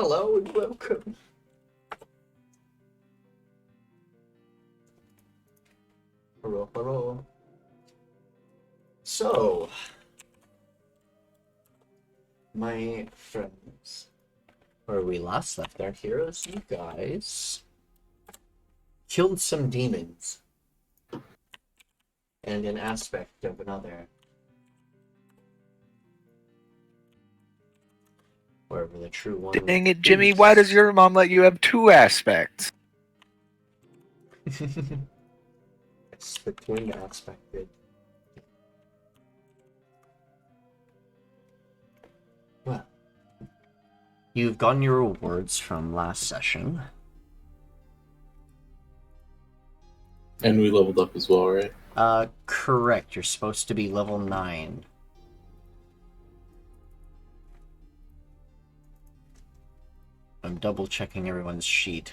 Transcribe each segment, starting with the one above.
Hello and welcome. Hello, hello. So, my friends, where we last left our heroes, you guys killed some demons and an aspect of another. Wherever the true one. Dang it, Jimmy, why does your mom let you have two aspects? It's the twin aspected. Well, you've gotten your rewards from last session. And we leveled up as well, right? Correct. You're supposed to be level 9. I'm double checking everyone's sheet.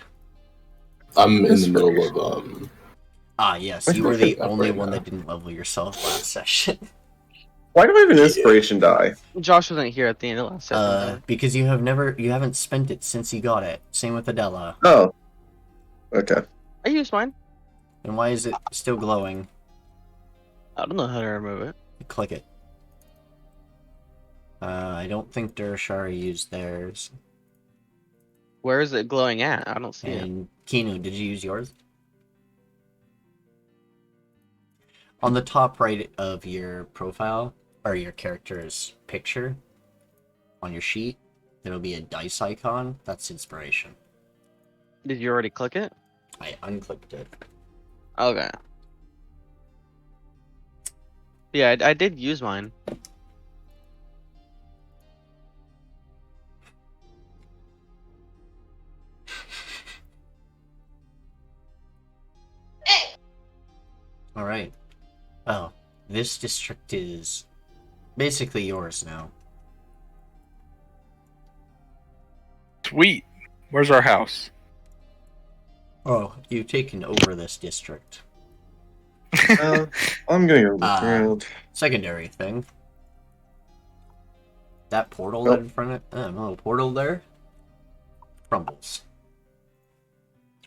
I'm in the middle of Yes, you were the only one that didn't level yourself last session. Why do I have an inspiration die? Josh wasn't here at the end of last session. Because you haven't spent it since you got it. Same with Adela. Oh. Okay. I used mine. And why is it still glowing? I don't know how to remove it. Click it. I don't think Durashara used theirs. Where is it glowing at? I don't see it. And Kino, did you use yours? On the top right of your profile, or your character's picture, on your sheet, there'll be a dice icon. That's inspiration. Did you already click it? I unclicked it. Okay. Yeah, I did use mine. Alright. Oh, this district is basically yours now. Sweet. Where's our house? Oh, you've taken over this district. I'm gonna go look around. Secondary thing. That portal Nope. in front of little portal there crumbles.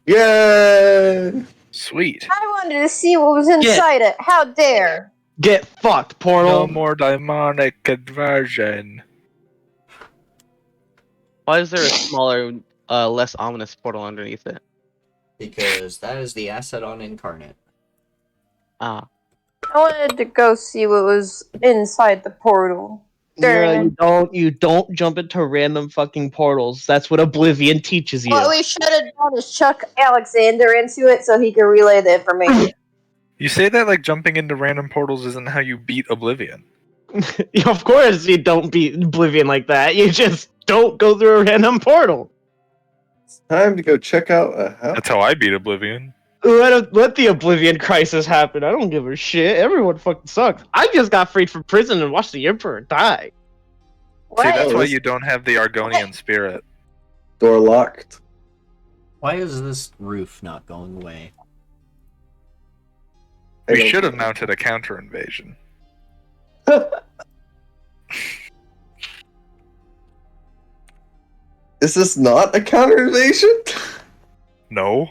Yay! Sweet. I wanted to see what was inside it. How dare! Get fucked, No more demonic conversion. Why is there a smaller, less ominous portal underneath it? Because that is the asset on Incarnate. Ah. I wanted to go see what was inside the portal. Yeah, you don't jump into random fucking portals. That's what Oblivion teaches you. What we should have done is chuck Alexander into it so he could relay the information. You say that like jumping into random portals isn't how you beat Oblivion. Of course you don't beat Oblivion like that. You just don't go through a random portal. It's time to go check out a house. That's how I beat Oblivion. Let the Oblivion crisis happen. I don't give a shit. Everyone fucking sucks. I just got freed from prison and watched the Emperor die. What? See, that's why What? you don't have the Argonian spirit. Door locked. Why is this roof not going away? I We don't should have know. mounted a counter invasion. Is this not a counter invasion? No.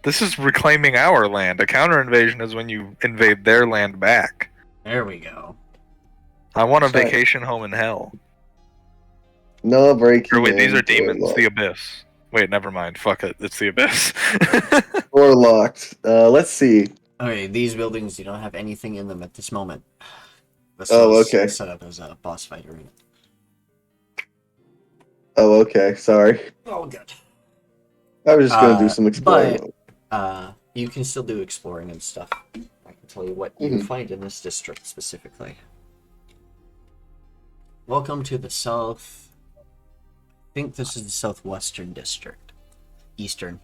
This is reclaiming our land. A counter invasion is when you invade their land back. There we go. I want a Sorry. vacation home in hell. No breaking. Or wait, these in, are demons. Door The locked. Abyss. Wait, never mind. Fuck it. It's the Abyss. Door locked. Let's see. Okay, these buildings do not have anything in them at this moment. This Oh, was okay. set up as a boss fight arena. Oh, okay. Sorry. Oh, good. I was just gonna do some exploring. You can still do exploring and stuff. I can tell you what you find in this district specifically. Welcome to the south. I think this is the southwestern district. Eastern.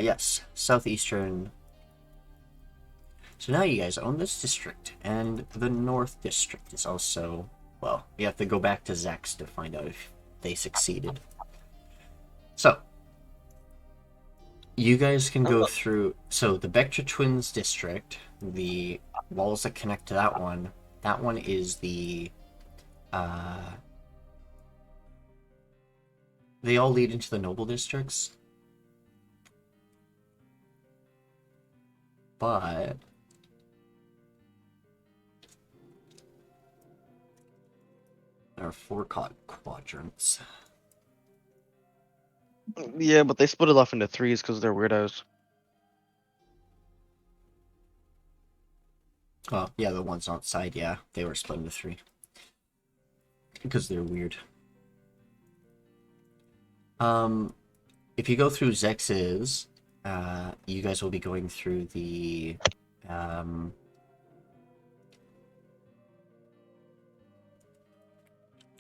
Yes, southeastern. So now you guys own this district, and the North District is also, well, you have to go back to Zex to find out if they succeeded. So, You guys can go through. So the Vectra Twins district, the walls that connect to that one is the. They all lead into the noble districts. But there are 4 quadrants. Yeah, but they split it off into 3s because they're weirdos. Oh, yeah, the ones outside, yeah. They were split into 3. Because they're weird. If you go through Zex's, you guys will be going through the,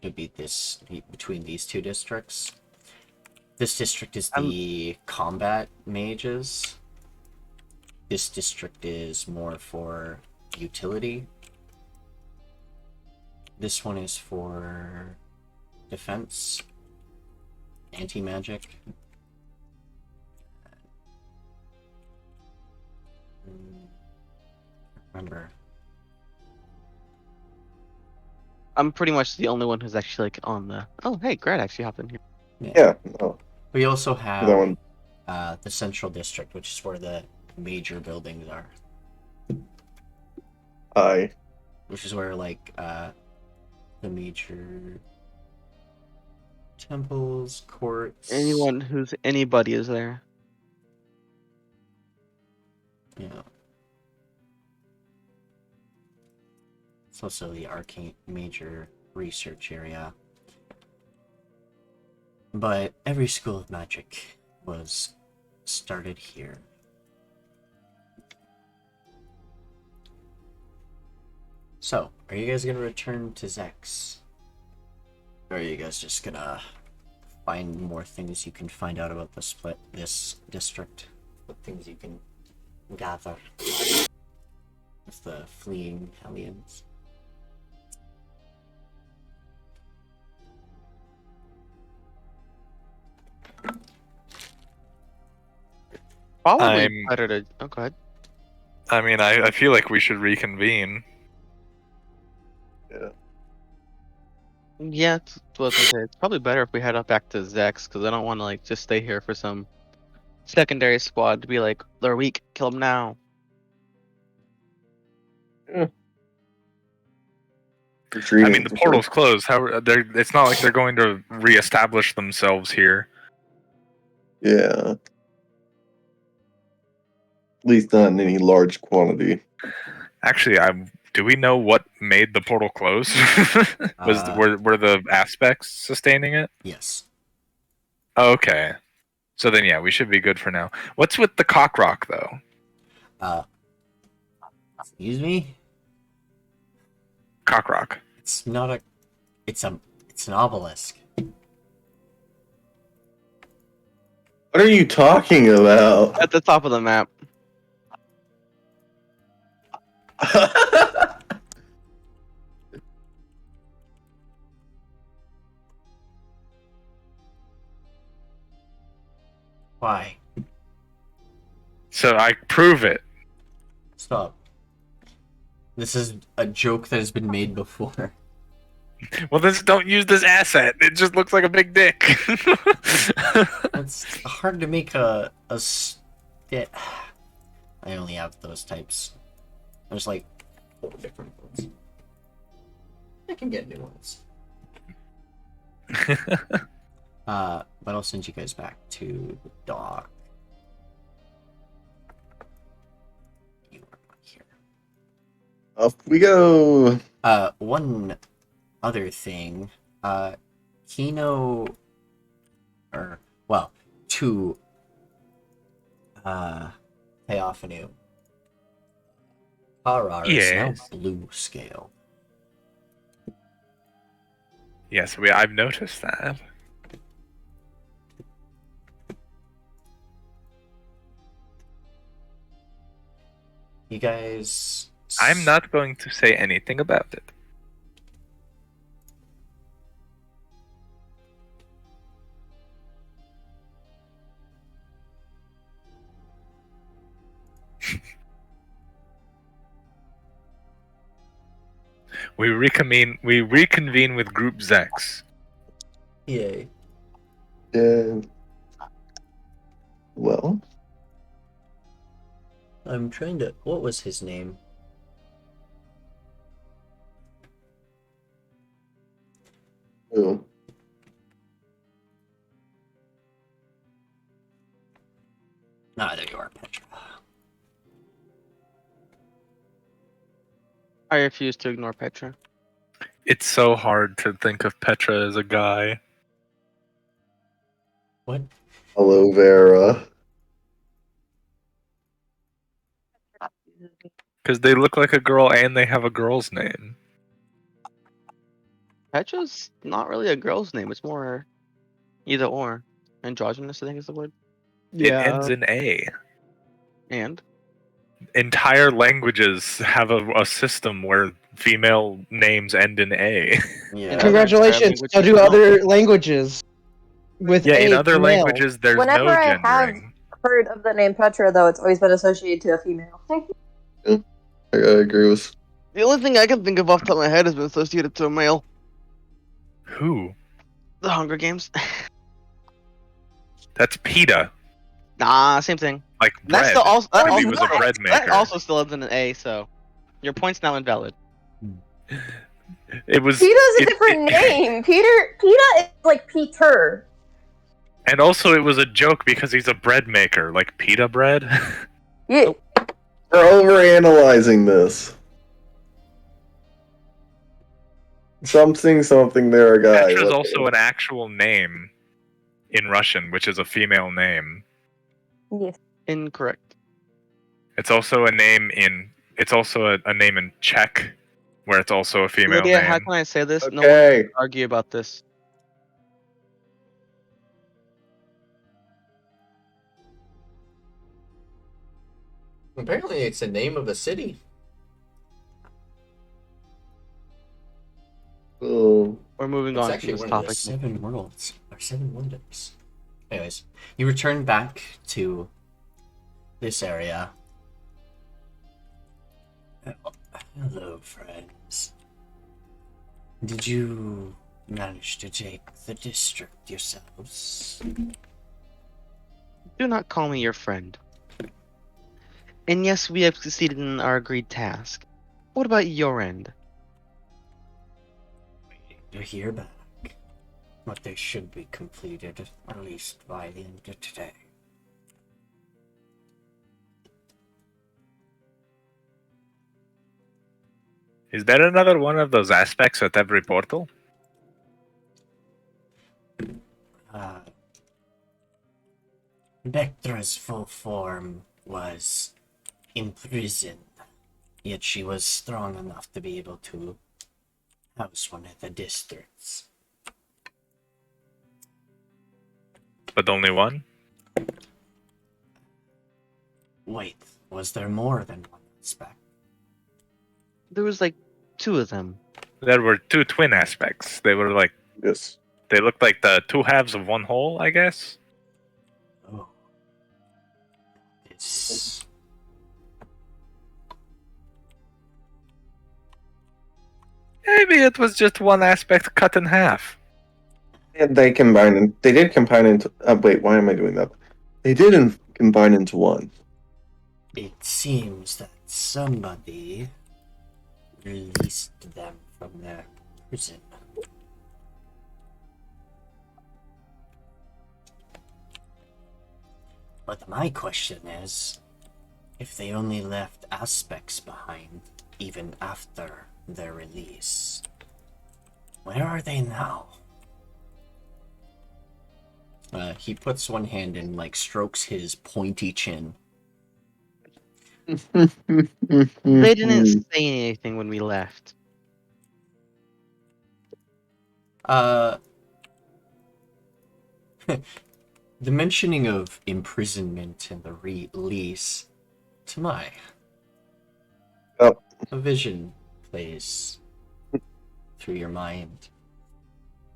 it'd be between these 2 districts. This district is the combat mages. This district is more for utility. This one is for defense, anti-magic. Remember. I'm pretty much the only one who's actually like on the. Oh, hey, Grad actually hopped in here. Yeah. Oh, We also that have one. the central district, which is where the major buildings are. Aye. Which is where, like, the major temples, courts... Anyone who's anybody is there. Yeah. It's also the arcane major research area. But every school of magic was started here. So, are you guys gonna return to Zex? Or are you guys just gonna find more things you can find out about this district? What things you can gather with the fleeing Hellions? Probably better to. Oh, go ahead. I mean, I feel like we should reconvene. Yeah, it's what I was gonna say. It's probably better if we head up back to Zex because I don't want to like just stay here for some secondary squad to be like they're weak, kill them now. I mean, the portal's closed. It's not like they're going to reestablish themselves here. Yeah. At least not in any large quantity. Actually, do we know what made the portal close? Were the aspects sustaining it? Yes. Okay. So then, yeah, we should be good for now. What's with the cock rock, though? Excuse me? Cock rock. It's not a... It's an obelisk. What are you talking about? At the top of the map. Why? So I prove it. Stop. This is a joke that has been made before. Well, don't use this asset. It just looks like a big dick. It's hard to make a I only have those types. There's like 4 different ones. I can get new ones. But I'll send you guys back to the dock. You are not here. Off we go. One other thing, Kino, to Theophanu. Karar is now blue scale. Yes, I've noticed that. You guys... I'm not going to say anything about it. We reconvene with Group Zex. Yay. Yeah. Well, I'm trying to. What was his name? who? Ah, there you are, Petra. I refuse to ignore Petra. It's so hard to think of Petra as a guy. What? Hello, Vera. Because they look like a girl and they have a girl's name. Petra's not really a girl's name. It's more either or. Androgynous, I think is the word. It ends in A. And Entire languages have a system where female names end in A. Yeah. And Congratulations. So do other languages. With Yeah, in a other female. languages, there's Whenever no I have gendering. heard of the name Petra, though, it's always been associated to a female. I agree with. the only thing I can think of off the top of my head has been associated to a male. Who? The Hunger Games. That's PETA. Nah, same thing. Like That's bread. still also that He also, was a bread that maker. also still ends in an A. So your point's now invalid. It was. Peta's a it- different it- name. Peta is like Peter. And also, it was a joke because he's a bread maker, like pita bread. Yeah. We're overanalyzing this. Something there, guy. Petra's What also an actual name in Russian, which is a female name. Yes. Incorrect. It's also a name in. It's also a name in Czech, where it's also a female Lydia, name. how can I say this? No one Okay. can argue about this. Apparently, it's the name of a city. Oh, We're moving It's on from actually this one of the topic. 7 worlds, or 7 wonders. Anyways, you return back to this area. Hello, friends. Did you manage to take the district yourselves? Do not call me your friend. And yes, we have succeeded in our agreed task. What about your end? You're here back. But they should be completed, at least by the end of today. Is there another one of those aspects at every portal? Vectra's full form was imprisoned, yet she was strong enough to be able to house one of the districts. But only one? Wait, was there more than one aspect? There was like 2 of them. There were 2 twin aspects. They were like. yes. They looked like the 2 halves of one whole, I guess. Oh. It's... Maybe it was just one aspect cut in half. And they combine. They did combine into. Wait, why am I doing that? They didn't combine into one. It seems that somebody released them from their prison. But my question is, if they only left aspects behind, even after their release, where are they now? He puts one hand and, like, strokes his pointy chin. They didn't say anything when we left. The mentioning of imprisonment and the release, to my Oh. a vision plays through your mind.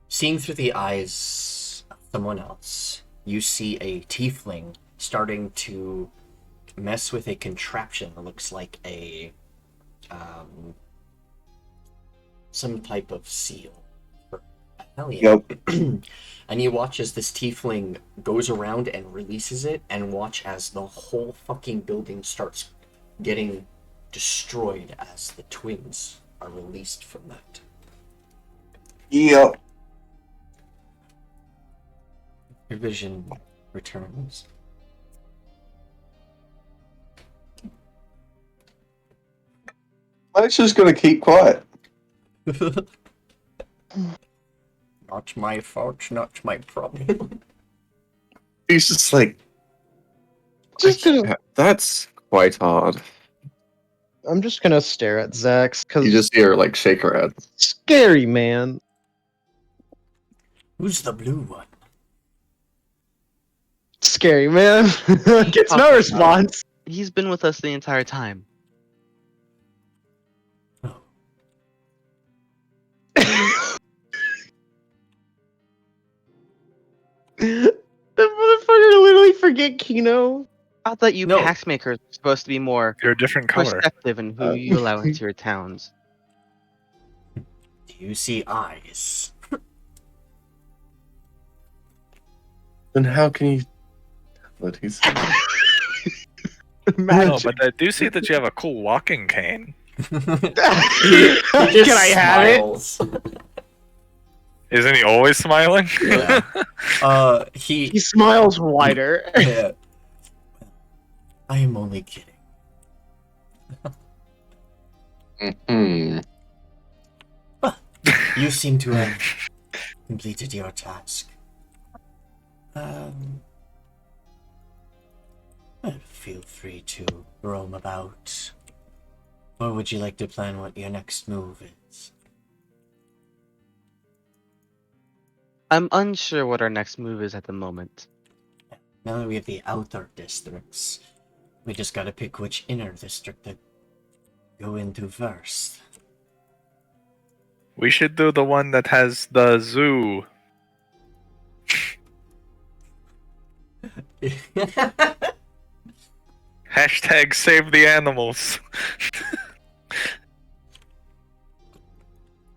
Seeing through the eyes of someone else, you see a tiefling starting to mess with a contraption that looks like a some type of seal for a hellion. Yep. And you watch as this tiefling goes around and releases it, and watch as the whole fucking building starts getting destroyed as the twins are released from that. Yep. Your vision returns. I'm just gonna keep quiet. Not my fault, not my problem. He's just like, Just gonna, that's quite odd. I'm just gonna stare at Zax because You just hear her like shake her head. scary, man. Who's the blue one? Scary, man. Gets no Talking response. He's been with us the entire time. Oh. The motherfucker literally forget Kino. I thought you No. pax makers were supposed to be more You're a different color. perspective in who you allow into your towns. Do you see eyes? Then how can you? What he's No, but I do see that you have a cool walking cane. He Can I have it? smiles. Isn't he always smiling? Yeah. He smiles wider. Yeah. I am only kidding. Hmm. You seem to have completed your task. Feel free to roam about. Or would you like to plan what your next move is? I'm unsure what our next move is at the moment. Now that we have the outer districts, we just gotta pick which inner district to go into first. We should do the one that has the zoo. Hashtag save the animals.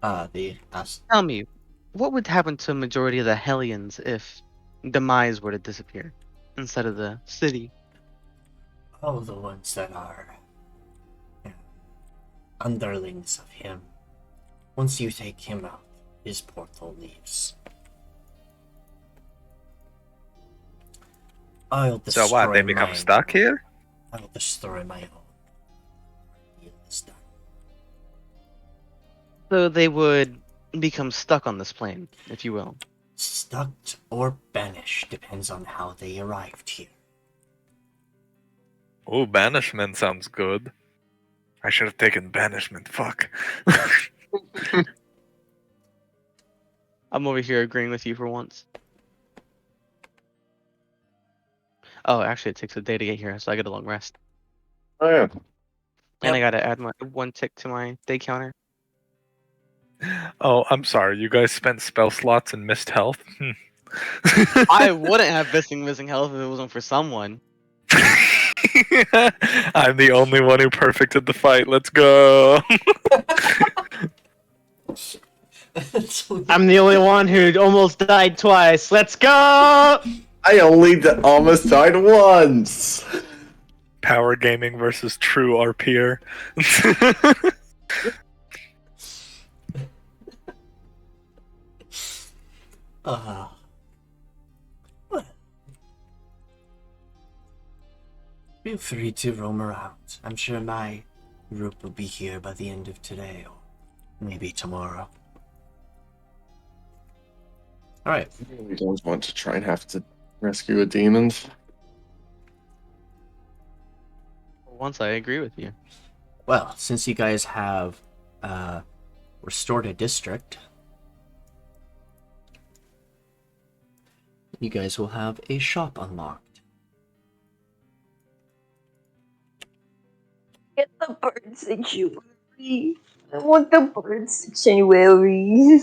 Tell me, what would happen to a majority of the Hellions if Demise were to disappear instead of the city? All the ones that are underlings of him. Once you take him out, his portal leaves. I'll destroy So what? They become mine. stuck here? I'll destroy my own. Deal is done. So they would become stuck on this plane, if you will. Stuck or banished depends on how they arrived here. Oh, banishment sounds good. I should have taken banishment. Fuck. I'm over here agreeing with you for once. Oh, actually, it takes a day to get here, so I get a long rest. Oh yeah. And I gotta add my 1 tick to my day counter. Oh, I'm sorry. You guys spent spell slots and missed health? I wouldn't have missing health if it wasn't for someone. I'm the only one who perfected the fight. Let's go. I'm the only one who almost died twice. Let's go! I only almost died once. Power gaming versus true RPer. Feel free to roam around. I'm sure my group will be here by the end of today, or maybe tomorrow. Alright. We don't want to try and have to rescue a demon. Once I agree with you. Well, since you guys have restored a district, you guys will have a shop unlocked. Get the bird sanctuary. I want the bird sanctuary.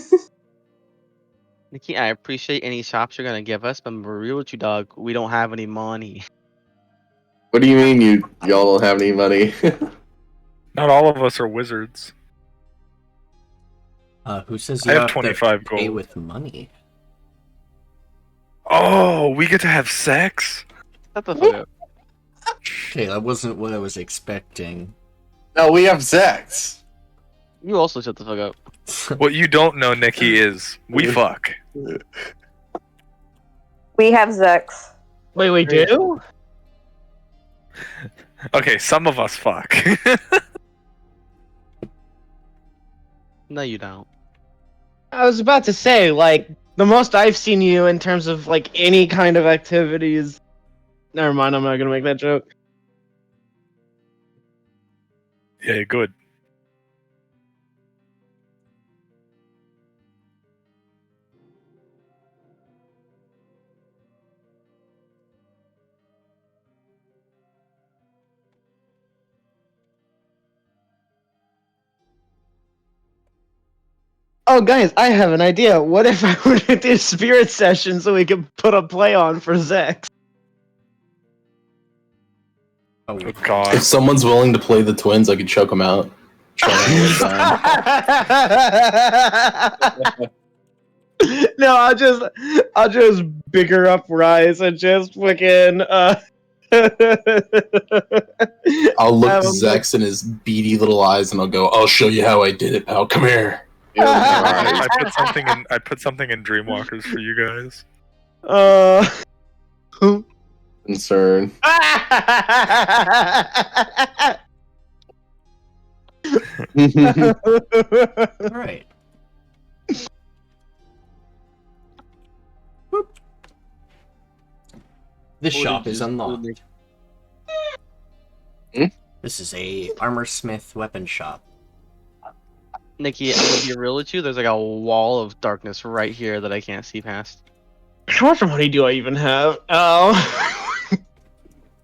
Nikki, I appreciate any shops you're gonna give us, but I'm real with you, dog. We don't have any money. What do you mean y'all don't have any money? Not all of us are wizards. Who says I you have have 25 to pay gold. with money? Oh, we get to have sex? Shut the fuck up. Okay, that wasn't what I was expecting. No, we have sex. You also shut the fuck up. What you don't know, Nikki, is we fuck. We have Zex. Wait, we do? Okay, some of us fuck. No, you don't. I was about to say, like, the most I've seen you in terms of, like, any kind of activities. Never mind, I'm not gonna make that joke. Yeah, good. Oh, guys, I have an idea. What if I were to do spirit session so we could put a play on for Zex? Oh, Oh god. If someone's willing to play the twins, I could choke them out. No, I'll just bigger up Reyes and just fucking I'll look have him, Zex in his beady little eyes and I'll go, I'll show you how I did it, pal. Come here. I put something in Dreamwalkers for you guys. Concern. Alright. Boop. This shop is unlocked. This is a armorsmith weapon shop. Nikki, I'm gonna be real with you. There's like a wall of darkness right here that I can't see past. How much money do I even have? Oh.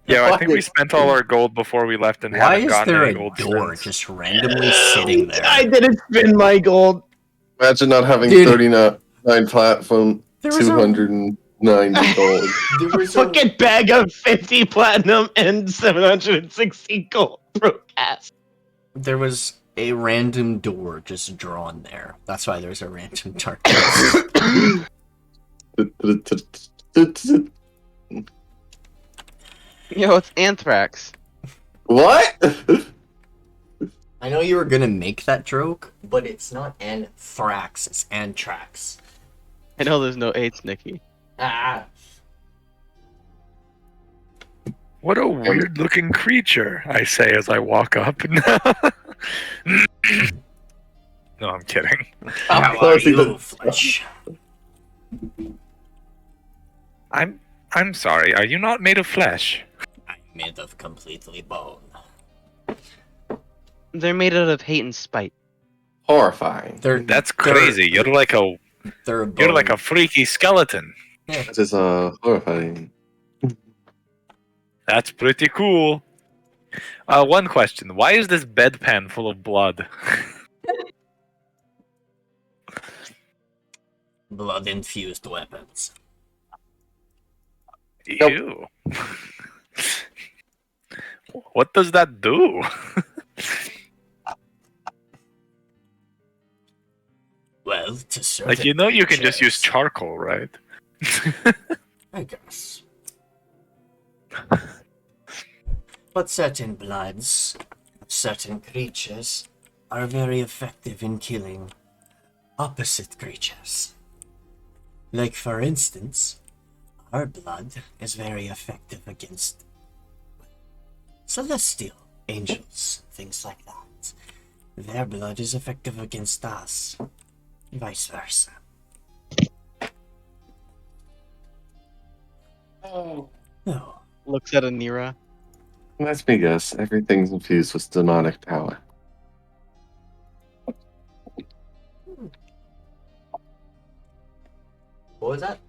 Yeah, I think we spent all our gold before we left and Why haven't is gotten there any a gold door since. just randomly sitting there? I didn't spend my gold. Imagine not having Dude. 39 platform, There was a 290 gold. there was a Fucking bag of 50 platinum and 760 gold. Bro, ass. there was a random door just drawn there. That's why there's a random darkness. Yo, it's anthrax. What? I know you were gonna make that joke, but it's not anthrax, it's anthrax. I know there's no AIDS, Nikki. Ah. What a weird looking creature, I say as I walk up. No, I'm kidding. How are you, flesh? I'm sorry, are you not made of flesh? I'm made of completely bone. They're made out of hate and spite. Horrifying. That's crazy. You're like a They're freaky skeleton. That is horrifying. That's pretty cool. One question. Why is this bedpan full of blood? blood-infused weapons. Ew. What does that do? Well, to serve Like, you know you can just use charcoal, right? I guess. But certain bloods, certain creatures, are very effective in killing opposite creatures. Like, for instance, our blood is very effective against celestial angels, things like that. Their blood is effective against us, vice versa. Oh. Looks at Anira. Let me guess. Everything's infused with demonic power. What was that?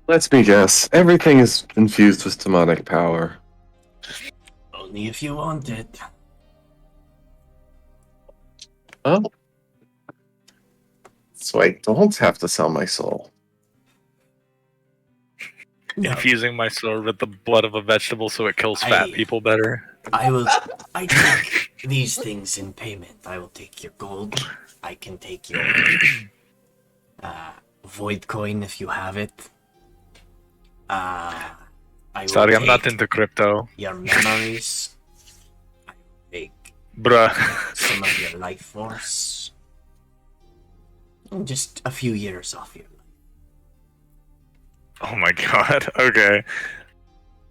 Let me guess. Everything is infused with demonic power. Only if you want it. Oh. So I don't have to sell my soul. No, Infusing my sword with the blood of a vegetable so it kills fat I- people better. I take these things in payment. I will take your gold. I can take your void coin if you have it. I will Sorry, I'm not take into crypto. your memories. I will take Bruh. some of your life force. And just a few years off your life. Oh my god, okay.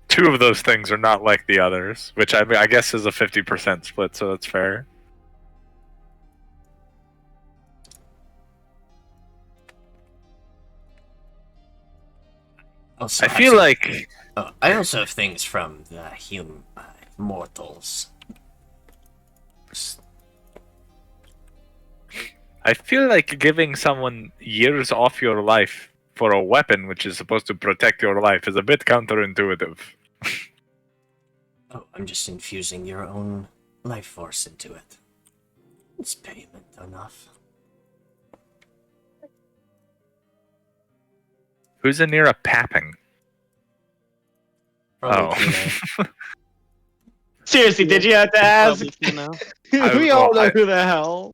Two of those things are not like the others, which I guess is a 50% split, so that's fair. Also I have feel some- like Oh, I also have things from the mortals. giving someone years off your life for a weapon which is supposed to protect your life is a bit counterintuitive. Oh, I'm just infusing your own life force into it. It's payment enough. Who's Anira papping? Probably Oh. Kino. Seriously, did you have to ask? Probably Kino. We all know who the hell.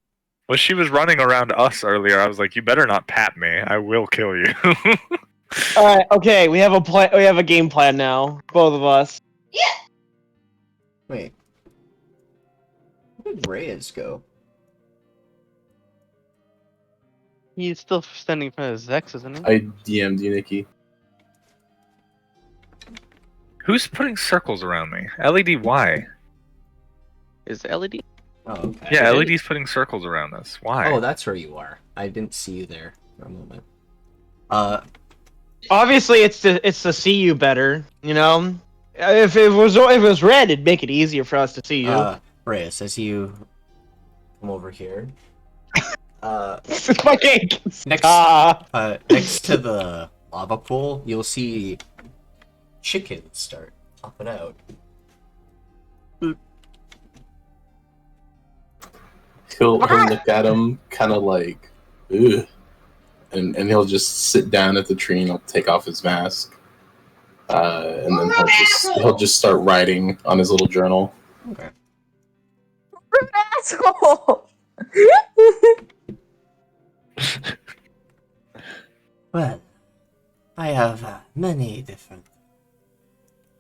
Well, she was running around us earlier. I was like, you better not pat me. I will kill you. All right, okay, we have a plan. We have a game plan now, both of us. Wait. Where did Reyes go? He's still standing in front of Zex, isn't he? I DM'd you, Nikki. Who's putting circles around me? LEDY? Is LED? Oh, okay. Yeah, LED's putting circles around us. Why? Oh, that's where you are. I didn't see you there for a moment. Obviously, it's to see you better. You know, if it was red, it'd make it easier for us to see you. Reyes, as you come over here, Fucking next to the lava pool, you'll see chickens start popping out. He'll look at him, kind of like, ugh, and he'll just sit down at the tree and he'll take off his mask, and then he'll just start writing on his little journal. Okay. Rude asshole! Well, I have many different.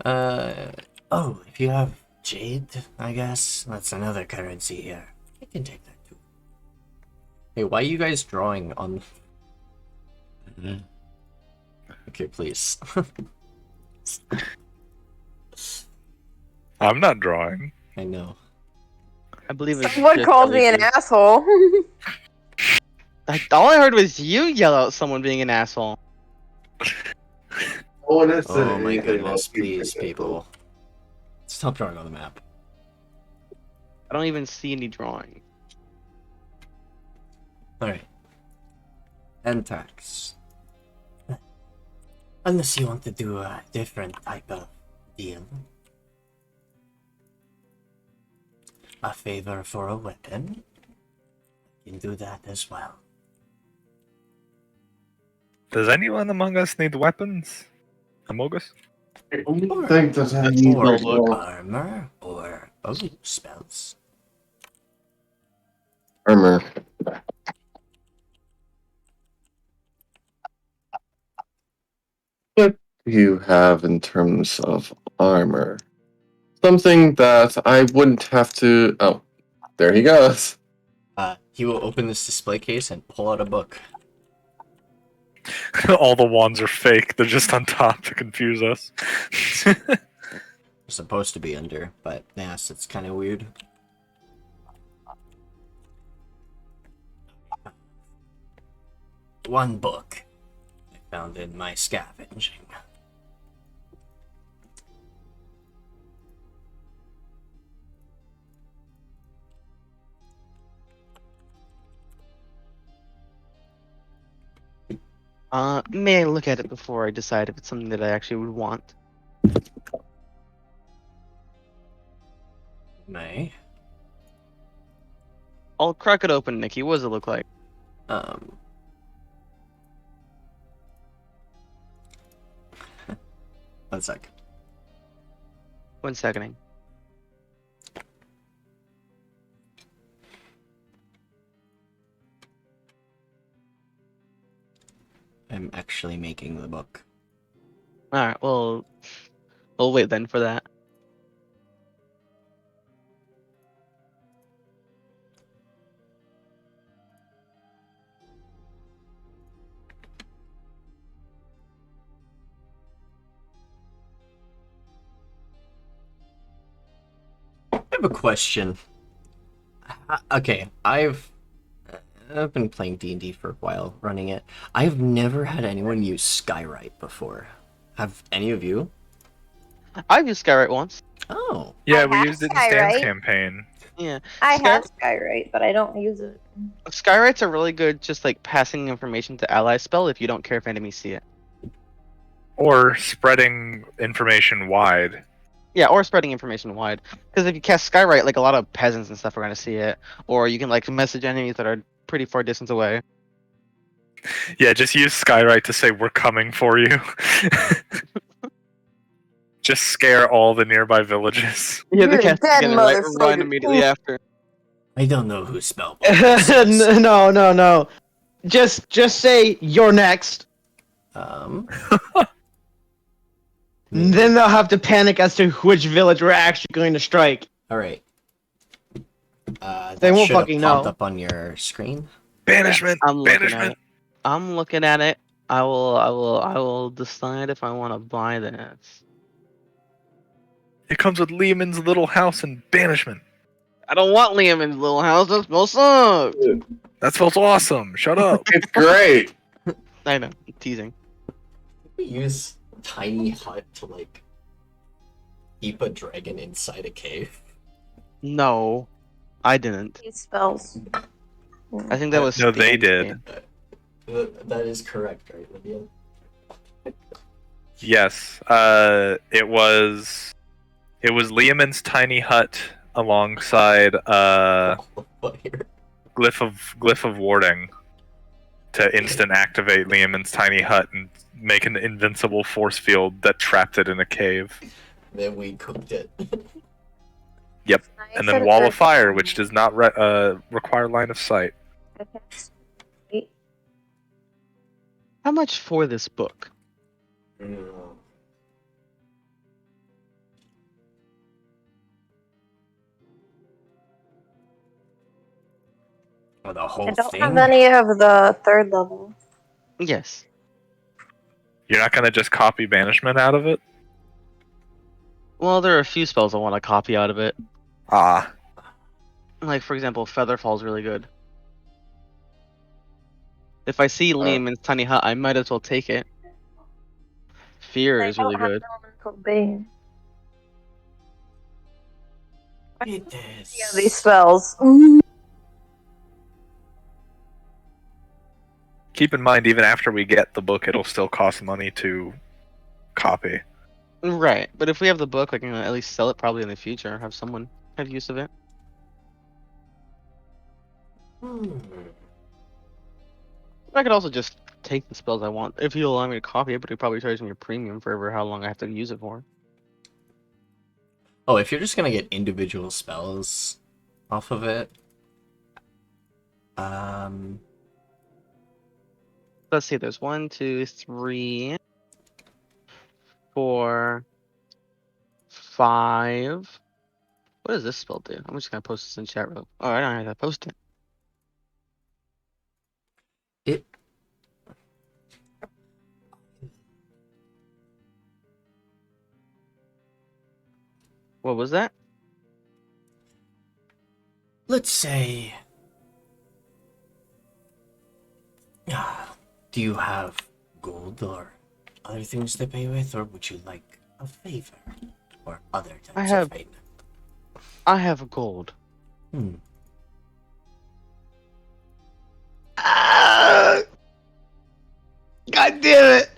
Oh, if you have jade, I guess that's another currency here. I can take that too. Hey, why are you guys drawing on? Okay, please. I'm not drawing. I know. I believe it's Someone just called me an LED. asshole. All I heard was you yell out someone being an asshole. Oh my goodness, please, people. Stop drawing on the map. I don't even see any drawing. Alright. Entax. Unless you want to do a different type of deal. A favor for a weapon. You can do that as well. Does anyone among us need weapons? Among us? I don't think that I need Or more armor, or spells. armor. What do you have in terms of armor? Something that I wouldn't have to. Oh, there he goes. He will open this display case and pull out a book. All the wands are fake. They're just on top to confuse us. They're supposed to be under, but yes, it's kind of weird. One book I found in my scavenging. May I look at it before I decide if it's something that I actually would want? May. I'll crack it open, Nikki. What does it look like? One sec. 1 second. am actually making the book. Alright, well, we'll wait then for that. I have a question. Okay, I've been playing D&D for a while, running it. I've never had anyone use Skywrite before. Have any of you? I've used Skywrite once. Oh. Yeah, I we have used it in Stan's Skywrite. campaign. Yeah. I Sky- have Skywrite, but I don't use it. Skywrite's a really good just like passing information to allies spell if you don't care if enemies see it. Or spreading information wide. Yeah, or spreading information wide. Because if you cast Skywrite, like a lot of peasants and stuff are gonna see it. Or you can like message enemies that are pretty far distance away. Yeah, just use Skywrite to say we're coming for you. Just scare all the nearby villages. Yeah, the You're cast dead, again and like run motherfucker. immediately after. I don't know who spellbook this is. No. Just say you're next. Then they'll have to panic as to which village we're actually going to strike. Alright. They That won't should have fucking popped know. up on your screen. Banishment! I'm looking at Banishment! it. I'm looking at it. I will decide if I want to buy this. It comes with Lehman's little house and banishment. I don't want Liam in his little house. That smells sucks. That smells awesome. Shut up. It's great. I know. I'm teasing. We use tiny hut to like keep a dragon inside a cave. No, I didn't. These spells. I think that was. No, they Stan's did. game. That is correct, right, Lydia? Yes. It was Lehman's tiny hut alongside glyph of warding to instant activate Lehman's tiny hut and make an invincible force field that trapped it in a cave. Then we cooked it. Yep. And then wall of fire, which does not require line of sight. How much for this book? Oh, the whole I don't thing? have any of the third level. Yes. You're not gonna just copy banishment out of it? Well, there are a few spells I want to copy out of it. Ah. Like, for example, Featherfall's really good. If I see Lehman's tiny hut, I might as well take it. Fear is really good. Bane. It Yeah, is. these spells. Keep in mind, even after we get the book, it'll still cost money to copy. Right, but if we have the book, I can at least sell it probably in the future. Have someone have use of it. I could also just take the spells I want. If you allow me to copy it, but it probably charge me a premium for how long I have to use it for. Oh, if you're just gonna get individual spells off of it, Let's see. There's 1, 2, 3, 4, 5. What does this spell do? I'm just gonna post this in chat room. Oh, I don't have to post it. it. What was that? Let's say. Do you have gold or other things to pay with, or would you like a favor or other types have- of payment? I have gold. Hmm. God damn it!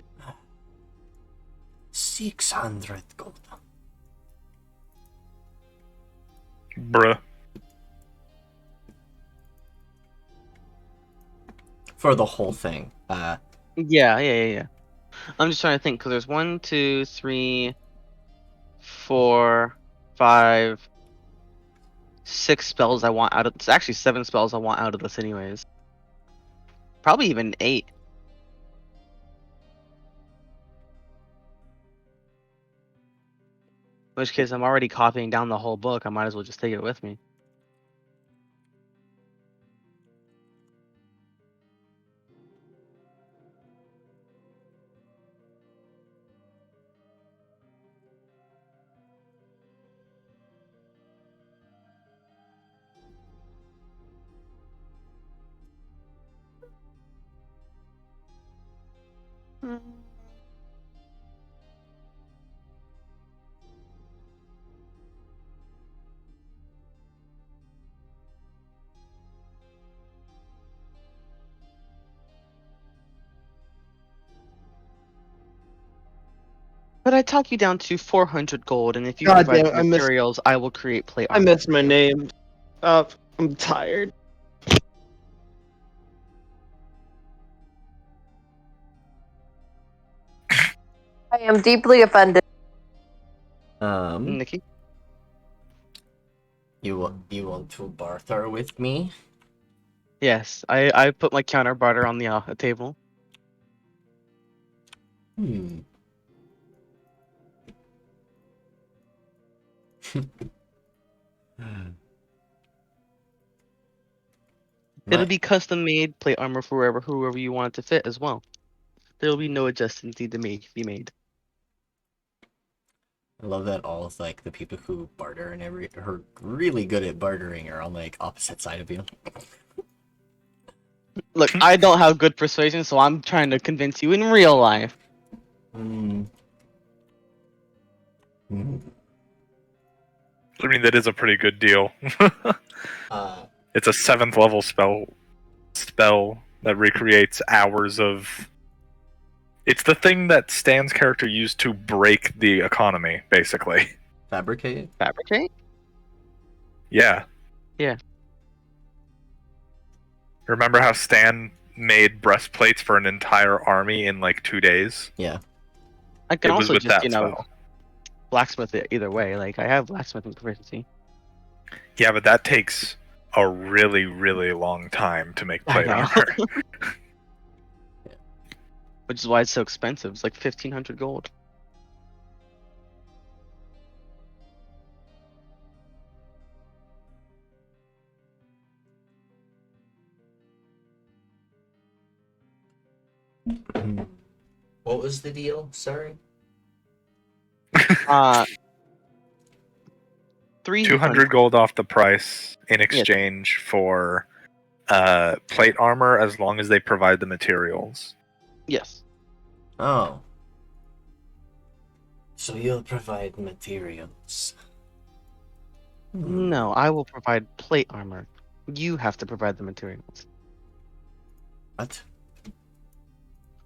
600 gold. Bruh. For the whole thing. Yeah. I'm just trying to think because there's 1, 2, 3, 4, 5, 6 spells I want out of. It's actually 7 spells I want out of this, anyways. Probably even 8. which case I'm already copying down the whole book. I might as well just take it with me. But I talk you down to 400 gold, and if you God provide damn it, the materials, I will create plate I armor. missed my name. I'm tired. I am deeply offended. Nikki? You want to barter with me? Yes, I put my counter barter on the table. Hmm. It'll be custom made plate armor for whoever you want it to fit as well. There will be no adjustments need to be made. I love that all of like the people who barter and are really good at bartering are on like opposite side of you. Look, I don't have good persuasion, so I'm trying to convince you in real life. Mm. Mm. I mean, that is a pretty good deal. It's a 7th level spell that recreates hours of. It's the thing that Stan's character used to break the economy, basically. Fabricate? Fabricate? Yeah. Yeah. Remember how Stan made breastplates for an entire army in like 2 days? Yeah. I can It was also with just, that spell. blacksmith it either way. Like, I have blacksmithing proficiency. Yeah, but that takes a really, really long time to make I plate know. armor. Which is why it's so expensive. It's like 1,500 gold. What was the deal? Sorry. 200 gold off the price in exchange for plate armor as long as they provide the materials. Yes. Oh. So you'll provide materials. No, I will provide plate armor. You have to provide the materials. What?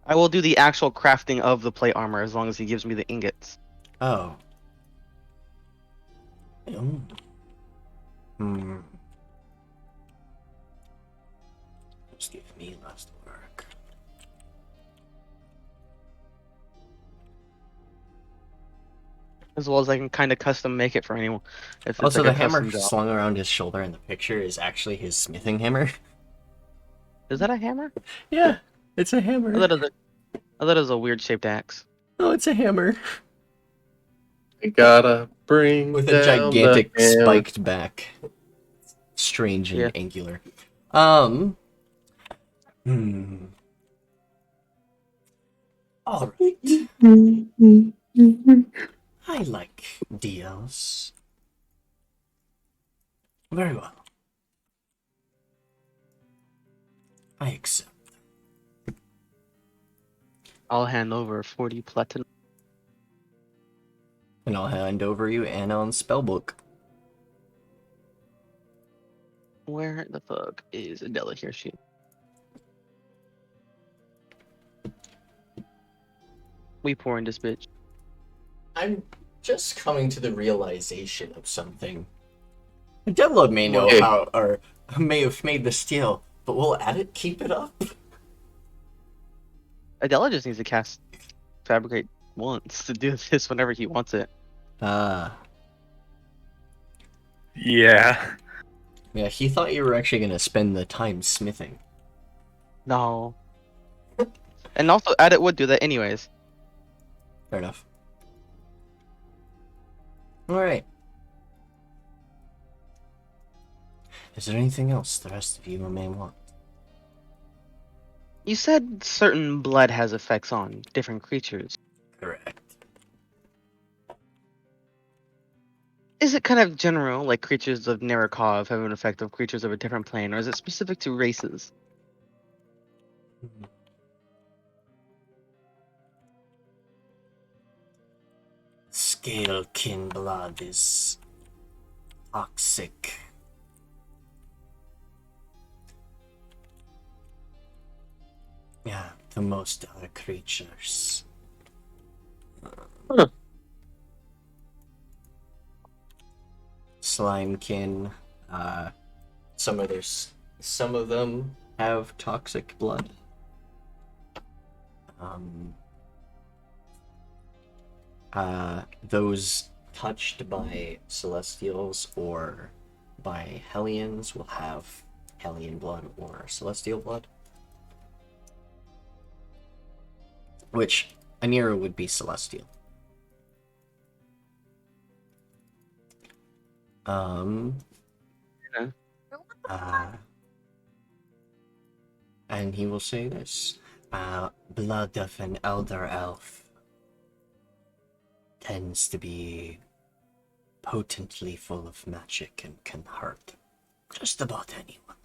I will do the actual crafting of the plate armor as long as he gives me the ingots. Oh. Hmm. Just give me last work. As well as I can kind of custom make it for anyone. If it's Also, like the a hammer custom job. slung around his shoulder in the picture is actually his smithing hammer. Is that a hammer? Yeah, it's a hammer. I thought it was a weird shaped axe. Oh, it's a hammer. I gotta bring With a down gigantic the hammer. spiked back. Strange and Yeah. angular. Alright. I like deals. Very well. I accept. I'll hand over 40 platinum. And I'll hand over you Anon's spellbook. Where the fuck is Adela? Here she. We pour in this bitch. I'm just coming to the realization of something. Adela may know Okay. how, or may have made the steal, but will Addit keep it up? Adela just needs to cast fabricate once to do this whenever he wants it. Ah. Yeah. Yeah, he thought you were actually going to spend the time smithing. No. And also, Addit would do that anyways. Fair enough. Alright. Is there anything else the rest of you may want? You said certain blood has effects on different creatures. Correct. Is it kind of general, like creatures of Narikov have an effect of creatures of a different plane, or is it specific to races? Scalekin blood is toxic. Yeah, to most other creatures. Slimekin, some of them have toxic blood. Those touched by Celestials or by Hellions will have Hellion blood or Celestial blood. Which, Anira would be Celestial. And he will say this. Blood of an elder elf tends to be potently full of magic and can hurt just about anyone,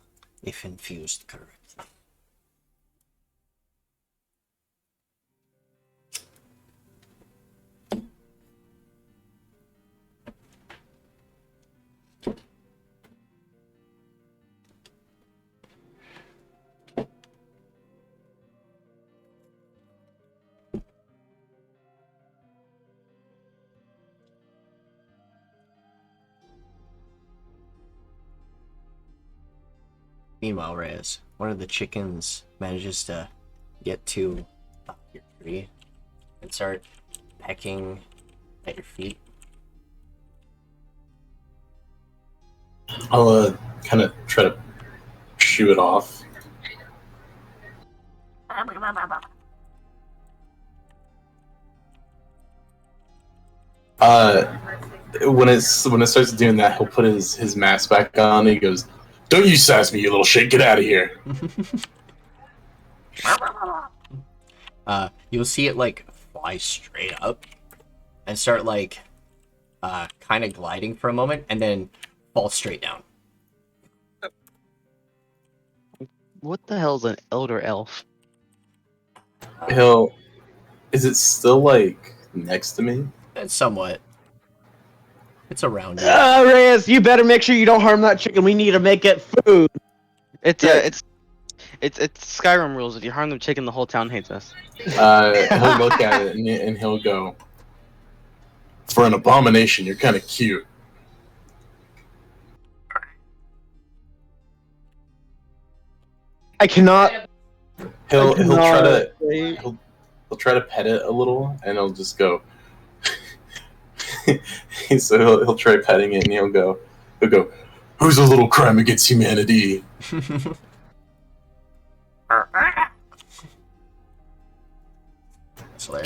if infused correctly. Meanwhile, Reyes, one of the chickens manages to get to your tree and start pecking at your feet. I'll kind of try to shoo it off. When it starts doing that, he'll put his mask back on. And he goes, "Don't you sass me, you little shit! Get out of here!" You'll see it like fly straight up and start like kind of gliding for a moment and then fall straight down. What the hell's an elder elf? Is it still like next to me? It's somewhat. It's around you. Reyes, you better make sure you don't harm that chicken. We need to make it food. It's Skyrim rules. If you harm the chicken, the whole town hates us. He'll look at it and he'll go, "For an abomination, you're kind of cute." I cannot. He'll try to pet it a little, and he'll just go. So he'll try petting it, and he'll go, "Who's a little crime against humanity?" Can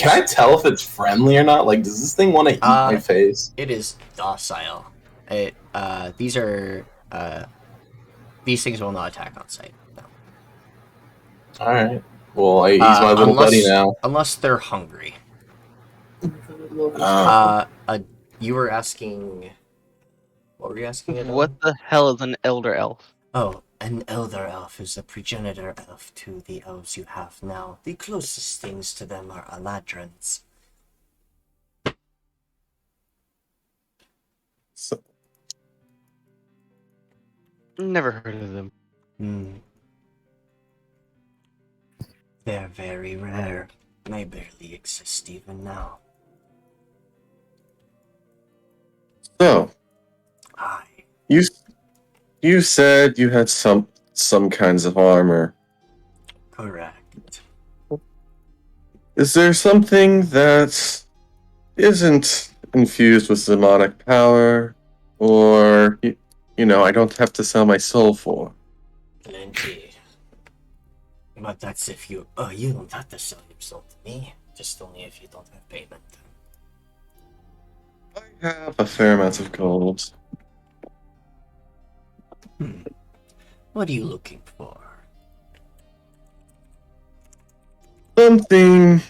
I tell if it's friendly or not? Like, does this thing want to eat my face? It is docile. These things will not attack on sight. No. All right. Well, he's my little buddy now. Unless they're hungry. You were asking. What were you asking? What the hell is an elder elf? Oh, an elder elf is a progenitor elf to the elves you have now. The closest things to them are Aladrins. So, Never heard of them. They're very rare. They barely exist even now. so Hi. you said you had some kinds of armor. Correct. Is there something that isn't infused with demonic power, or I don't have to sell my soul for? Plenty. But that's if you don't have to sell your soul to me. Just only if you don't have payment. I have a fair amount of gold. What are you looking for? Something,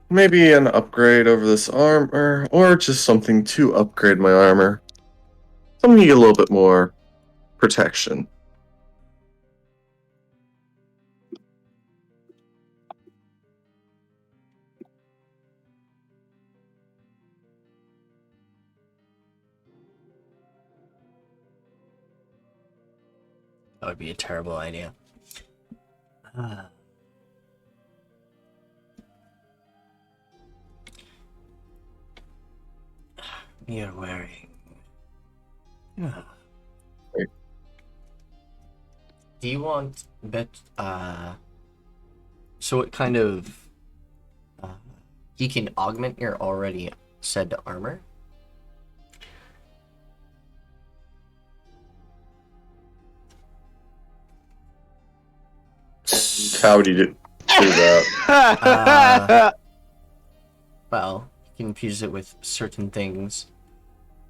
maybe an upgrade over this armor, or just something to upgrade my armor. Something to get a little bit more protection. That would be a terrible idea. You're wearing... Wait. Do you want so what kind of... he can augment your already said armor? How would you do that? Well, you can infuse it with certain things,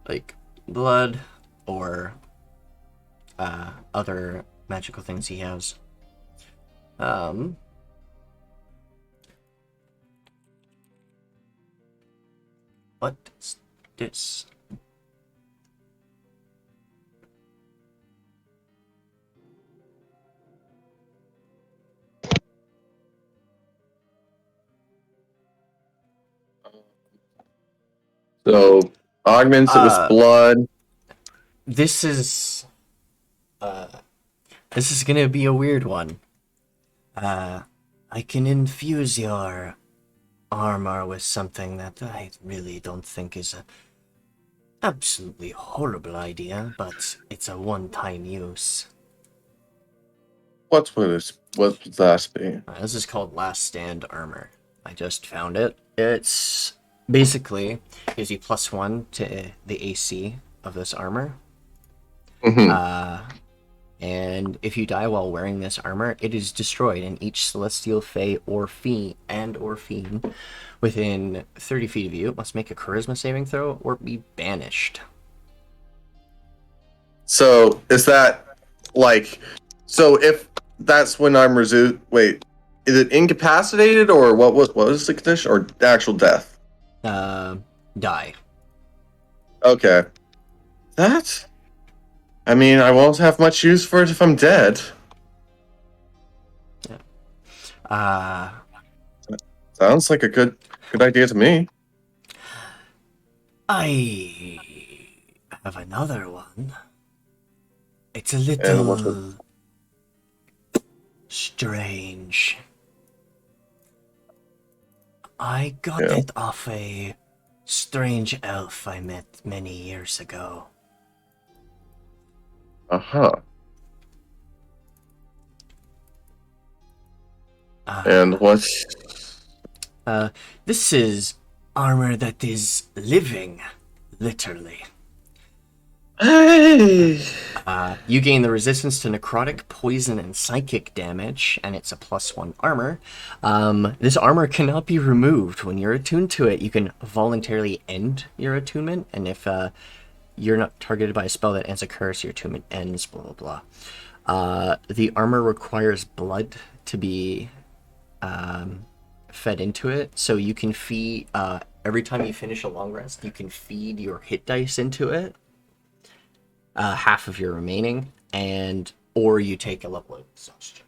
like blood or other magical things he has. What's this? So, augments it with blood. This is gonna be a weird one. I can infuse your armor with something that I really don't think is a absolutely horrible idea, but it's a one-time use. What would that be? This is called Last Stand Armor. I just found it. It's basically gives you +1 to the AC of this armor. Mm-hmm. And if you die while wearing this armor, it is destroyed, and each celestial, fae, or fiend within 30 feet of you must make a charisma saving throw or be banished. So, is that like... So, if that's when I'm wait, is it incapacitated, or what was the condition? Or actual death? Die. Okay. That... I mean, I won't have much use for it if I'm dead. Sounds like a good idea to me. I have another one. It's a And what's little strange. I got Yeah. it off a strange elf I met many years ago. Uh-huh. And what's... This is armor that is living, literally. Hey! You gain the resistance to necrotic, poison, and psychic damage, and it's a +1 armor. This armor cannot be removed. When you're attuned to it, you can voluntarily end your attunement, and if you're not targeted by a spell that ends a curse, your attunement ends, blah, blah, blah. The armor requires blood to be fed into it, so you can feed, every time you finish a long rest, you can feed your hit dice into it. Half of your remaining, or you take a level of exhaustion.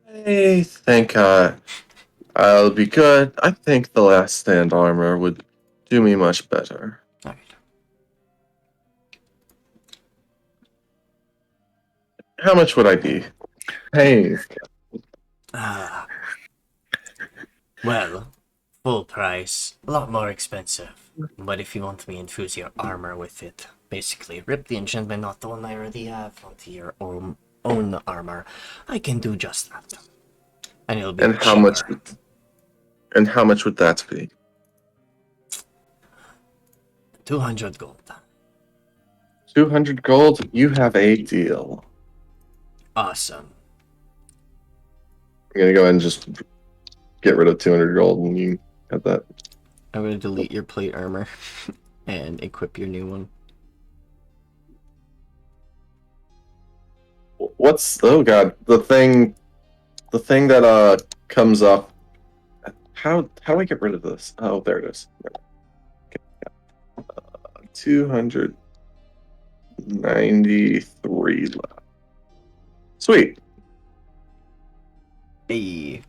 I think I'll be good. I think the Last Stand armor would do me much better. Alright. How much would I be? Hey. Well, full price, a lot more expensive. But if you want me to infuse your armor with it, basically rip the enchantment not the one I already have onto your own armor, I can do just that. And it'll be And how much? cheaper. And how much would that be? 200 gold. 200 gold. You have a deal. Awesome. I'm gonna go ahead and just get rid of 200 gold, and you have that. I'm gonna delete your plate armor and equip your new one. What's oh god, the thing that comes up. How do I get rid of this? Oh, there it is. Okay. 293 left. Sweet. Hey.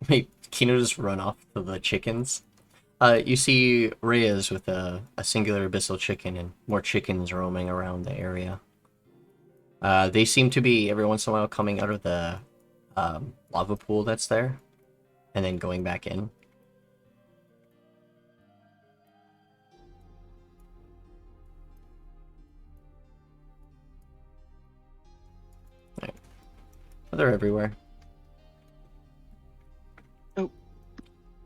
Wait, Kino just run off to the chickens. You see Reyes with a singular abyssal chicken and more chickens roaming around the area. They seem to be every once in a while coming out of the lava pool that's there, and then going back in. Right. They're everywhere. Oh.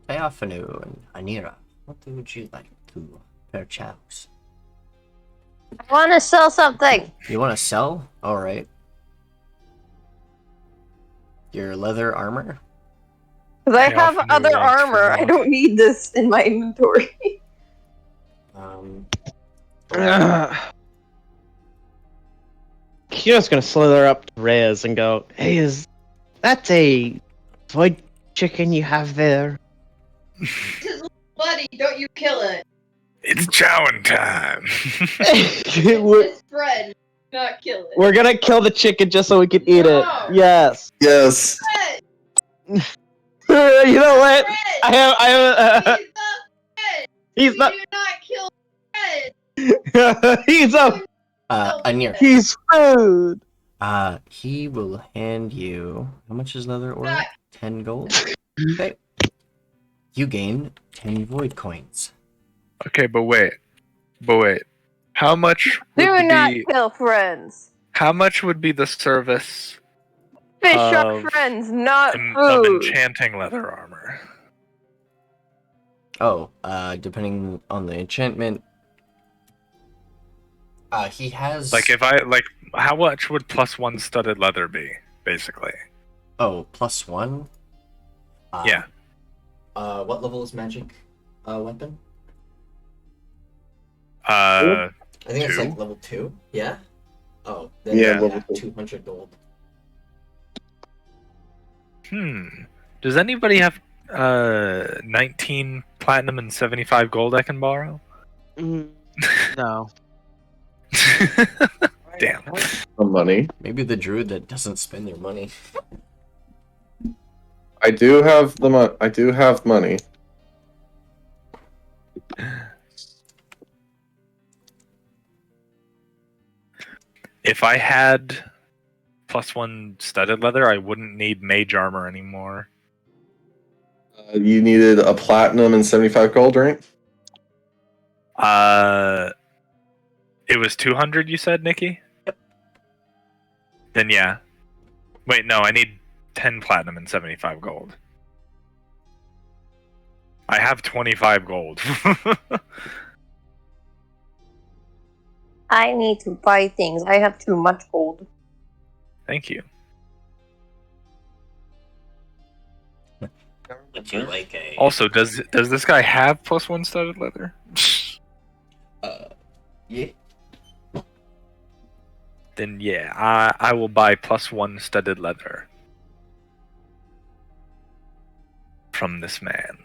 Theophanu and Anira, what would you like to purchase? I want to sell something. You want to sell? Alright. Your leather armor? Because I I have often other do want to armor. I know. don't need this in my inventory. Kino's gonna slither up to Reyes and go, "Hey, is that a void chicken you have there?" Buddy, don't you kill it. It's chowing time. It's friend, not kill it. We're gonna kill the chicken just so we can eat No. it. Yes. Yes. Friend, You know what? friend, I have. he's He's not not. friend. We do not kill friend. He's a. Anira. He's food. He will hand you... How much is leather ore? Not- 10 gold? Okay. You gain 10 void coins. Okay, but wait. How much would Do not be kill friends. how much would be the service Fish are Of- friends, not of food. enchanting leather armor? Oh, depending on the enchantment... he has... Like how much would +1 studded leather be, basically? Oh, +1? Yeah. What level is magic weapon? Uh I think it's 2? like level 2. Yeah? Oh, then Yeah, yeah, level 2. 200 gold. Does anybody have 19 platinum and 75 gold I can borrow? No. Damn. The money. Maybe the druid that doesn't spend their money. I do have I do have money. If I had +1 studded leather, I wouldn't need mage armor anymore. You needed a platinum and 75 gold, right? It was 200, you said, Nikki? Yep. Then yeah. Wait, no, I need 10 platinum and 75 gold. I have 25 gold. I need to buy things. I have too much gold. Thank you. Would you like a... Also, does this guy have +1 studded leather? Yeah. Then yeah, I will buy +1 studded leather from this man.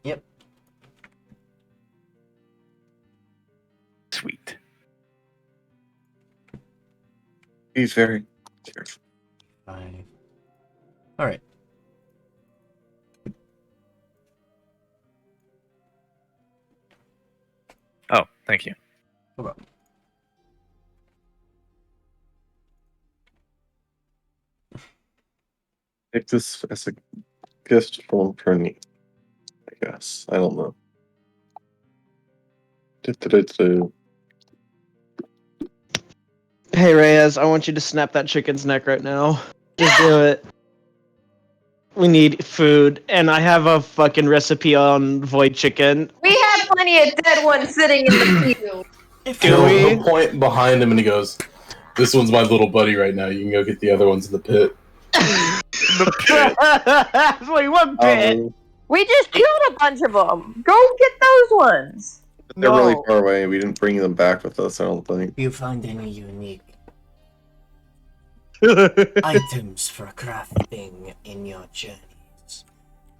Yep. Sweet. He's very careful. Fine. Alright. Oh, thank you. No problem. Take this as a gift from Perny. I guess. I don't know. Do-do-do-do. Hey Reyes, I want you to snap that chicken's neck right now. Just do it. We need food, and I have a fucking recipe on void chicken. We have plenty of dead ones sitting in the field. He'll point behind him and he goes, "This one's my little buddy right now. You can go get the other ones in the pit." Wait, what bit? We just killed a bunch of them. Go get those ones. They're really far away. We didn't bring them back with us, I don't think. If you find any unique items for crafting in your journeys,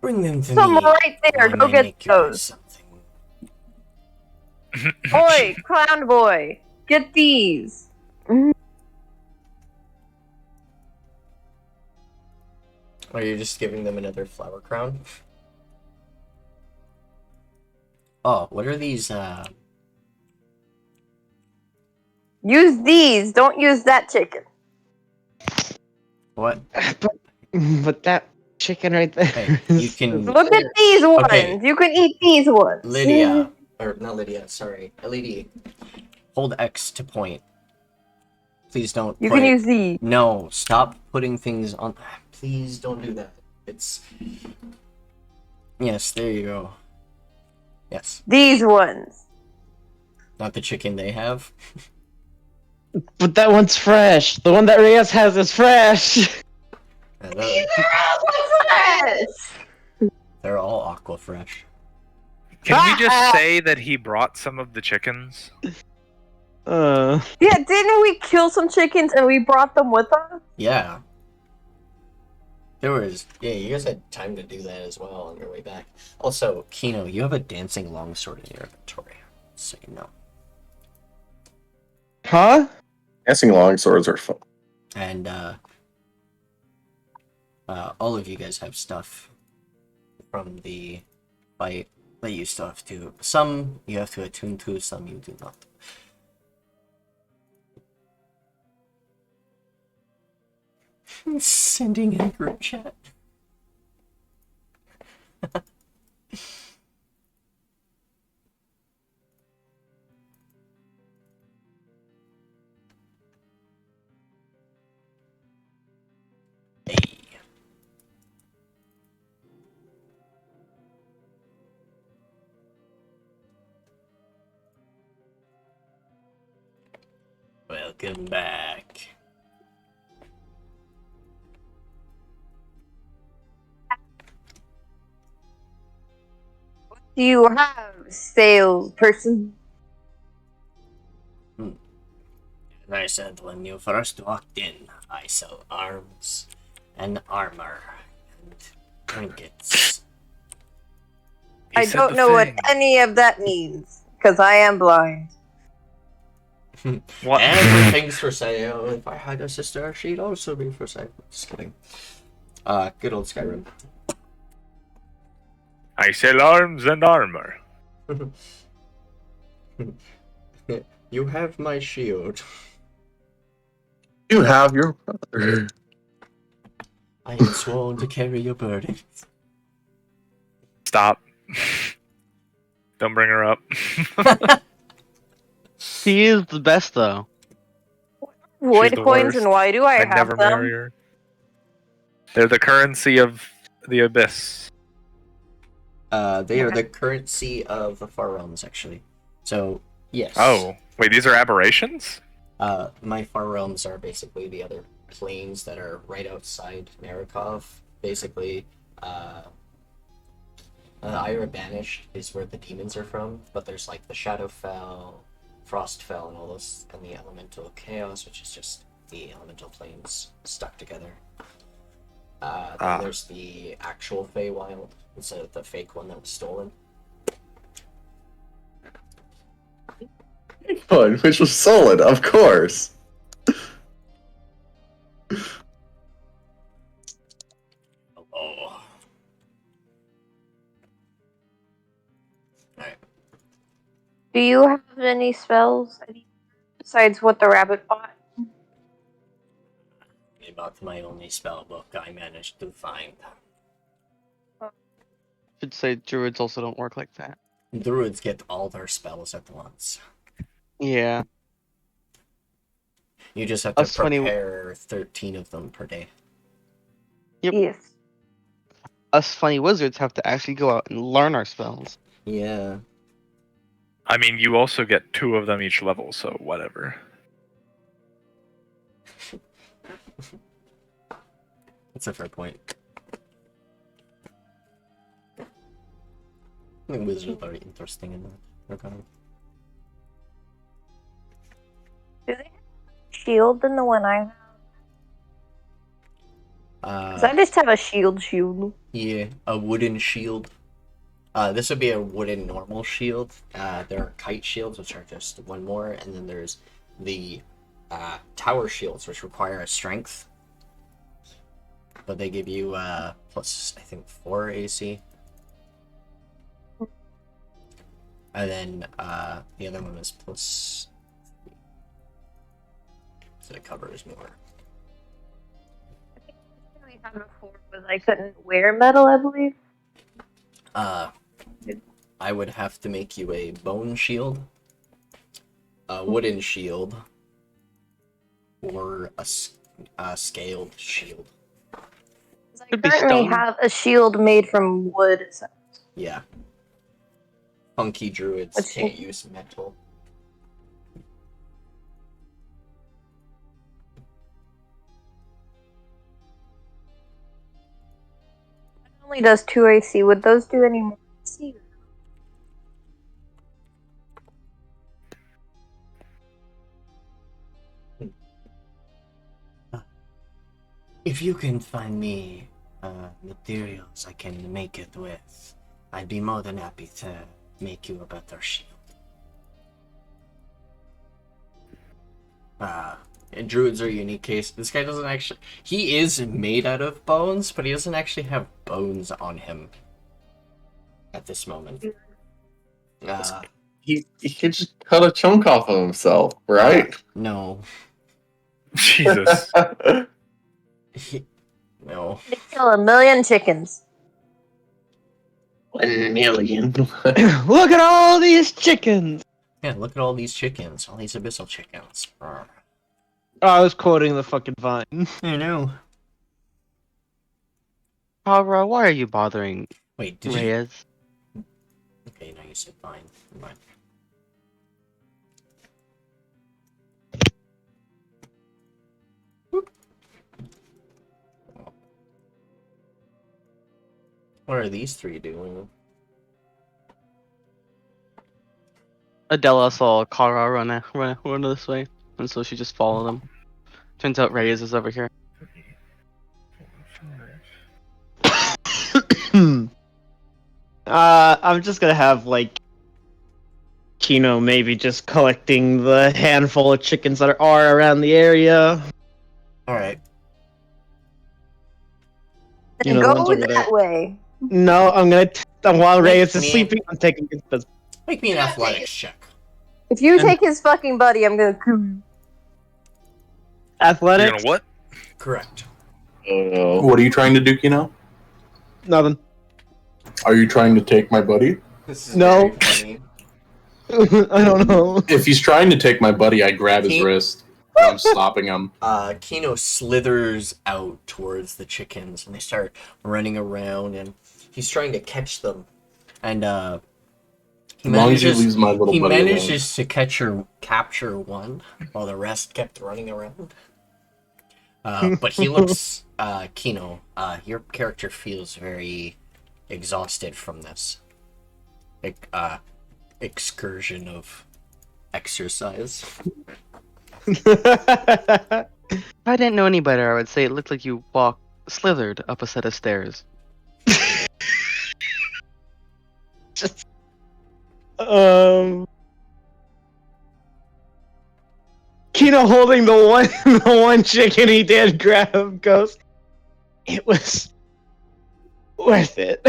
bring them to Some me. right there. I Go may get make you do those. something. Oi, clown boy, get these. Are you just giving them another flower crown? Oh, what are these, Use these. Don't use that chicken. what? But that chicken right there. Hey, you can... Look at these ones. Okay. You can eat these ones. Lydia, or not Lydia, sorry. LED. Hold X to point. Please don't You put can it- use these. No, stop putting things on... Please don't do that. It's... Yes, there you go. Yes. These ones. Not the chicken they have. But that one's fresh. The one that Reyes has is fresh. They're all aqua fresh. Can we just say that he brought some of the chickens? Yeah, didn't we kill some chickens and we brought them with us? Yeah. There was... Yeah, you guys had time to do that as well on your way back. Also, Kino, you have a dancing longsword in your inventory. So you know. Huh? Dancing longswords are fun. And, all of you guys have stuff from the fight that you still have to... Some you have to attune to, some you do not. Sending a group chat. Hey. Welcome back. Do you have salesperson? And I said when you first walked in, I sell arms and armor and trinkets. I don't know what any of that means, because I am blind. What? Everything's for sale. If I had a sister, she'd also be for sale. Just kidding. Good old Skyrim. I sell arms and armor. You have my shield. You have your brother. I am sworn to carry your burden. Stop. Don't bring her up. He is the best, though. Void the coins, worst. and why do I I'd have never them? marry her. They're the currency of the abyss. They are the currency of the Far Realms, actually. So, yes. Oh, wait, these are aberrations? My Far Realms are basically the other planes that are right outside Narikov. Basically, Ira Banished is where the demons are from, but there's like the Shadowfell, Frostfell, and all those, and the Elemental Chaos, which is just the elemental planes stuck together. Then there's the actual Feywild instead of the fake one that was stolen. One, which was solid, of course. Oh. Alright. Do you have any spells besides what the rabbit bought? About my only spell book I managed to find. Should say druids also don't work like that. Druids get all their spells at once. Yeah. You just have to That's funny. prepare 13 of them per day. Yep. Yes. Us funny wizards have to actually go out and learn our spells. Yeah. I mean, you also get 2 of them each level, so whatever. That's a fair point. I think wizards are very interesting in that regard. Do they have a shield than the one I have? Because I just have a shield. Yeah, a wooden shield. This would be a wooden normal shield. There are kite shields, which are just one more, and then there's the tower shields, which require a strength. But they give you plus, I think, 4 AC. And then the other one is plus 3. So it covers more. We had before was I couldn't wear metal, I believe. I would have to make you a bone shield, a wooden shield, or a scaled shield. I currently have a shield made from wood. So. Yeah. Funky druids can't use metal. It only does 2 AC. Would those do any more AC? If you can find me materials I can make it with, I'd be more than happy to make you a better shield. And druids are a unique case. This guy doesn't actually... He is made out of bones, but he doesn't actually have bones on him at this moment. He could just cut a chunk off of himself, right? No. Jesus. No. They kill 1 million chickens. 1 million. Look at all these chickens! Yeah, look at all these chickens. All these abyssal chickens. Oh, I was quoting the fucking Vine. I know. Kara, why are you bothering Wait, did you... Reyes? Okay, now you said fine. Fine. What are these 3 doing? Adela saw Kara run this way, and so she just followed him. Turns out Reyes is over here. I'm just gonna have, like, Kino maybe just collecting the handful of chickens that are around the area. Alright. You know, the ones Go over that there. way. No, I'm gonna. While Reyes is me- sleeping, I'm taking his business. Make me an athletics check. If you And- take his fucking buddy, I'm gonna kill you. You're Athletics? gonna what? Correct. Oh no. What are you trying to do, Kino? Nothing. Are you trying to take my buddy? This is No. very funny. I don't know. If he's trying to take my buddy, I grab his wrist. I'm stopping him. Kino slithers out towards the chickens, and they start running around, and he's trying to catch them. And he As long as he manages, leaves my little he buddy alone. manages to capture one, while the rest kept running around. But he looks, Kino, your character feels very exhausted from this excursion of exercise. If I didn't know any better, I would say it looked like you slithered up a set of stairs. Kino holding the one chicken he did grab goes, it was worth it.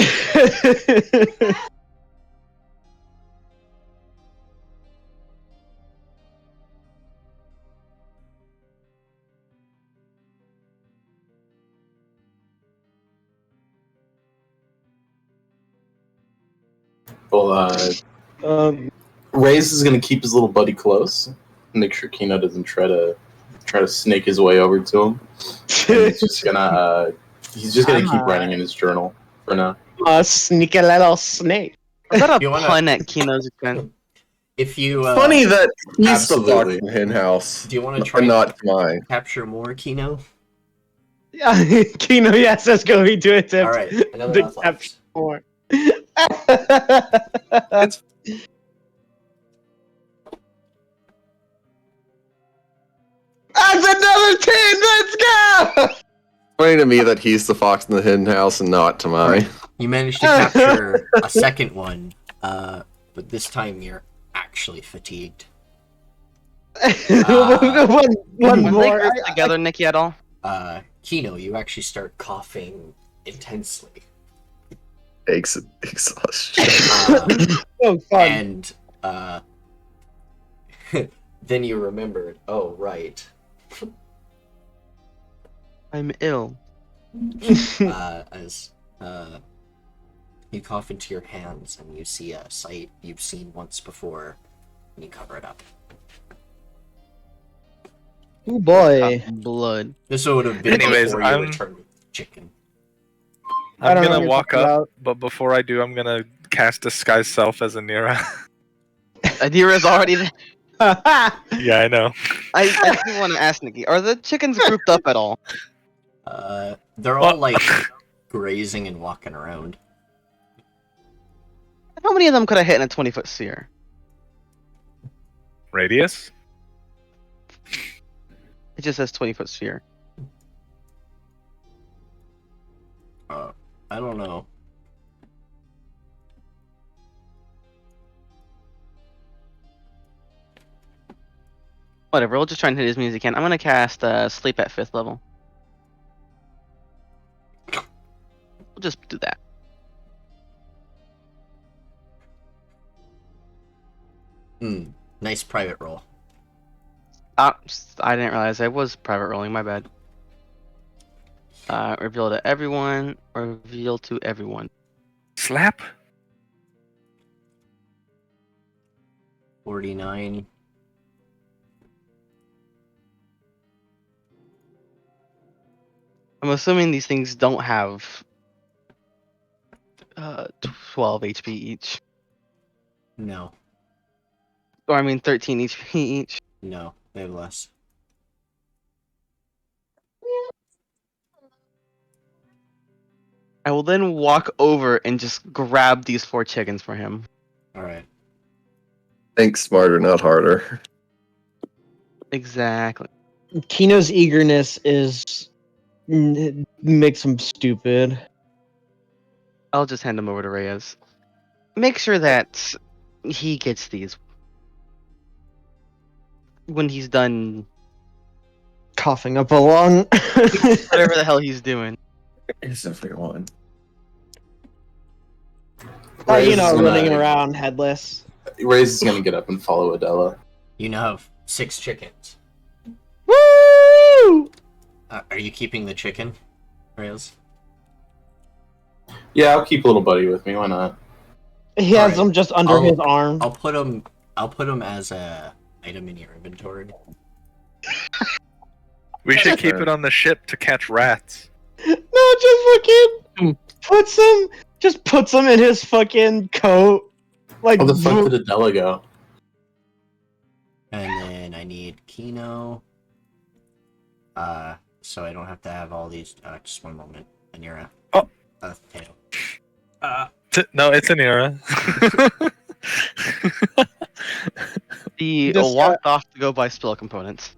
Well, Reyes is gonna keep his little buddy close. Make sure Kino doesn't try to snake his way over to him. And he's just gonna keep writing in his journal for now. Sneaky little snake. Is that a You wanna- pun at Kino's expense? If you Funny that he's Absolutely. the fox in the hen house. do you want to try And and not mine. capture more, Kino? Yeah, Kino, yes, let's go. We do it. All right, another athletics. More. It's That's another 10. Let's go. funny to me that he's the fox in the hen house and not to mine. You managed to capture a second one, but this time you're actually fatigued. one Were they more. grouped together, Nikki, at all? Kino, you actually start coughing intensely. Exhaustion. Oh, fun. And then you remembered, oh, right. I'm ill. As you cough into your hands and you see a sight you've seen once before, and you cover it up. Oh boy. Blood. This would have been Anyways, before you returned with chicken. I I'm don't know gonna what you're walk talking up, about. but before I do, I'm gonna cast Disguise Self as Anira. Adira's already there. Yeah, I know. I do want to ask Nikki, are the chickens grouped up at all? They're all like grazing and walking around. How many of them could I hit in a 20-foot sphere? Radius? It just says 20-foot sphere. I don't know. Whatever, we'll just try and hit as many as we can. I'm gonna cast Sleep at 5th level. We'll just do that. Nice private roll. I didn't realize I was private rolling, my bad. Reveal to everyone, reveal to everyone. Slap? 49. I'm assuming these things don't have 12 HP each. No. Or I mean 13 HP each. No, they have less. I will then walk over and just grab these 4 chickens for him. Alright. Think smarter, not harder. Exactly. Kino's eagerness is makes him stupid. I'll just hand them over to Reyes. Make sure that he gets these when he's done Coughing up a lung. whatever the hell he's doing. It's everyone. Reyes is running gonna- around headless. Reyes is gonna get up and follow Adela. You now have 6 chickens. Woo! Are you keeping the chicken, Reyes? Yeah, I'll keep little buddy with me. Why not? He has Alright. them just under I'll- his arm. I'll put them as a item in your inventory. We should keep Sure. it on the ship to catch rats. No, just puts them in his fucking coat. Like, How the fuck did Adela go? And then I need Kino. So I don't have to have all these. Just one moment. Anira. Oh. Tail. No, it's Anira. The Just, walked off to go buy spell components.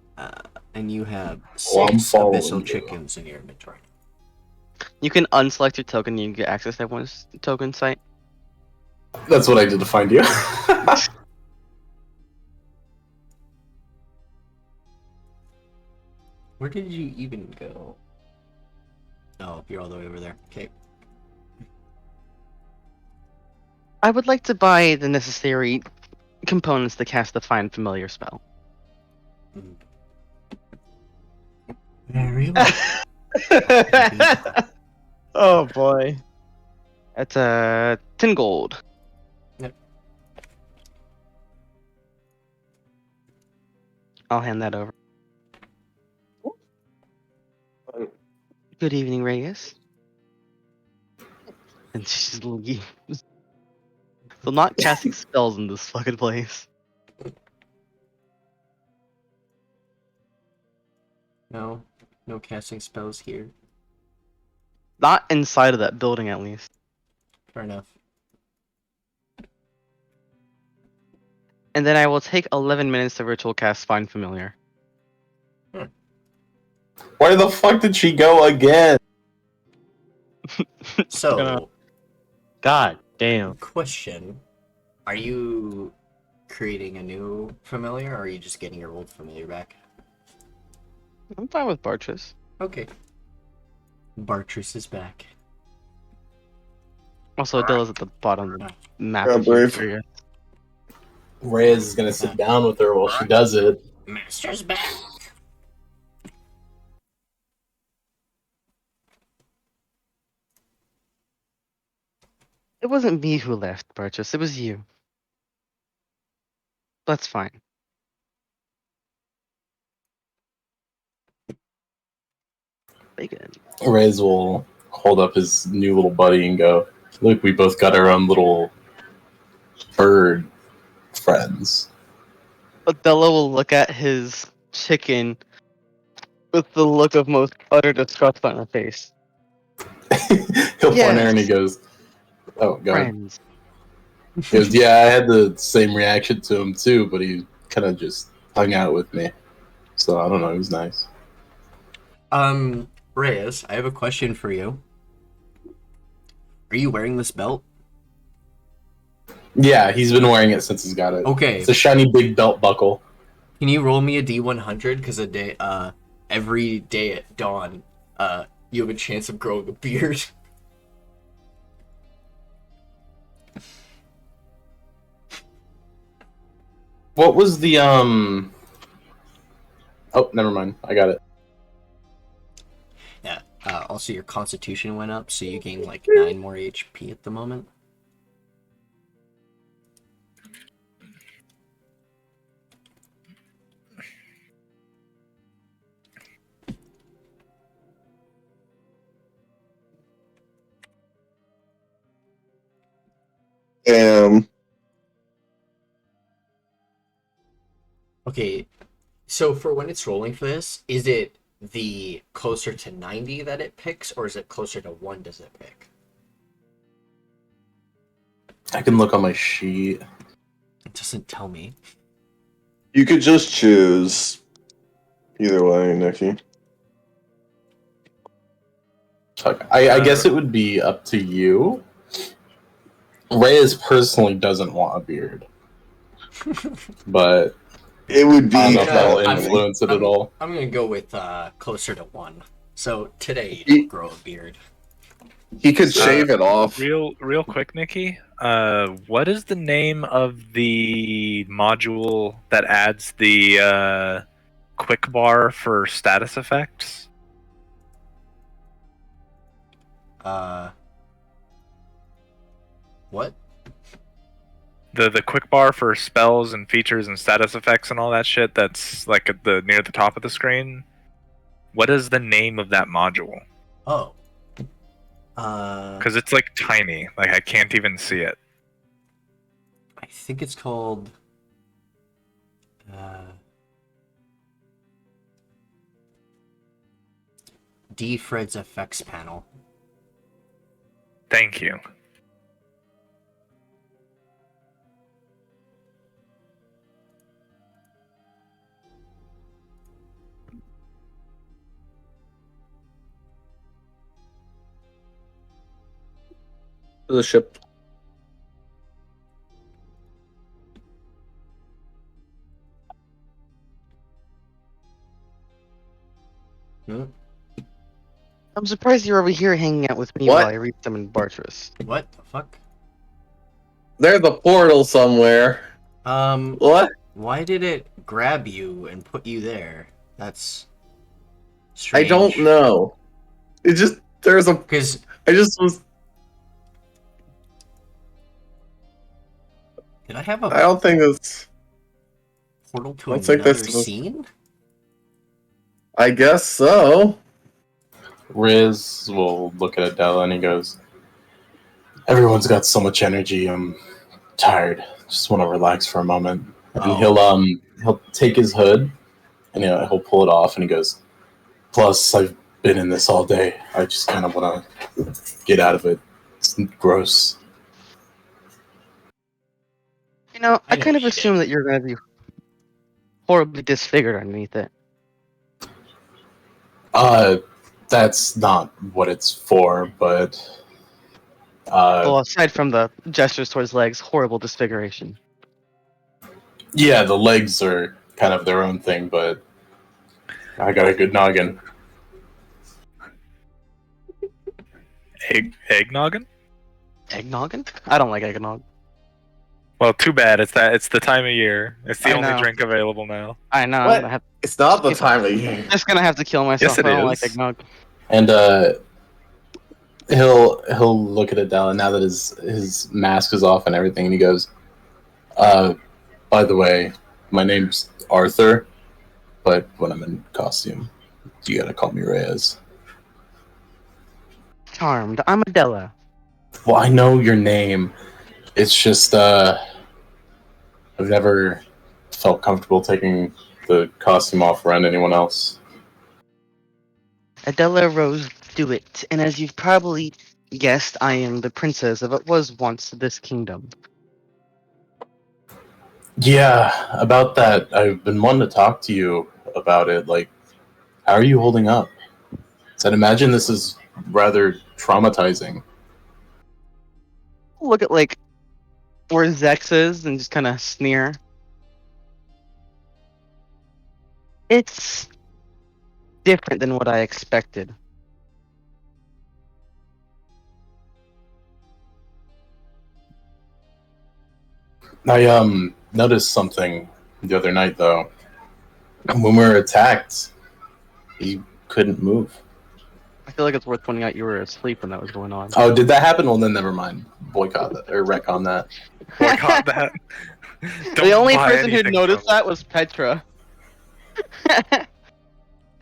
And you have Oh, I'm 6 following abyssal you. chickens in your inventory. You can unselect your token and you can get access to everyone's token site. That's what I did to find you. Where did you even go? Oh, you're all the way over there. Okay. I would like to buy the necessary components to cast the Find Familiar spell. Very well. Oh boy. That's 10 gold. Yep. I'll hand that over. Good evening, Reyes. And she's leaves. So not casting spells in this fucking place. No? No casting spells here. Not inside of that building, at least. Fair enough. And then I will take 11 minutes to ritual cast Find Familiar. Where the fuck did she go again? So, God damn. question. Are you creating a new familiar, or are you just getting your old familiar back? I'm fine with Bartress. Okay. Bartress is back. Also, Adilla's at the bottom of the map. Yeah, if you're brave. curious. Reyes is gonna sit down with her while she does it. Master's back! It wasn't me who left, Bartress. It was you. That's fine. Bacon. Reyes will hold up his new little buddy and go, "Look, we both got our own little bird friends." Adela will look at his chicken with the look of most utter disgust on her face. He'll point at her and he Yes. goes, "Oh, go ahead." Friends. He goes, "Yeah, I had the same reaction to him too, but he kind of just hung out with me. So I don't know, he was nice." Reyes, I have a question for you. Are you wearing this belt? Yeah, he's been wearing it since he's got it. Okay. It's a shiny big belt buckle. Can you roll me a D100? Because every day at dawn, you have a chance of growing a beard. What was the Oh, never mind. I got it. Yeah. Also, your constitution went up, so you gain like 9 more HP at the moment. Okay, so for when it's rolling for this, is it the closer to 90 that it picks, or is it closer to 1 does it pick? I can look on my sheet. It doesn't tell me. You could just choose. Either way, Nikki. Okay. I guess it would be up to you. Reyes personally doesn't want a beard. But It would be. I don't know if that'll I'm- influence it at all. I'm gonna go with closer to 1. So today you don't grow a beard. He could shave it off. Real quick, Nikki. What is the name of the module that adds the quick bar for status effects? What? The quick bar for spells and features and status effects and all that shit that's like at the near the top of the screen. What is the name of that module? Oh. Because it's like tiny. Like I can't even see it. I think it's called D. Fred's effects panel. Thank you. The ship. Hmm? I'm surprised you're over here hanging out with me What? while I read them in Bartress. What the fuck? There's a portal somewhere. What? Why did it grab you and put you there? That's I strange. don't know. It just there's a. Because I just was. did I have a I don't think it's. portal to Looks like another this was- scene? I guess so. Riz will look at Adela and he goes, "Everyone's got so much energy. I'm tired. Just want to relax for a moment." And Oh. he'll take his hood and he'll pull it off and he goes, Plus, I've been in this all day. I just kind of want to get out of it. It's gross. You know, I know kind of shit. assume that you're going to be horribly disfigured underneath it. That's not what it's for, but Well, aside from the gestures towards legs, horrible disfiguration. yeah, the legs are kind of their own thing, but I got a good noggin. Egg noggin? Eggnoggin? I don't like eggnog. Well, too bad. It's the time of year. It's the I only know. drink available now. I know. What? I'm gonna have, It's not the time of year. just gonna have to kill myself. Yes, it I don't is. like eggnog. And he'll look at Adela now that his mask is off and everything, and he goes, by the way, my name's Arthur, but when I'm in costume, you gotta call me Reyes. Charmed. I'm Adela. Well, I know your name. It's just, I've never felt comfortable taking the costume off around anyone else. Adela Rose Dewitt, and as you've probably guessed, I am the princess of what was once this kingdom. Yeah, about that. I've been wanting to talk to you about it. Like, how are you holding up? So I'd imagine this is rather traumatizing. Look at like where Zex is and just kind of sneer. It's different than what I expected. I noticed something the other night though. When we were attacked, he couldn't move. I feel like it's worth pointing out you were asleep when that was going on. Oh, did that happen? Well, then never mind. Boycott that or wreck on that. Boycott that. The Don't only buy person who anything noticed from that was Petra.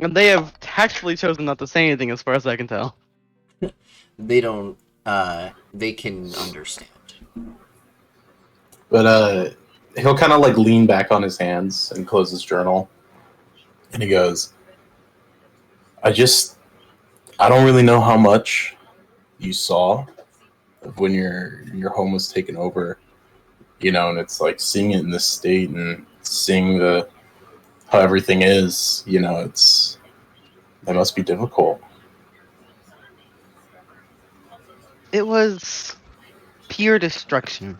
And they have tactfully chosen not to say anything as far as I can tell. They don't. They can understand. But he'll kind of like lean back on his hands and close his journal, and he goes, I don't really know how much you saw of when your home was taken over, you know, and it's like seeing it in this state and seeing how everything is, you know, that must be difficult. It was pure destruction.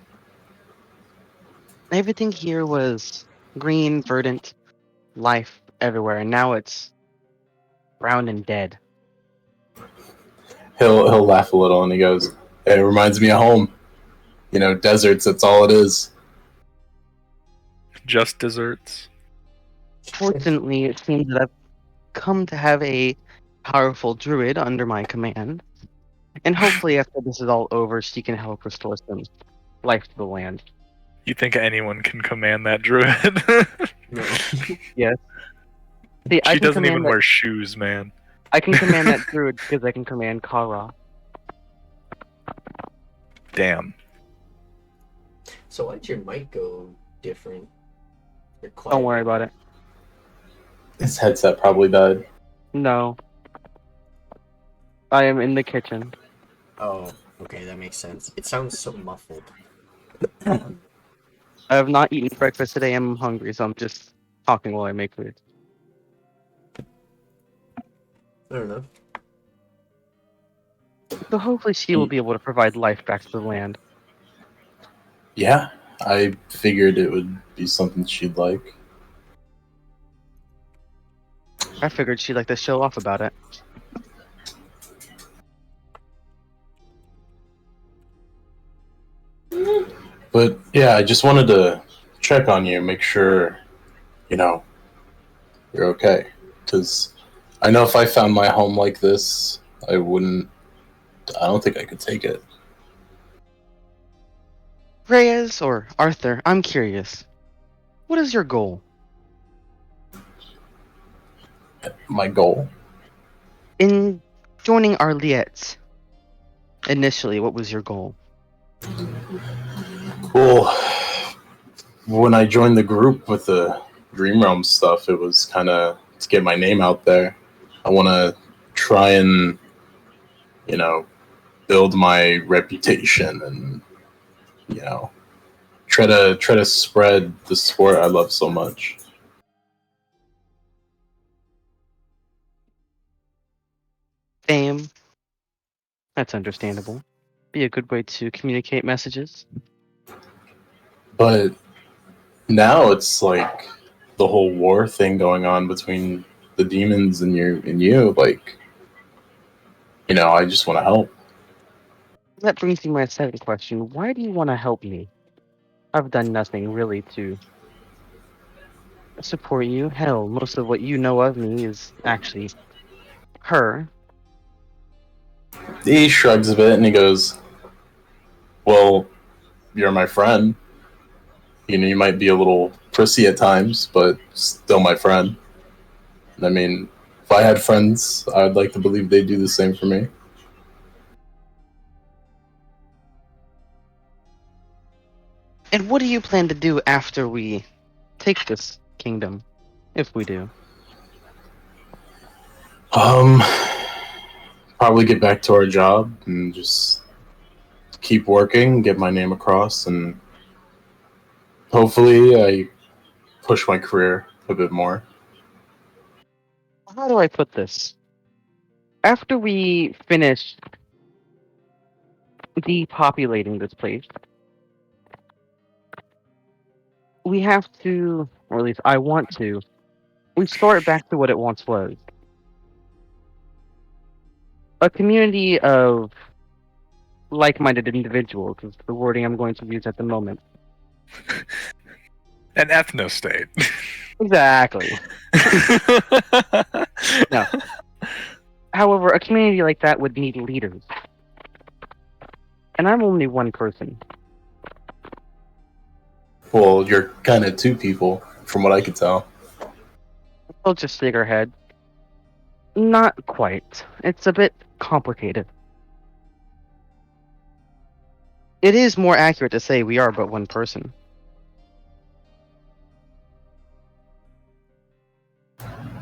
Everything here was green, verdant, life everywhere, and now it's brown and dead. He'll laugh a little and he goes, it reminds me of home. You know, deserts, that's all it is. Just desserts. Fortunately, it seems that I've come to have a powerful druid under my command, and hopefully after this is all over, she can help restore some life to the land. You think anyone can command that druid? No. Yes. See, I She can doesn't even command that- wear shoes, man. I can command that druid because I can command Kara. Damn. So why'd your mic go different? You're quiet. Don't worry about it. His headset probably died. No. I am in the kitchen. Oh, okay, that makes sense. It sounds so muffled. I have not eaten breakfast today. I'm hungry, so I'm just talking while I make food. I don't know. So hopefully she will be able to provide life back to the land. Yeah, I figured it would be something she'd like. I figured she'd like to show off about it. But yeah, I just wanted to check on you, make sure, you know, you're okay. Because I know if I found my home like this, I don't think I could take it. Reyes or Arthur, I'm curious. What is your goal? My goal? In joining our Liettes, initially, what was your goal? Well, when I joined the group with the Dream Realm stuff, it was kind of to get my name out there. I want to try and, build my reputation and, try to spread the sport I love so much. Fame. That's understandable. Be a good way to communicate messages. But now it's like the whole war thing going on between the demons and you. Like, I just want to help. That brings me to my second question. Why do you want to help me? I've done nothing really to support you. Hell, most of what you know of me is actually her. He shrugs a bit and he goes, well, you're my friend. You might be a little prissy at times, but still my friend. And I mean, if I had friends, I'd like to believe they'd do the same for me. And what do you plan to do after we take this kingdom, if we do? Probably get back to our job and just keep working, get my name across, and hopefully I push my career a bit more. How do I put this? After we finish depopulating this place, we have to, or at least I want to, restore it back to what it once was. A community of like-minded individuals is the wording I'm going to use at the moment. An ethno-state. Exactly. No. However, a community like that would need leaders. And I'm only one person. Well, you're kind of two people, from what I could tell. I'll just figurehead. Not quite. It's a bit complicated. It is more accurate to say we are but one person.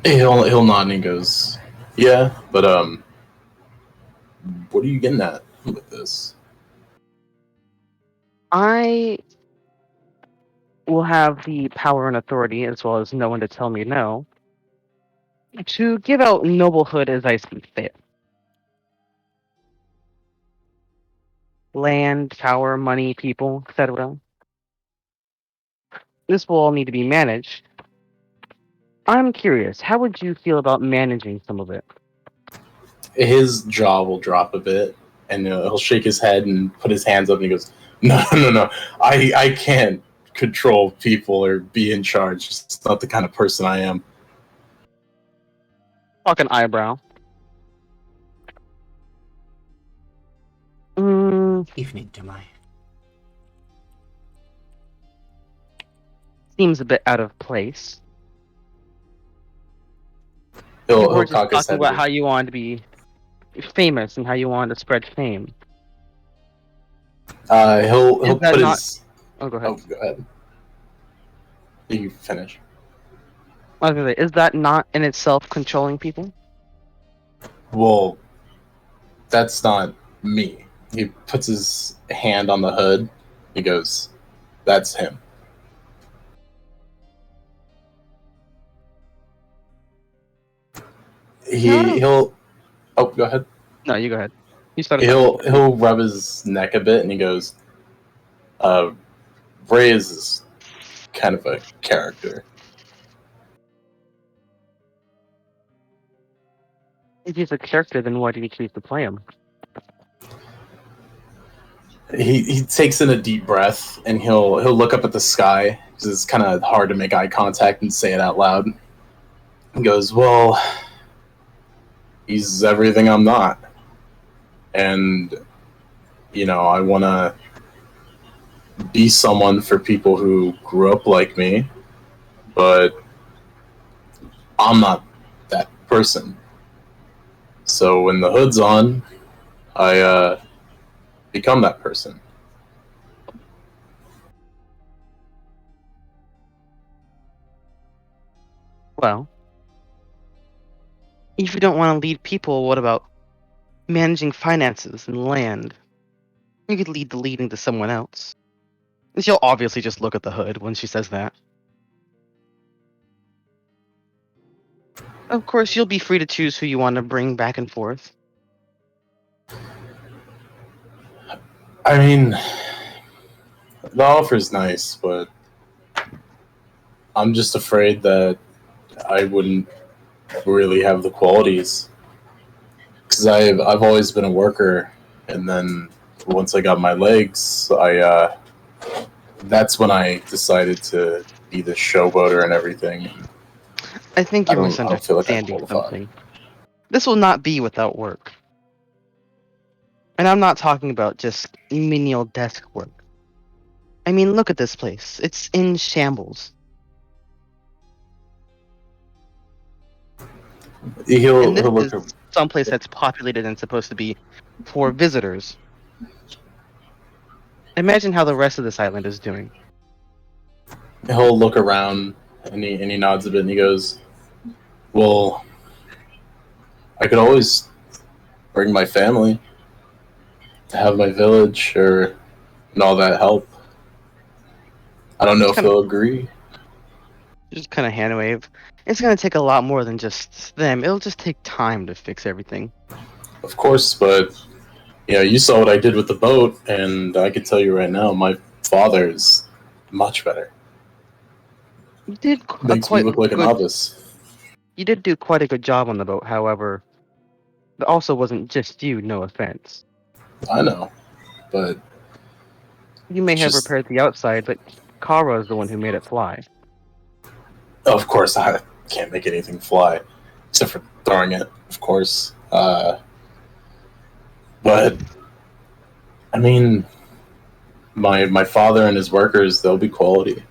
He'll nod and he goes, yeah, but what are you getting at with this? I will have the power and authority, as well as no one to tell me no, to give out noblehood as I see fit. Land, power, money, people, etc. This will all need to be managed. I'm curious, how would you feel about managing some of it? His jaw will drop a bit, and he'll shake his head and put his hands up, and he goes, no, I can't control people or be in charge. It's not the kind of person I am. Fucking eyebrow. Evening, Demai. Seems a bit out of place. He'll You were just cock his talking head. about how you wanted to be famous and how you wanted to spread fame. He'll Is that put not- his. Oh, go ahead. Oh, go ahead. You finish. I was gonna say, is that not in itself controlling people? Well, that's not me. He puts his hand on the hood. He goes, that's him. He'll. Oh, go ahead. No, you go ahead. You started. He'll rub his neck a bit, and he goes, Reyes is kind of a character. If he's a character, then why did you choose to play him? He takes in a deep breath, and he'll look up at the sky, because it's kind of hard to make eye contact and say it out loud. He goes, well, he's everything I'm not. And, I want to be someone for people who grew up like me, but I'm not that person. So when the hood's on, I become that person. Well, If you don't want to lead people, what about managing finances and land? You could lead the leading to someone else. And she'll obviously just look at the hood when she says that. Of course, you'll be free to choose who you want to bring back and forth. I mean, the offer's nice, but I'm just afraid that I wouldn't really have the qualities. Because I've always been a worker, and then once I got my legs, that's when I decided to be the showboater and everything. I think I you're don't feel like I misunderstanding qualify. something. This will not be without work. And I'm not talking about just menial desk work. I mean, look at this place. It's in shambles. He'll And this look. is someplace that's populated and supposed to be for visitors. Imagine how the rest of this island is doing. He'll look around and he nods a bit and he goes, "Well, I could always bring my family to have my village and all that help. I don't know if they'll agree." Just kind of hand wave. It's gonna take a lot more than just them. It'll just take time to fix everything. Of course, but you saw what I did with the boat, and I can tell you right now, my father's much better. You did Makes me look like a novice. You did do quite a good job on the boat, however, it also wasn't just you, no offense. I know, but You may have just- repaired the outside, but Kara is the one who made it fly. of course, I can't make anything fly, except for throwing it, of course. But, I mean, my father and his workers, they'll be quality.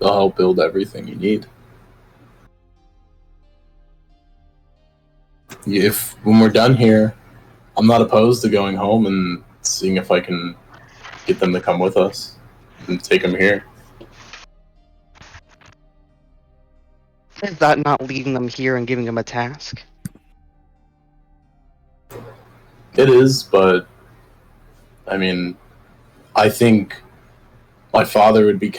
They'll help build everything you need. When we're done here, I'm not opposed to going home and seeing if I can get them to come with us and take them here. Is that not leading them here and giving them a task? It is, but I mean, I think my father would be he'd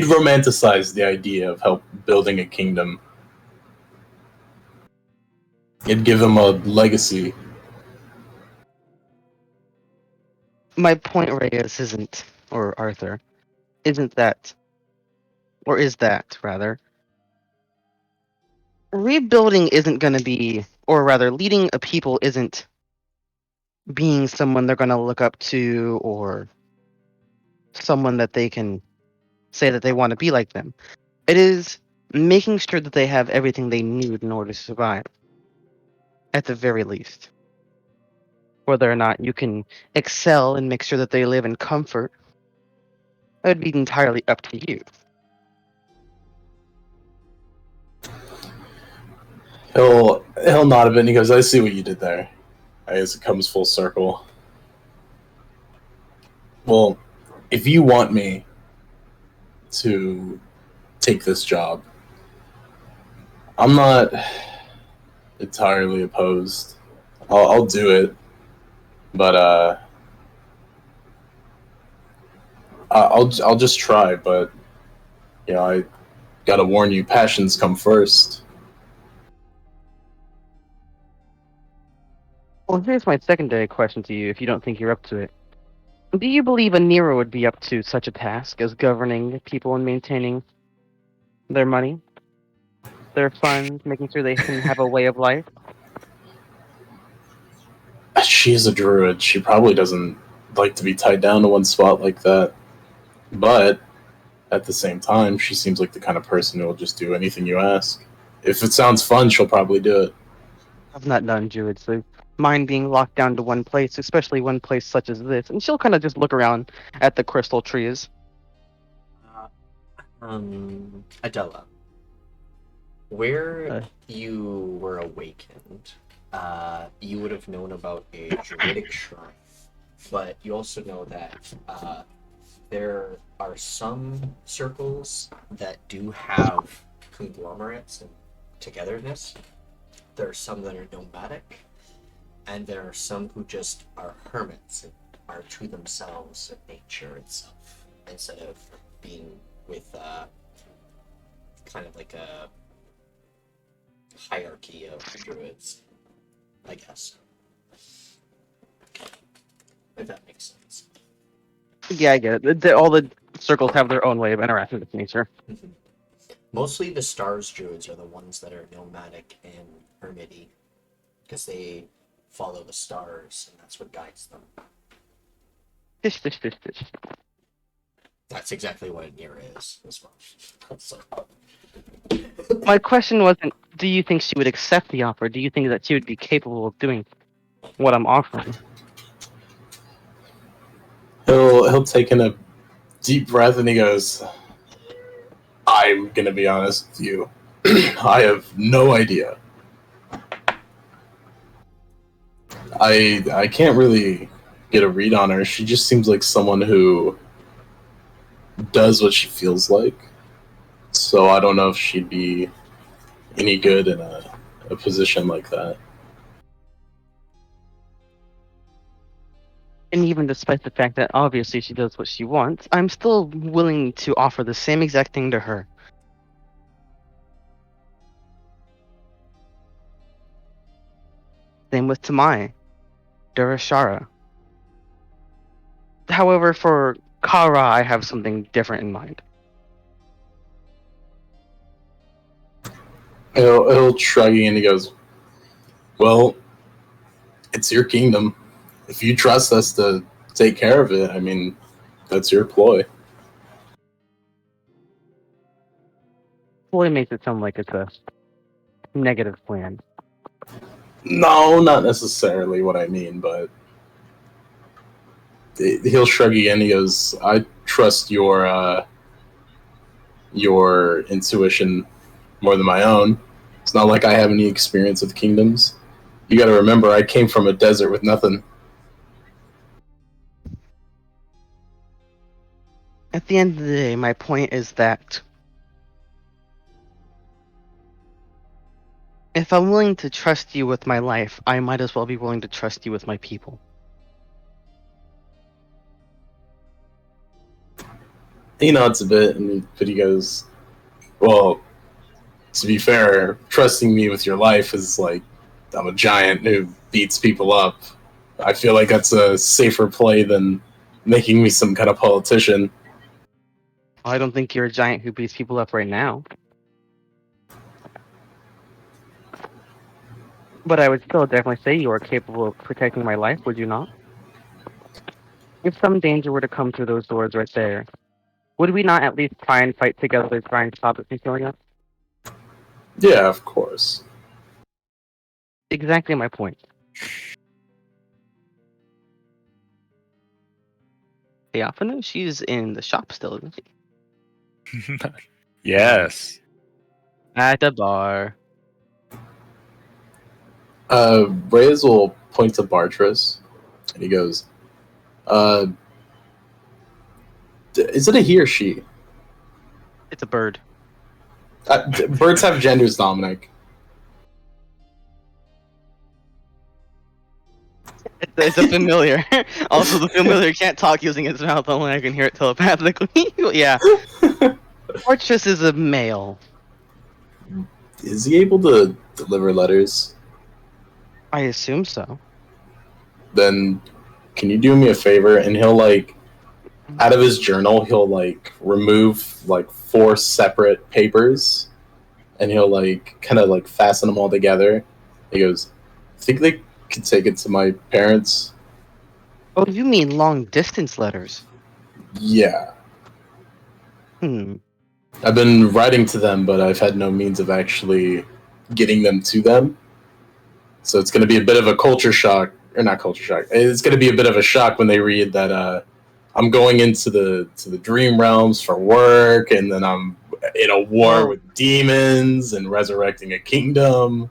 romanticize the idea of building a kingdom. It'd give him a legacy. My point, Reyes, isn't, or Arthur, isn't that, or is that, rather, rebuilding isn't going to be, or rather, leading a people isn't being someone they're going to look up to or someone that they can say that they want to be like them. It is making sure that they have everything they need in order to survive, at the very least. Whether or not you can excel and make sure that they live in comfort, that would be entirely up to you. He'll nod a bit and he goes, "I see what you did there." I guess it comes full circle. Well, if you want me to take this job, I'm not entirely opposed. I'll do it, but I'll just try. But I gotta warn you, passions come first. Well, here's my secondary question to you, if you don't think you're up to it. Do you believe Anira would be up to such a task as governing people and maintaining their money, their funds, making sure they can have a way of life? She's a druid. She probably doesn't like to be tied down to one spot like that. But at the same time, she seems like the kind of person who will just do anything you ask. If it sounds fun, she'll probably do it. I've not done druids, so mine being locked down to one place, especially one place such as this, and she'll kind of just look around at the crystal trees. Adela, where you were awakened, you would have known about a druidic shrine, but you also know that there are some circles that do have conglomerates and togetherness. There are some that are nomadic, and there are some who just are hermits and are to themselves and nature itself, instead of being with kind of like a hierarchy of druids, I guess. If that makes sense. Yeah, I get it. All the circles have their own way of interacting with nature. Mostly the stars druids are the ones that are nomadic and hermity, because they follow the stars, and that's what guides them. Fish. That's exactly what Anira is as well. So, My question wasn't, do you think she would accept the offer? Do you think that she would be capable of doing what I'm offering? He'll take in a deep breath and he goes, I'm gonna be honest with you. I have no idea. I can't really get a read on her. She just seems like someone who does what she feels like. So I don't know if she'd be any good in a position like that. And even despite the fact that obviously she does what she wants, I'm still willing to offer the same exact thing to her. Same with Tamai, Durashara. However, for Kara, I have something different in mind. He'll shrug and he goes, well, it's your kingdom. If you trust us to take care of it, I mean, that's your ploy. Boy makes it sound like it's a negative plan. No, not necessarily what I mean, but he'll shrug again. He goes, I trust your intuition more than my own. It's not like I have any experience with kingdoms. You gotta remember, I came from a desert with nothing. At the end of the day, my point is that if I'm willing to trust you with my life, I might as well be willing to trust you with my people. He nods a bit, but he goes, well, to be fair, trusting me with your life is like I'm a giant who beats people up. I feel like that's a safer play than making me some kind of politician. I don't think you're a giant who beats people up right now. But I would still definitely say you are capable of protecting my life, would you not? If some danger were to come through those doors right there, would we not at least try and fight together to try and stop it from killing us? Yeah, of course. Exactly my point. Theophanu, she's in the shop still, isn't she? Yes. At the bar. Reyes will point to Bartress, and he goes, is it a he or she? It's a bird. Birds have genders, Dominic. It's a familiar. Also, the familiar can't talk using its mouth, only I can hear it telepathically. Yeah. Fortress is a male. Is he able to deliver letters? I assume so. Then can you do me a favor? And he'll out of his journal, he'll remove 4 separate papers, and he'll kind of fasten them all together. He goes, I think they could take it to my parents. Oh, you mean long distance letters? Yeah. I've been writing to them, but I've had no means of actually getting them to them. So it's going to be a bit of a culture shock, or not culture shock. It's going to be a bit of a shock when they read that I'm going into the dream realms for work, and then I'm in a war with demons and resurrecting a kingdom.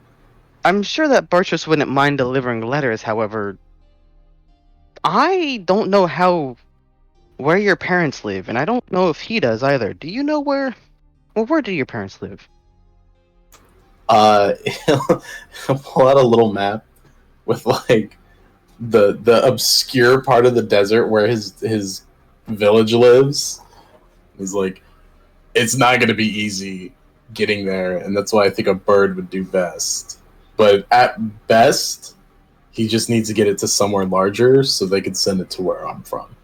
I'm sure that Bartress wouldn't mind delivering letters. However, I don't know where your parents live, and I don't know if he does either. Do you know where do your parents live? He'll pull out a little map with like the obscure part of the desert where his village lives. He's like, it's not going to be easy getting there, and that's why I think a bird would do best. But at best, he just needs to get it to somewhere larger so they can send it to where I'm from.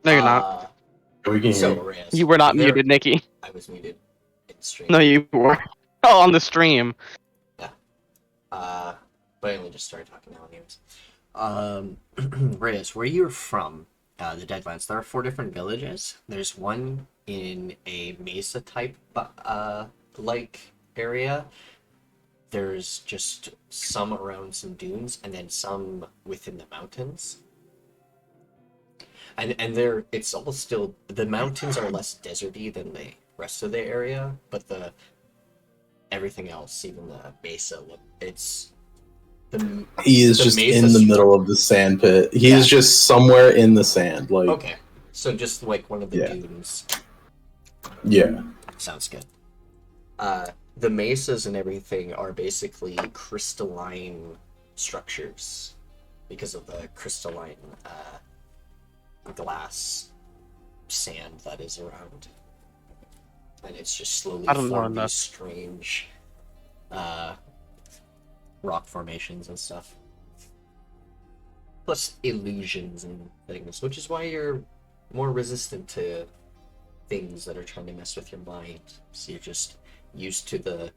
No, you're not. We can hear So, you. Reyes, You were not there- muted, Nikki. I was muted in stream. No, you were. Oh, on the stream. But I only just started talking now anyways. Reyes, where you're from, the Deadlands, there are 4 different villages. There's one in a mesa type like area. There's just some around some dunes, and then some within the mountains. And there, it's all still, the mountains are less deserty than the rest of the area, but everything else, even the mesa, it's He is just in the middle of the sand pit. He is just somewhere in the sand. Like, okay, so just like one of the dunes. Yeah. Sounds good. The mesas and everything are basically crystalline structures because of the crystalline glass sand that is around. And it's just slowly formed these strange rock formations and stuff. Plus illusions and things, which is why you're more resistant to things that are trying to mess with your mind. So you're just used to the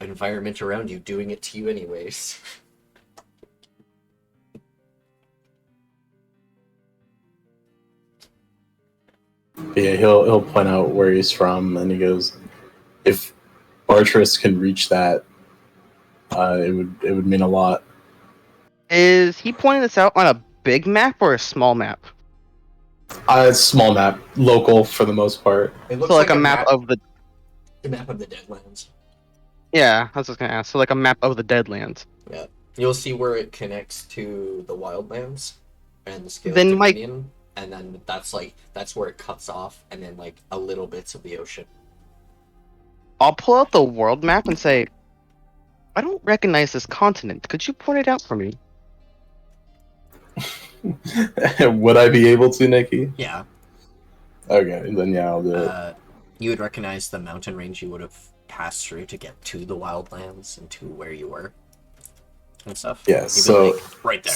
environment around you doing it to you anyways. Yeah, he'll point out where he's from, and he goes, if Bartress can reach that, it would mean a lot. Is he pointing this out on a big map or a small map? Small map, local for the most part. It looks So like a map of the map of the Deadlands. Yeah, I was just gonna ask. So like a map of the Deadlands. Yeah, you'll see where it connects to the Wildlands and the Scale Then Dominion, and then that's where it cuts off, and then like a little bits of the ocean. I'll pull out the world map and say, I don't recognize this continent. Could you point it out for me? Would I be able to, Nikki? Yeah. Okay, then yeah, I'll do it. You would recognize the mountain range you would have passed through to get to the Wildlands and to where you were and stuff. Yeah, so right there.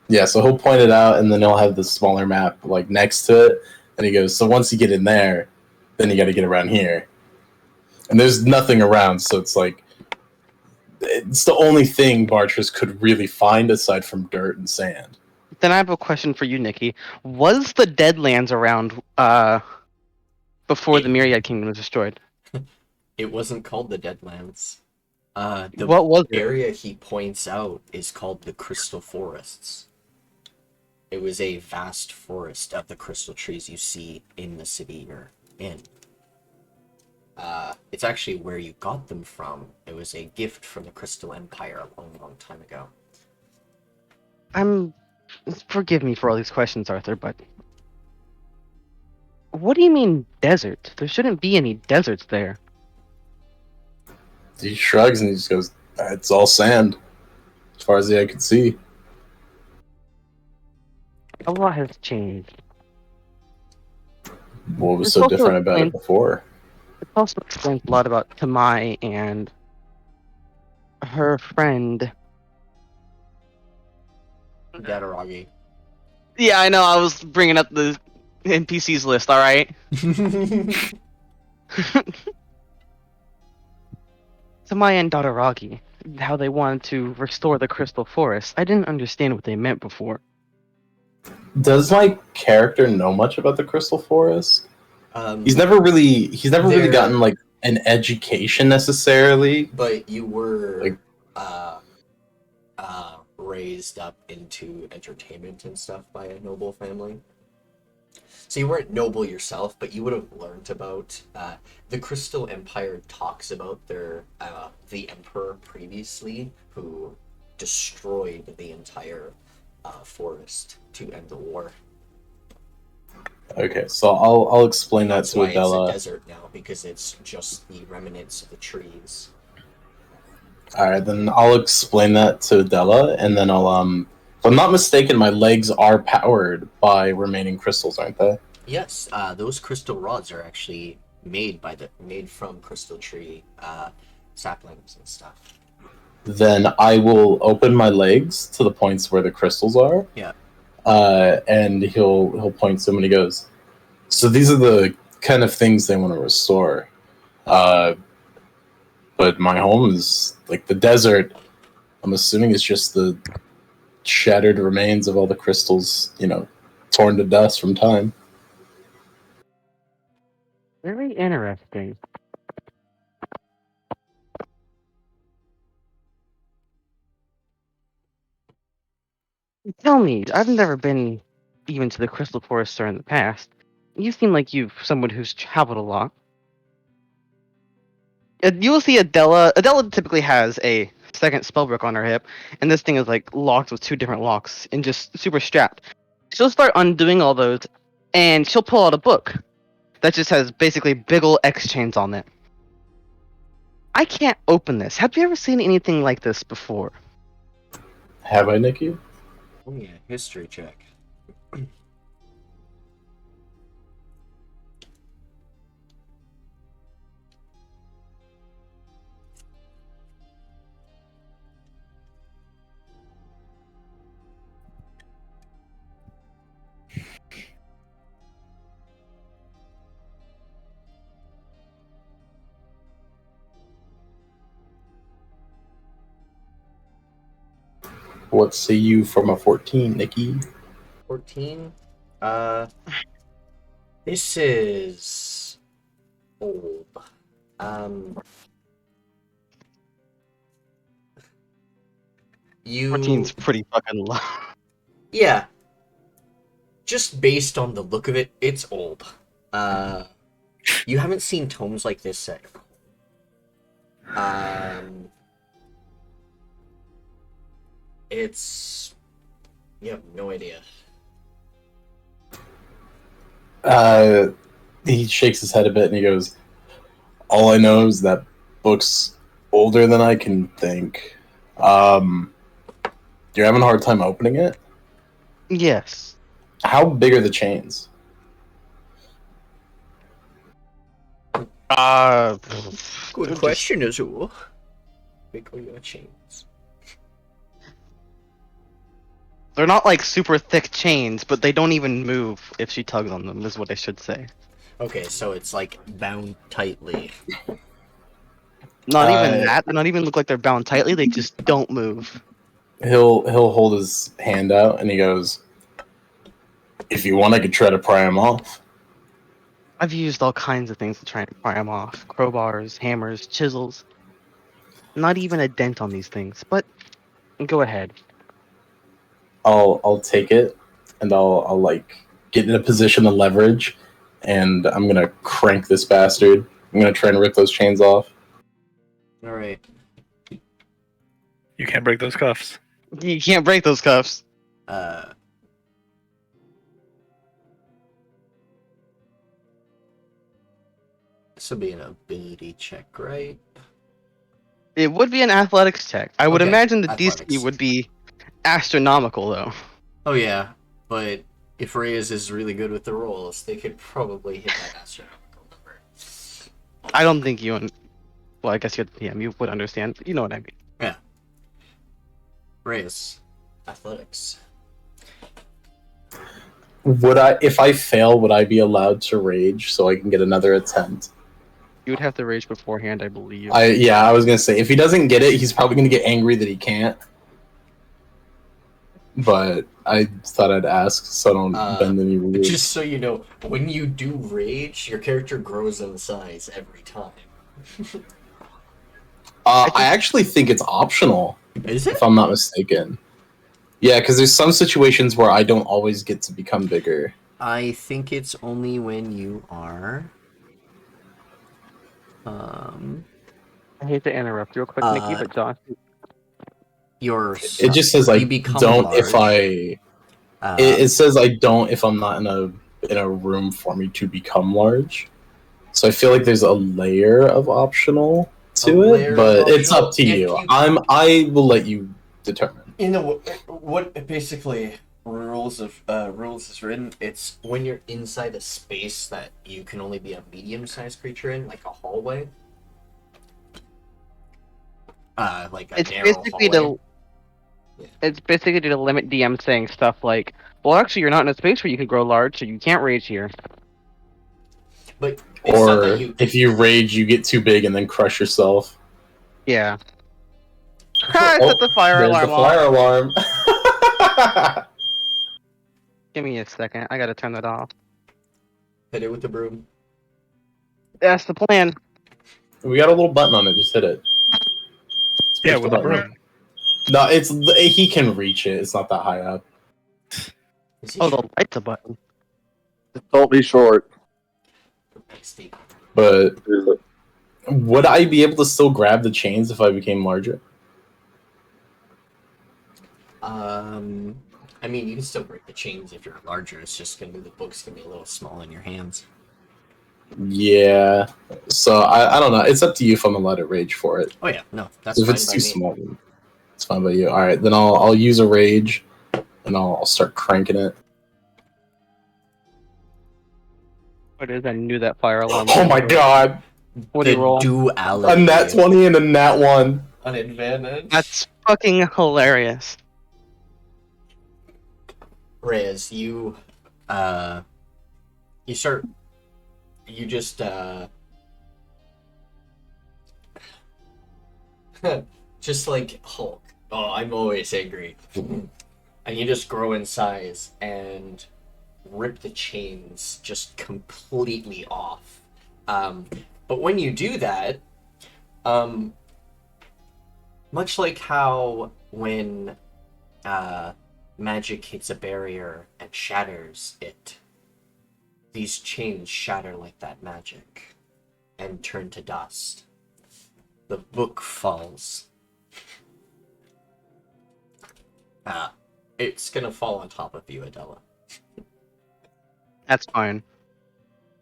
Yeah, so he'll point it out, and then he'll have the smaller map like next to it, and he goes, so once you get in there, then you got to get around here. And there's nothing around, so it's like it's the only thing Bartress could really find aside from dirt and sand. Then I have a question for you, Nikki. Was the Deadlands around before the Myriad Kingdom was destroyed? It wasn't called the Deadlands. What was it? The area he points out is called the Crystal Forests. It was a vast forest of the crystal trees you see in the city you're in. It's actually where you got them from. It was a gift from the Crystal Empire a long, long time ago. Forgive me for all these questions, Arthur, but what do you mean desert? There shouldn't be any deserts there. He shrugs and he just goes, it's all sand, as far as the eye can see. A lot has changed. What was so different about it before? It also explains a lot about Tamai and her friend. Dadaragi. Yeah, I know. I was bringing up the NPCs list. All right. Tamai and Dadaragi, how they wanted to restore the Crystal Forest. I didn't understand what they meant before. Does my character know much about the Crystal Forest? He's never really gotten like an education necessarily. But you were raised up into entertainment and stuff by a noble family. So you weren't noble yourself, but you would have learned about the Crystal Empire talks about the Emperor previously, who destroyed the entire forest to end the war. Okay, so I'll explain that That's to why it's a Adela. desert now, because it's just the remnants of the trees. Alright, then I'll explain that to Adela, and then I'll if I'm not mistaken, my legs are powered by remaining crystals, aren't they? Yes, those crystal rods are actually made from crystal tree saplings and stuff. Then I will open my legs to the points where the crystals are. Yeah. And he'll point to them and he goes, so these are the kind of things they want to restore. But my home is like the desert. I'm assuming it's just the shattered remains of all the crystals, torn to dust from time. Very interesting. Tell me, I've never been even to the Crystal Forest in the past. You seem like you've someone who's traveled a lot. You will see Adela. Adela typically has a second spellbook on her hip, and this thing is like locked with 2 different locks and just super strapped. She'll start undoing all those, and she'll pull out a book that just has basically big ol' X chains on it. I can't open this. Have you ever seen anything like this before? Have I, Nikki? Oh yeah, history check. What say you from a 14, Nikki? 14. This is old. You 14's pretty fucking low. Yeah. Just based on the look of it, it's old. You haven't seen tomes like this set. It's... You have no idea. He shakes his head a bit and he goes, all I know is that book's older than I can think. You're having a hard time opening it? Yes. How big are the chains? Good question, Azule. Big are your chains? They're not like super thick chains, but they don't even move if she tugs on them, is what I should say. Okay, so it's like bound tightly. Not even that. They don't even look like they're bound tightly. They just don't move. He'll hold his hand out and he goes, if you want, I could try to pry him off. I've used all kinds of things to try and pry them off. Crowbars, hammers, chisels. Not even a dent on these things, but go ahead. I'll take it and I'll like get in a position to leverage and I'm gonna crank this bastard. I'm gonna try and rip those chains off. Alright. You can't break those cuffs. You can't break those cuffs. This will be an ability check, right? It would be an athletics check. I would Okay, imagine the athletics. DC would be astronomical, though. Oh yeah, but if Reyes is really good with the rolls, they could probably hit that astronomical number. I don't think you... Well, I guess you're the PM. You would understand. You know what I mean. Yeah. Reyes. Athletics. If I fail, would I be allowed to rage so I can get another attempt? You would have to rage beforehand, I believe. I was gonna say, if he doesn't get it, he's probably gonna get angry that he can't. But I thought I'd ask so I don't bend any rules. Just so you know, when you do rage, your character grows in size every time. I actually think it's optional, Is it? if I'm not mistaken. Yeah, because there's some situations where I don't always get to become bigger. I think it's only when you are. I hate to interrupt real quick, Nikki, but Josh. It just says you I become don't large. if I. It says I don't if I'm not in a room for me to become large. So I feel like there's a layer of optional to it, but it's up to you. I will let you determine. In the what basically rules is written, it's when you're inside a space that you can only be a medium-sized creature in, like a hallway. Like a It's narrow basically hallway. It's basically to limit DM saying stuff like, "Well, actually, you're not in a space where you can grow large, so you can't rage here." But it's not that Or if you rage, you get too big and then crush yourself. Yeah. I set the fire There's alarm the fire off. alarm. Give me a second. I gotta turn that off. Hit it with the broom. That's the plan. We got a little button on it. Just hit it. Just Yeah, push with the a button. broom. No, he can reach it. It's not that high up. Oh, the light's a button. Don't be short. But would I be able to still grab the chains if I became larger? I mean, you can still break the chains if you're larger. It's just gonna be the book's gonna be a little small in your hands. Yeah. So I don't know. It's up to you if I'm gonna let it rage for it. Oh yeah, no, that's So if fine it's by too me. small, it's fine by you. All right, then I'll use a rage, and I'll start cranking it. What is? I knew that fire alarm. Oh my god! What do you roll? Duality. A nat 20 and a nat 1. An advantage. That's fucking hilarious. Reyes, you just just like Hulk. Oh, I'm always angry. And you just grow in size and rip the chains just completely off. But when you do that, much like how when magic hits a barrier and shatters it, these chains shatter like that magic and turn to dust. The book falls. It's gonna fall on top of you, Adela. That's fine.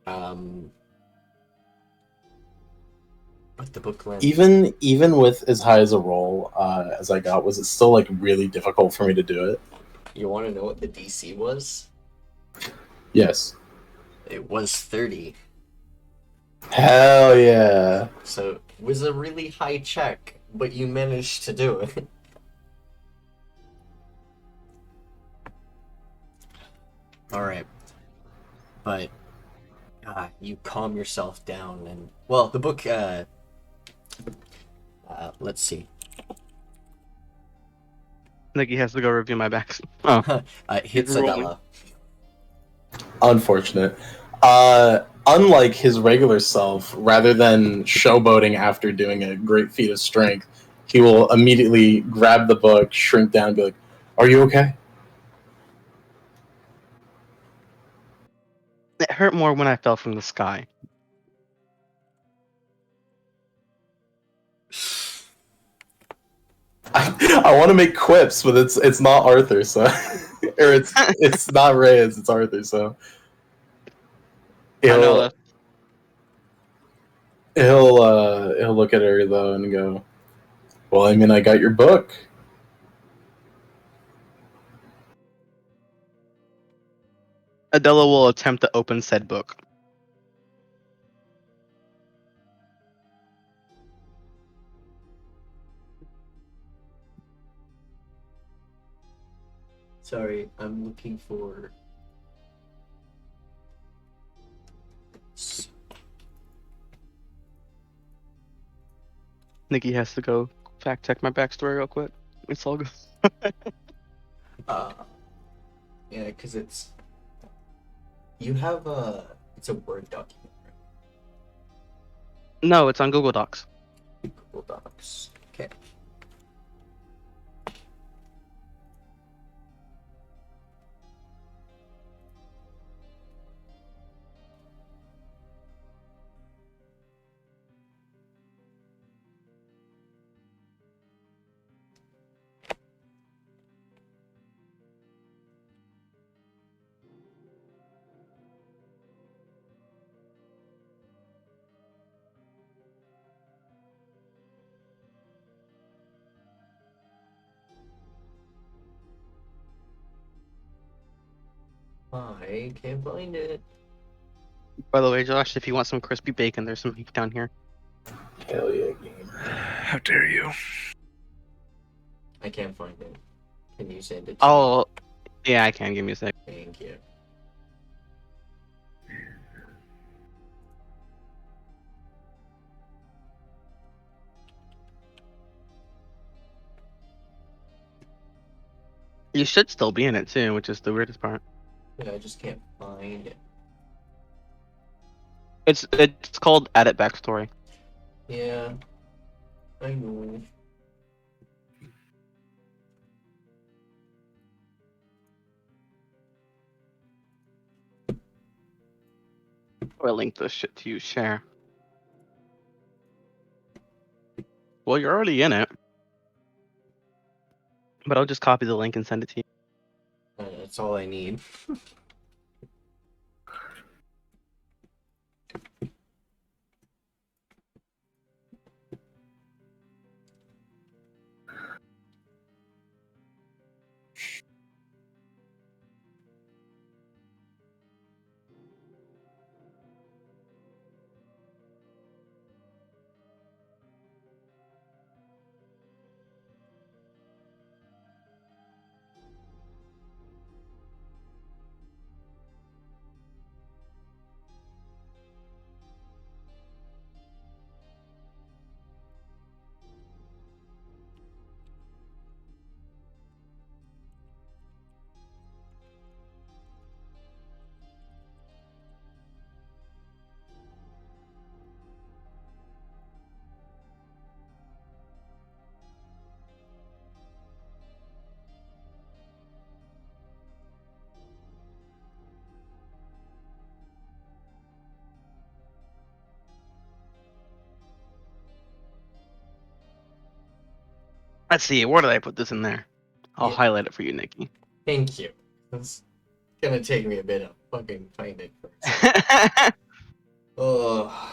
But the book lands. Even with as high as a roll as I got, was it still like really difficult for me to do it? You want to know what the DC was? Yes. It was 30. Hell yeah. So it was a really high check, but you managed to do it. Alright. But you calm yourself down and well, the book let's see. Nikki has to go review my backs. Oh. Hits Adela. Unfortunate. Unlike his regular self, rather than showboating after doing a great feat of strength, he will immediately grab the book, shrink down, and be like, "Are you okay?" It hurt more when I fell from the sky. I want to make quips, but it's not Arthur, so or it's not Reyes, it's Arthur, so he'll look at her though and go, "Well, I mean, I got your book." Adela will attempt to open said book. Sorry, I'm looking for... Nikki has to go fact check my backstory real quick. It's all good. Yeah, because it's... You have a... It's a Word document, right? No, it's on Google Docs. Google Docs. Okay. I can't find it. By the way, Josh, if you want some crispy bacon, there's some down here. Hell yeah, game. How dare you? I can't find it. Can you send it to me? Oh, yeah, I can. Give me a sec. Thank you. You should still be in it too, which is the weirdest part. Yeah, I just can't find it. It's called Addit Backstory. Yeah. I know. I'll link this shit to you. Share. Well, you're already in it. But I'll just copy the link and send it to you. That's all I need. Let's see. Where did I put this in there? I'll Yeah. highlight it for you, Nikki. Thank you. It's gonna take me a bit to fucking find it first. Oh.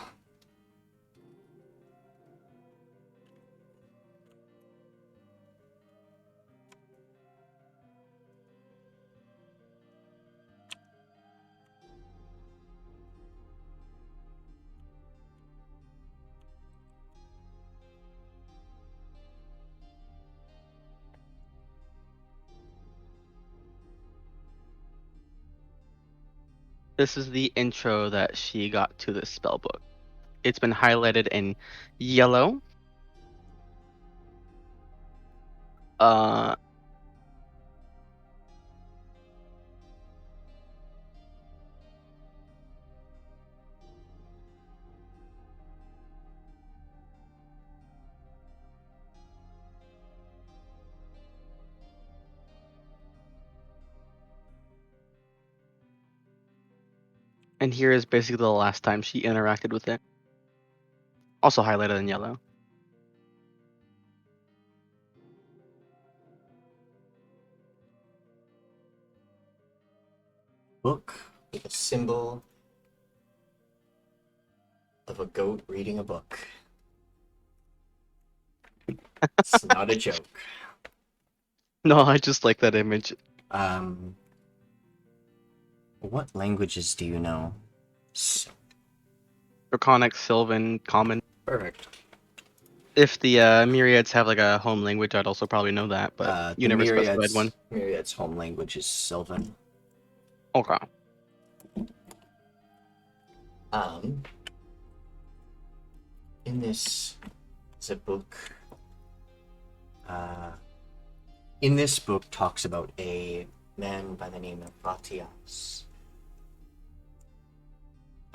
This is the intro that she got to this spell book. It's been highlighted in yellow. And here is basically the last time she interacted with it. Also highlighted in yellow. Book with a symbol of a goat reading a book. It's not a joke. No, I just like that image. What languages do you know? Draconic, Sylvan, Common. Perfect. If the Myriads have like a home language, I'd also probably know that, but you never specified one. Myriad's home language is Sylvan. Okay. In this is a book. In this book talks about a man by the name of Vatias,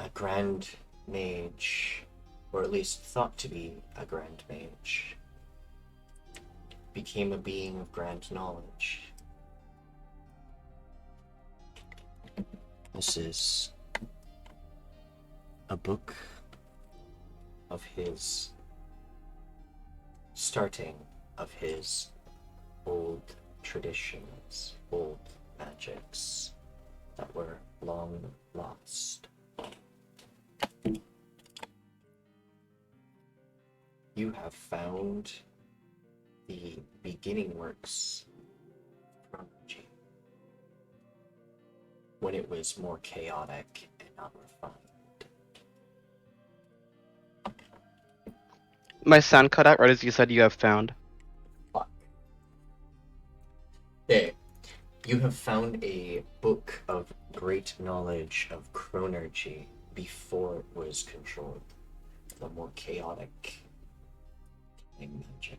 a grand mage, or at least thought to be a grand mage, became a being of grand knowledge. This is a book of his starting of his old traditions, old magics that were long lost. You have found the beginning works from G. when it was more chaotic and not refined. My sound cut out right as you said you have found. Fuck. Okay. You have found a book of great knowledge of chronergy before it was controlled. The more chaotic time magic.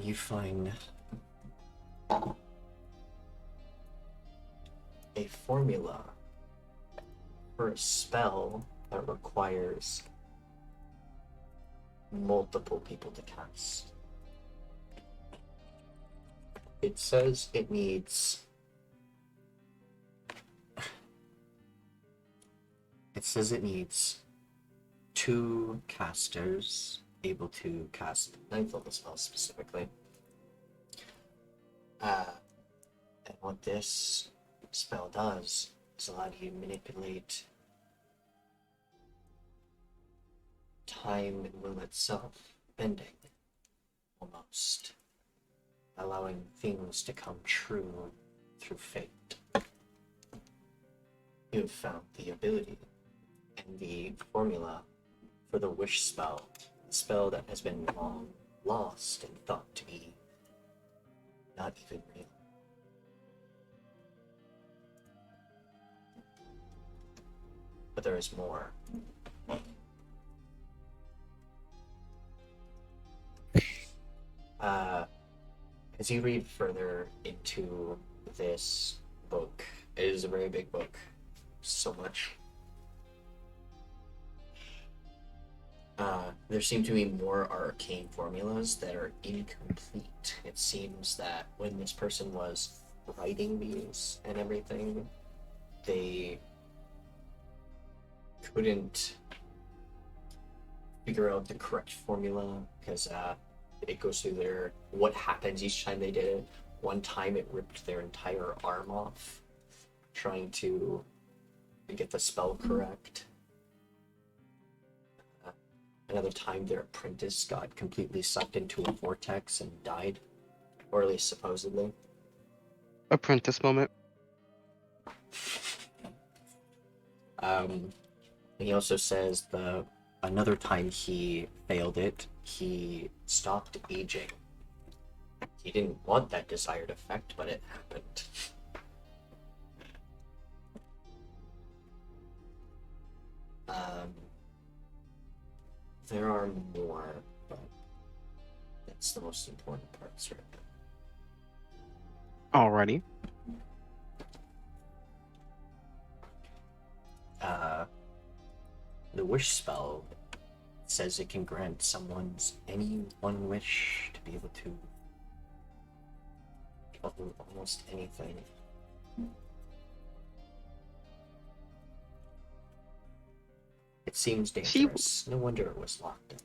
You find a formula for a spell that requires multiple people to cast. It says it needs... It says it needs 2 casters able to cast 9th level spells specifically. And what this spell does is allow you to manipulate time and will itself, bending, almost, allowing things to come true through fate. You have found the ability and the formula for the wish spell, a spell that has been long lost and thought to be not even real. But there is more. As you read further into this book, it is a very big book, so much. There seem to be more arcane formulas that are incomplete. It seems that when this person was writing these and everything, they couldn't figure out the correct formula because it goes through their what happens each time they did it. One time it ripped their entire arm off trying to get the spell correct. Another time their apprentice got completely sucked into a vortex and died, or at least supposedly. Apprentice moment. He also says another time he failed it, he stopped aging. He didn't want that desired effect, but it happened. There are more, but that's the most important parts right now. Alrighty. The wish spell says it can grant someone's any one wish to be able to do almost anything. It seems dangerous. No wonder it was locked up.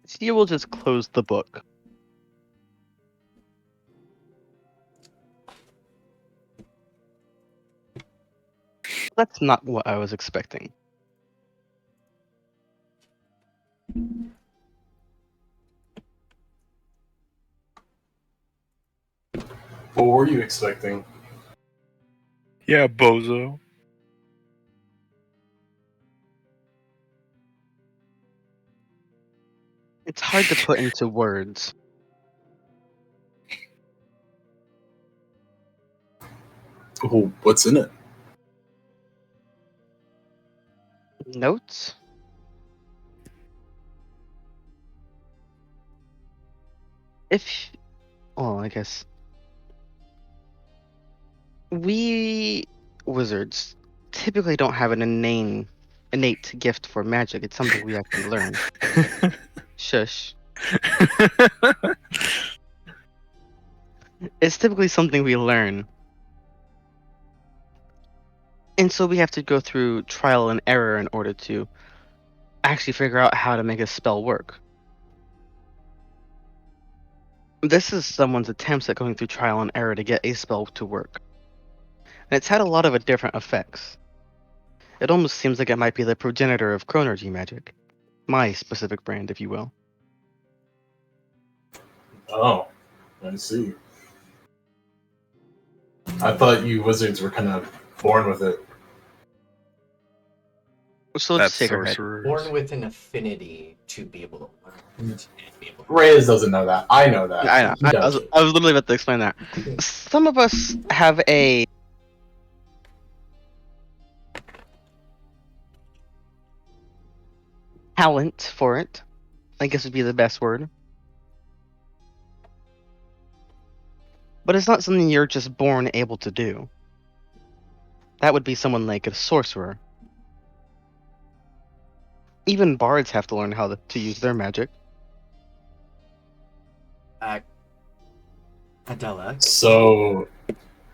She will just close the book. That's not what I was expecting. What were you expecting? Yeah, bozo. It's hard to put into words. Oh, what's in it? Notes? I guess. We wizards typically don't have an innate gift for magic. It's something we actually learn. Shush. It's typically something we learn. And so we have to go through trial and error in order to actually figure out how to make a spell work. This is someone's attempts at going through trial and error to get a spell to work. And it's had a lot of different effects. It almost seems like it might be the progenitor of chronergy magic. My specific brand, if you will. Oh, I see. I thought you wizards were kind of born with it. So let's take our head. Born with an affinity to be able to learn it and be able to... Reyes doesn't know that. I know that. I know. He does it. I was literally about to explain that. Some of us have a talent for it, I guess would be the best word. But it's not something you're just born able to do. That would be someone like a sorcerer. Even bards have to learn how to use their magic. Adela? So,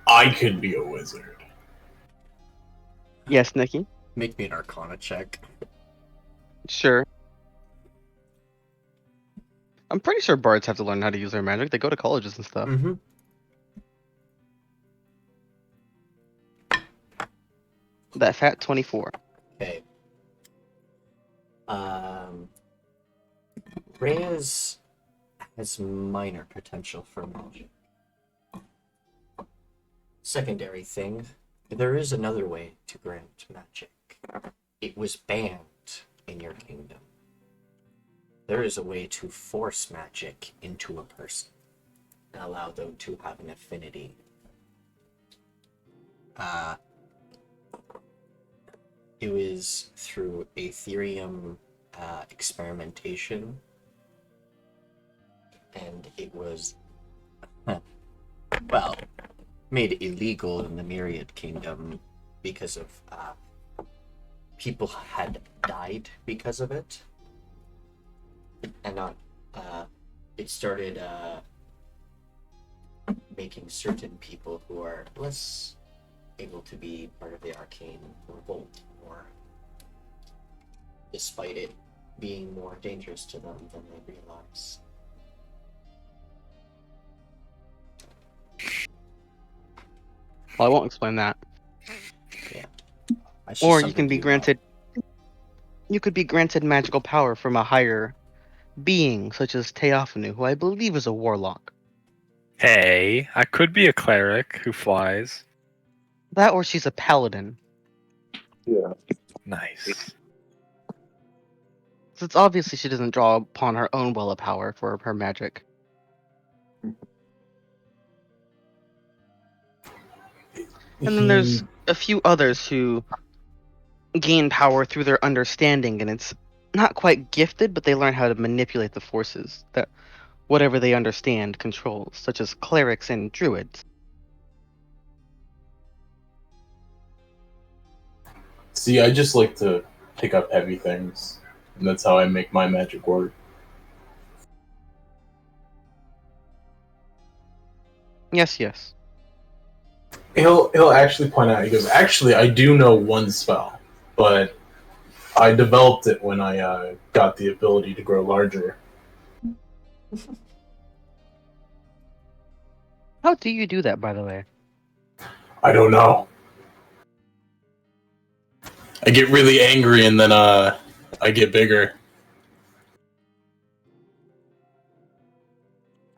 I could be a wizard. Yes, Nikki? Make me an Arcana check. Sure. I'm pretty sure bards have to learn how to use their magic. They go to colleges and stuff. Mm-hmm. That fat 24. Okay. Reyes has minor potential for magic. Secondary thing, there is another way to grant magic. It was banned in your kingdom. There is a way to force magic into a person and allow them to have an affinity. It was through Aetherium experimentation, and it was, well, made illegal in the Myriad Kingdom because of people had died because of it, and not it started making certain people who are less able to be part of the arcane revolt more, despite it being more dangerous to them than they realize. Well, I won't explain that. Yeah. Or you can be granted. You could be granted magical power from a higher being, such as Theophanu, who I believe is a warlock. Hey, I could be a cleric who flies. That, or she's a paladin. Yeah. Nice. So it's obviously she doesn't draw upon her own well of power for her magic. And then there's a few others who gain power through their understanding, and it's not quite gifted, but they learn how to manipulate the forces that whatever they understand controls, such as clerics and druids. See, I just like to pick up heavy things, and that's how I make my magic work. Yes. He'll actually point out, he goes, actually, I do know one spell, but I developed it when I got the ability to grow larger. How do you do that, by the way? I don't know. I get really angry and then I get bigger.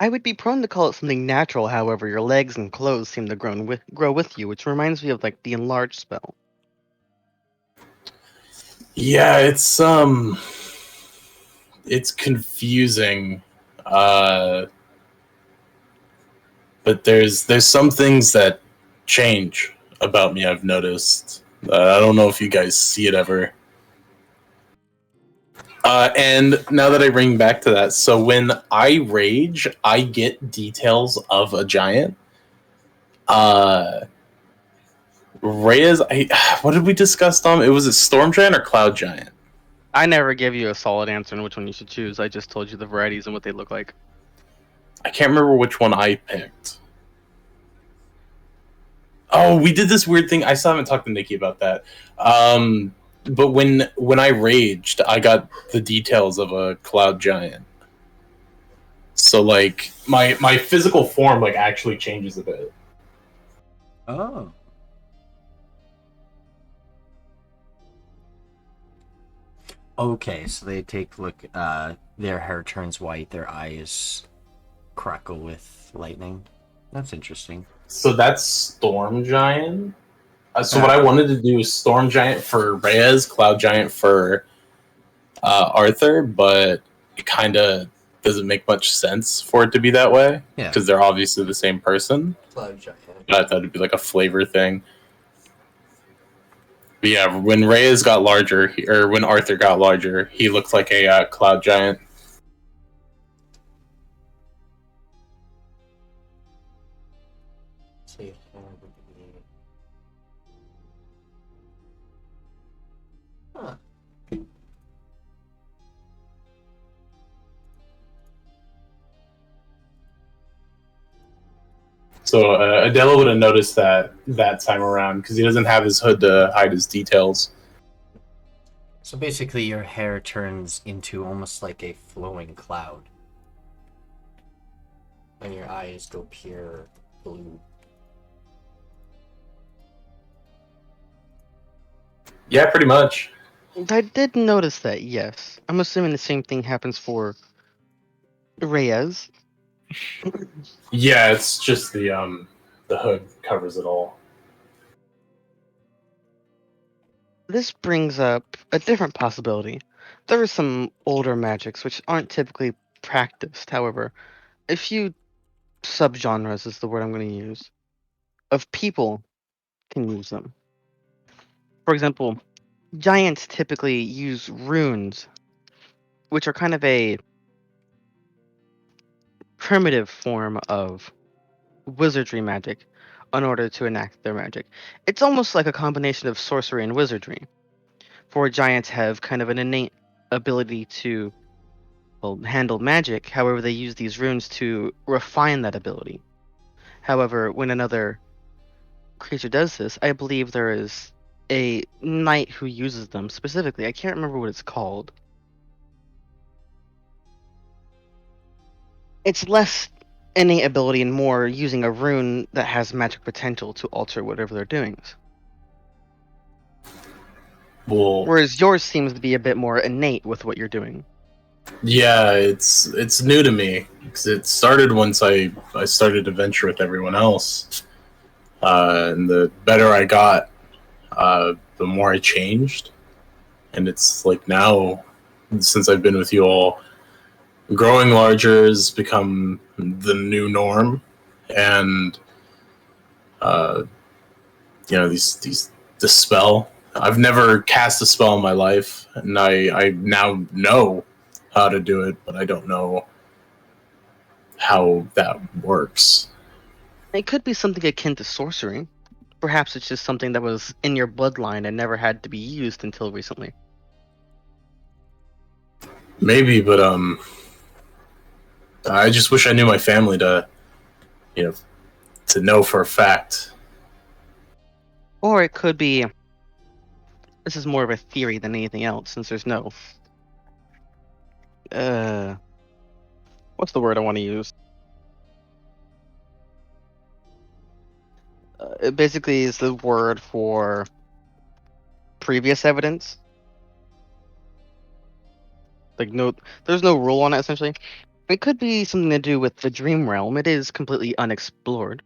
I would be prone to call it something natural, however, your legs and clothes seem to grow with you, which reminds me of like the enlarge spell. Yeah, it's confusing. But there's some things that change about me, I've noticed. I don't know if you guys see it ever. And now that I bring back to that, so when I rage, I get details of a giant. Reyes, what did we discuss, Tom? It was a storm giant or cloud giant? I never gave you a solid answer on which one you should choose. I just told you the varieties and what they look like. I can't remember which one I picked. Oh, we did this weird thing. I still haven't talked to Nikki about that. But when I raged, I got the details of a cloud giant. So like my physical form like actually changes a bit. Oh. Okay, so they take look. Their hair turns white. Their eyes crackle with lightning. That's interesting. So that's Storm Giant. So what I wanted to do is Storm Giant for Reyes, Cloud Giant for Arthur, but it kind of doesn't make much sense for it to be that way because they're obviously the same person. Cloud Giant. But I thought it'd be like a flavor thing. But yeah, when Reyes got larger, or when Arthur got larger, he looked like a Cloud Giant. Huh. So Adela would have noticed that time around because he doesn't have his hood to hide his details. So basically, your hair turns into almost like a flowing cloud, and your eyes go pure blue. Yeah, pretty much. I did notice that, yes. I'm assuming the same thing happens for Reyes. Yeah, it's just the hood covers it all. This brings up a different possibility. There are some older magics which aren't typically practiced, however, a few subgenres is the word I'm going to use, of people can use them. For example, giants typically use runes, which are kind of a primitive form of wizardry magic in order to enact their magic. It's almost like a combination of sorcery and wizardry. For giants have kind of an innate ability to handle magic, however they use these runes to refine that ability. However, when another creature does this, I believe there is a knight who uses them specifically. I can't remember what it's called. It's less innate ability and more using a rune that has magic potential to alter whatever they're doing. Well, Whereas yours seems to be a bit more innate with what you're doing. yeah, it's new to me because it started once I started to venture with everyone else, and the better I got, the more I changed, and it's like now, since I've been with you all, growing larger has become the new norm, and this spell. I've never cast a spell in my life, and I now know how to do it, but I don't know how that works. It could be something akin to sorcery. Perhaps it's just something that was in your bloodline and never had to be used until recently. Maybe, but I just wish I knew my family to know for a fact. Or it could be, this is more of a theory than anything else, since there's no what's the word I want to use? It basically is the word for previous evidence. Like there's no rule on it essentially. It could be something to do with the dream realm. It is completely unexplored.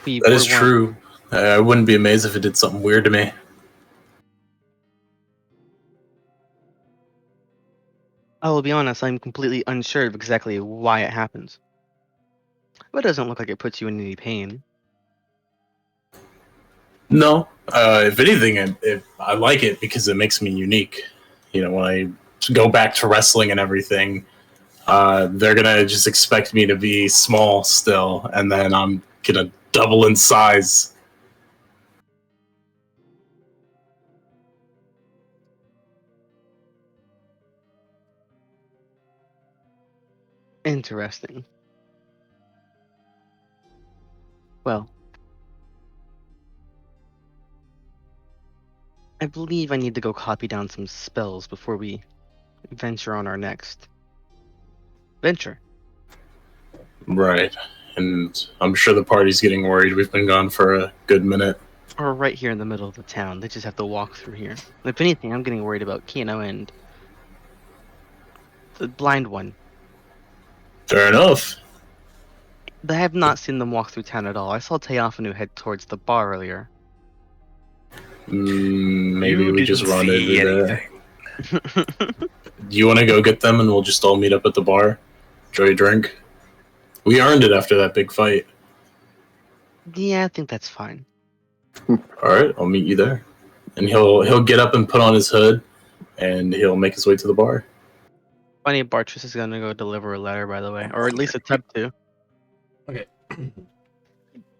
That is true. I wouldn't be amazed if it did something weird to me. I will be honest, I'm completely unsure of exactly why it happens. But it doesn't look like it puts you in any pain. No. If anything, I like it because it makes me unique. When I go back to wrestling and everything, they're going to just expect me to be small still, and then I'm going to double in size. Interesting. Well, I believe I need to go copy down some spells before we venture on our next venture. Right. And I'm sure the party's getting worried. We've been gone for a good minute. Or right here in the middle of the town. They just have to walk through here. If anything, I'm getting worried about Kino and the blind one. Fair enough. I have not seen them walk through town at all. I saw Theophanu head towards the bar earlier. Maybe You we just didn't run see over there. anything. Do you want to go get them and we'll just all meet up at the bar? Enjoy a drink? We earned it after that big fight. Yeah, I think that's fine. Alright, I'll meet you there. And he'll get up and put on his hood and he'll make his way to the bar. Funny, Bartress is gonna go deliver a letter, by the way. Or at least attempt to. Okay.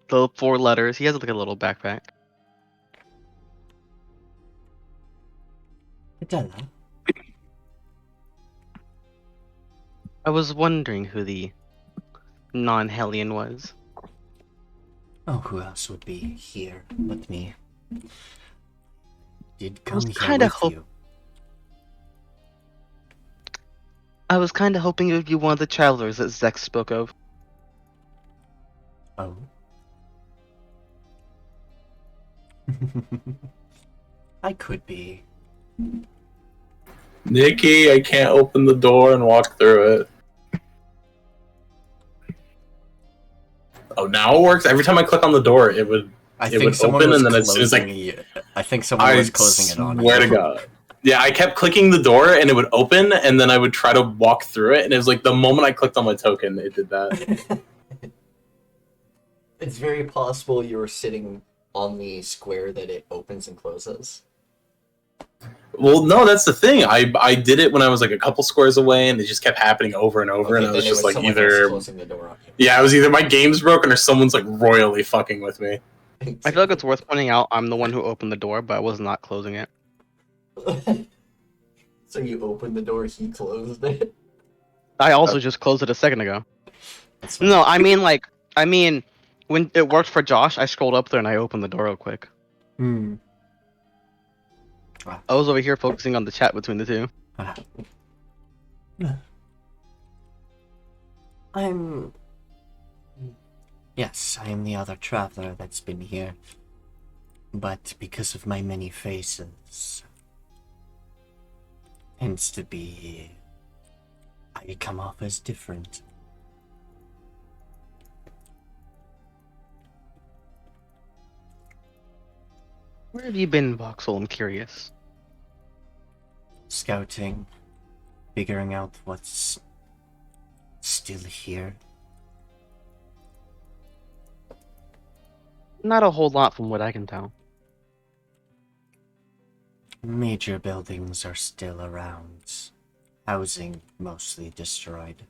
The 4 letters. He has like a little backpack. Della. I was wondering who the non-Hellion was. Oh, who else would be here but me? Did I was come here kinda with you. I was kinda hoping it would be one of the travelers that Zex spoke of. Oh. I could be. Nikki, I can't open the door and walk through it. Oh, now it works. Every time I click on the door, it would open, and then as soon as I think someone was closing it on. Swear to God. Yeah, I kept clicking the door, and it would open, and then I would try to walk through it, and it was like the moment I clicked on my token, it did that. It's very possible you were sitting on the square that it opens and closes. Well, no, that's the thing. I did it when I was like a couple squares away, and it just kept happening over and over, and I was just like either closing the door on you. yeah, it was either my game's broken or someone's like royally fucking with me. I feel like it's worth pointing out I'm the one who opened the door, but I was not closing it. So you opened the door, he closed it? I also just closed it a second ago. That's fine. No, I mean, when it worked for Josh, I scrolled up there and I opened the door real quick. Hmm. I was over here focusing on the chat between the two. Yes, I am the other traveler that's been here. But because of my many faces, tends to be... I come off as different. Where have you been, Voxel? I'm curious. Scouting, figuring out what's still here. Not a whole lot from what I can tell. Major buildings are still around. Housing mostly destroyed.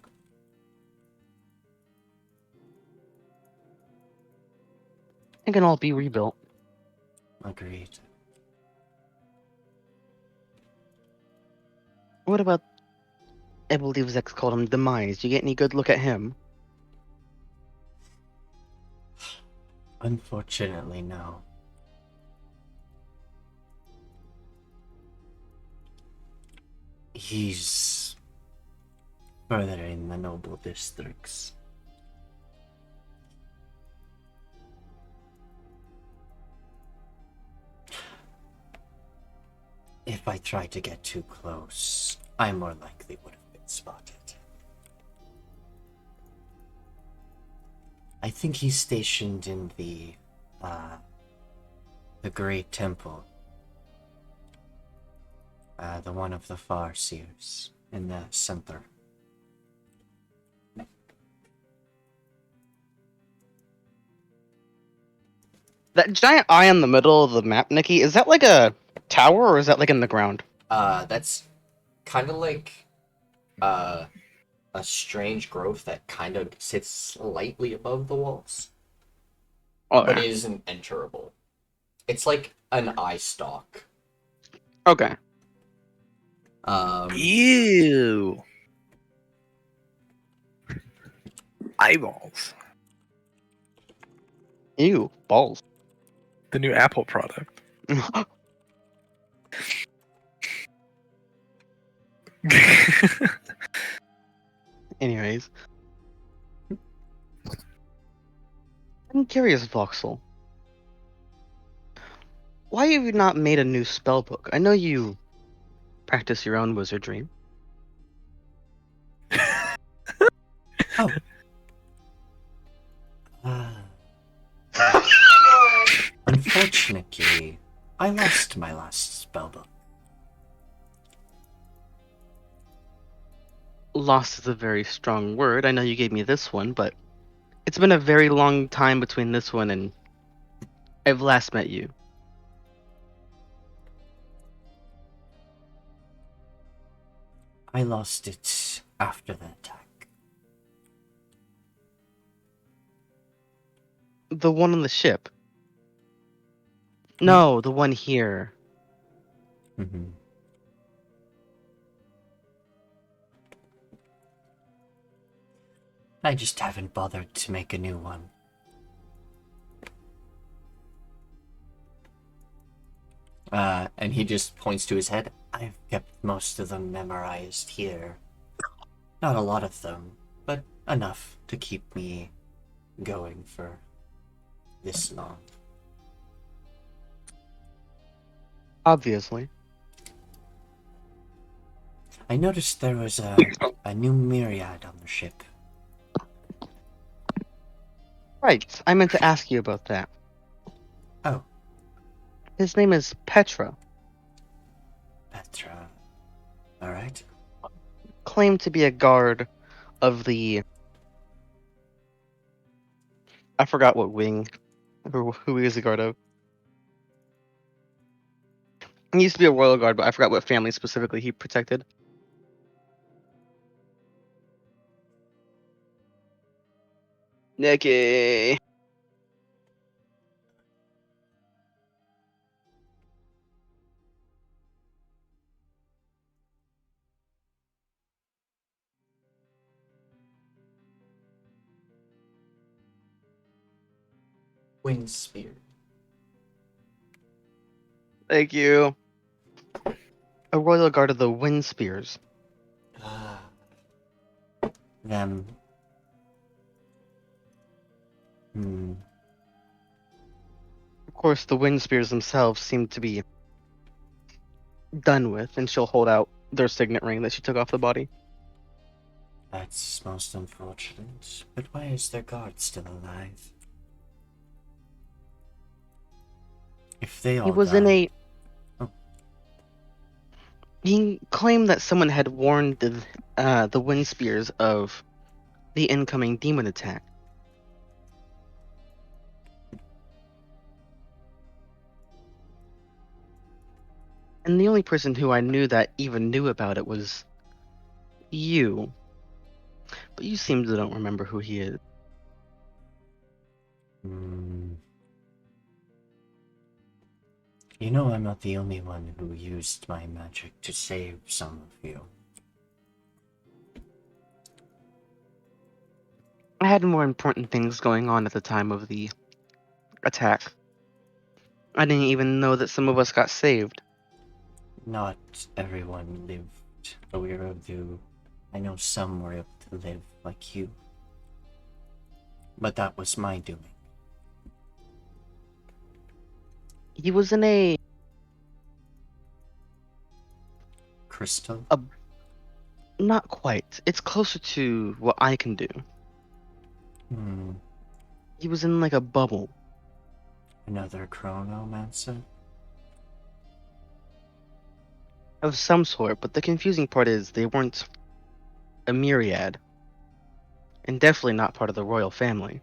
It can all be rebuilt. Agreed. What about... I believe Zex called him Demise. Do you get any good look at him? Unfortunately, no. He's further in the noble districts. If I tried to get too close, I more likely would have been spotted. I think he's stationed in the Great Temple. The one of the Farseers in the center. That giant eye in the middle of the map, Nikki, is that like a tower or is that like in the ground? That's kind of like a strange growth that kind of sits slightly above the walls, Oh, but it isn't enterable. It's like an eye stalk. okay. Ew. Eyeballs. Ew, balls. The new Apple product. Anyways. I'm curious, Voxel. why have you not made a new spell book? I know you practice your own wizardry. Oh. Unfortunately, I lost my last spellbook. Lost is a very strong word. I know you gave me this one, but it's been a very long time between this one and I've last met you. I lost it after the attack. The one on the ship. No, the one here. Mm-hmm. I just haven't bothered to make a new one. And he just points to his head. I've kept most of them memorized here. Not a lot of them, but enough to keep me going for this long. Obviously. I noticed there was a new myriad on the ship. Right, I meant to ask you about that. Oh. His name is Petra. Petra. Alright. Claimed to be a guard of the... I forgot what wing. Who he is a guard of. He used to be a royal guard, but I forgot what family specifically he protected. Nikki. Wind spear. Thank you. A royal guard of the Wind Spears. Them. Of course, the Wind Spears themselves seem to be done with, and she'll hold out their signet ring that she took off the body. That's most unfortunate. But why is their guard still alive? If they all He was died... in a... Oh. He claimed that someone had warned the Wind Spears of the incoming demon attack. And the only person who I knew that even knew about it was you. But you seem to don't remember who he is. You know I'm not the only one who used my magic to save some of you. I had more important things going on at the time of the attack. I didn't even know that some of us got saved. Not everyone lived a weirdo do. I know some were able to live like you. But that was my doing. He was in a... Crystal? Not quite. It's closer to what I can do. He was in like a bubble. Another chronomancer? Of some sort, but the confusing part is they weren't a myriad. And definitely not part of the royal family.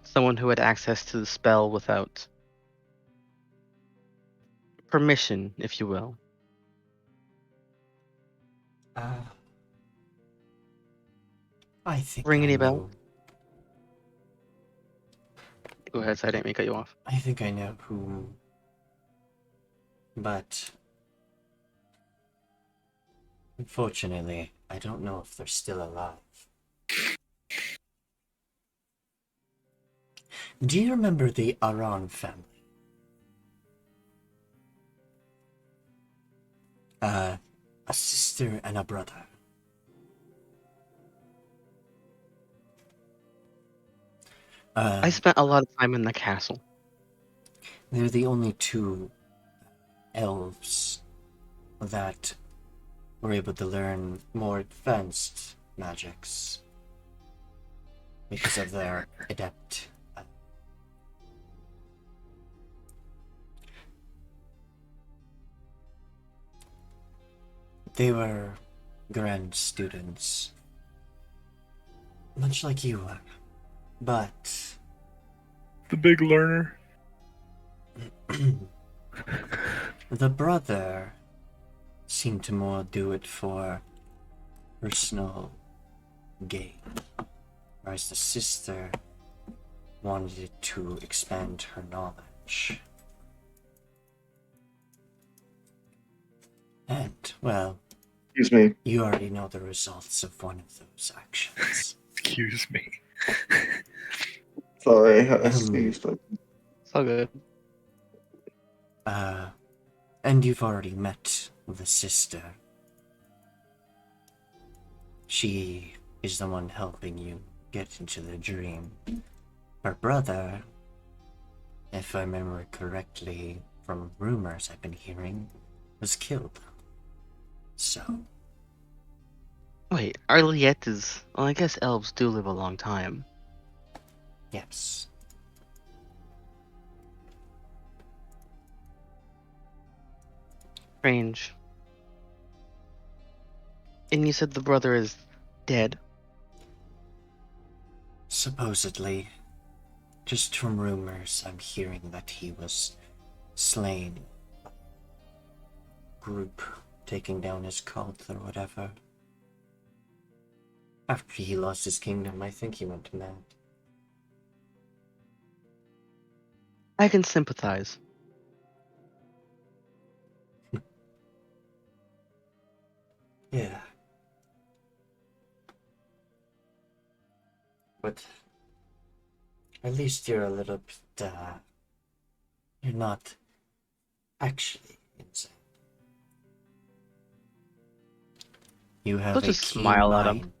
Someone who had access to the spell without permission, if you will. I think Ring I any know. bell? Go ahead, so I didn't mean to cut you off. I think I know who. But unfortunately, I don't know if they're still alive. Do you remember the Aran family? A sister and a brother. I spent a lot of time in the castle. They're the only two elves that were able to learn more advanced magics because of their adept. They were grand students, much like you were, but The big learner. the brother seemed to more do it for personal gain, whereas the sister wanted to expand her knowledge. And, well, Excuse me. you already know the results of one of those actions. Excuse me. Sorry, I sneezed. It's all good. And you've already met the sister. She is the one helping you get into the dream. Her brother, if I remember correctly from rumors I've been hearing, was killed. So, Wait, Arliette is. Well, I guess elves do live a long time. yes. Strange. And you said the brother is dead? Supposedly, just from rumors, I'm hearing that he was slain. Group taking down his cult or whatever. After he lost his kingdom, I think he went mad. I can sympathize. Yeah. But at least you're a little bit, you're not actually insane. You have Let's a just keen smile at him. mind.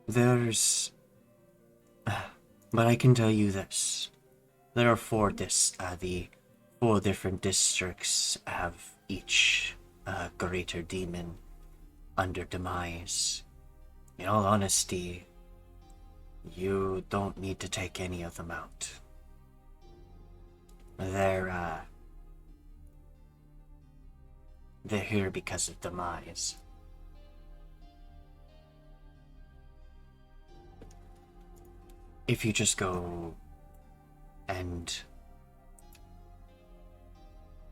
There's... But I can tell you this. There are the 4 different districts have each greater demon under demise. In all honesty, you don't need to take any of them out. They're here because of demise. If you just go and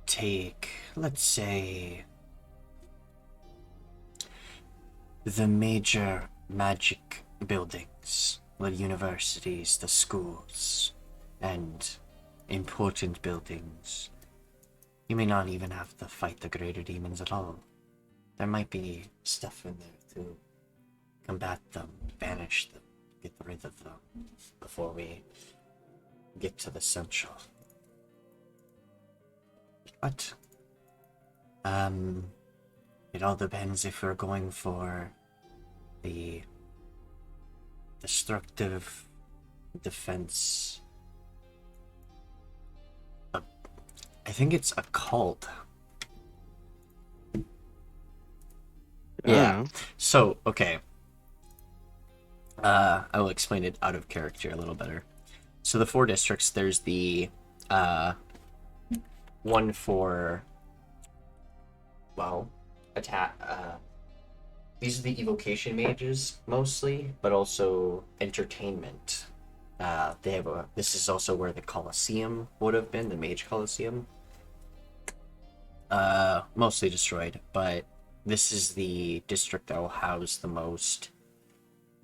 take, let's say, the major magic buildings, the universities, the schools, and important buildings, you may not even have to fight the greater demons at all. There might be stuff in there to combat them, banish them, get rid of them before we get to the central. But it all depends if we're going for the destructive defense. I think it's a cult. Yeah. So, okay. I will explain it out of character a little better. So the 4 districts, there's the one for, well, attack. These are the evocation mages mostly, but also entertainment. They have this is also where the Colosseum would have been, the Mage Colosseum. Mostly destroyed, but this is the district that will house the most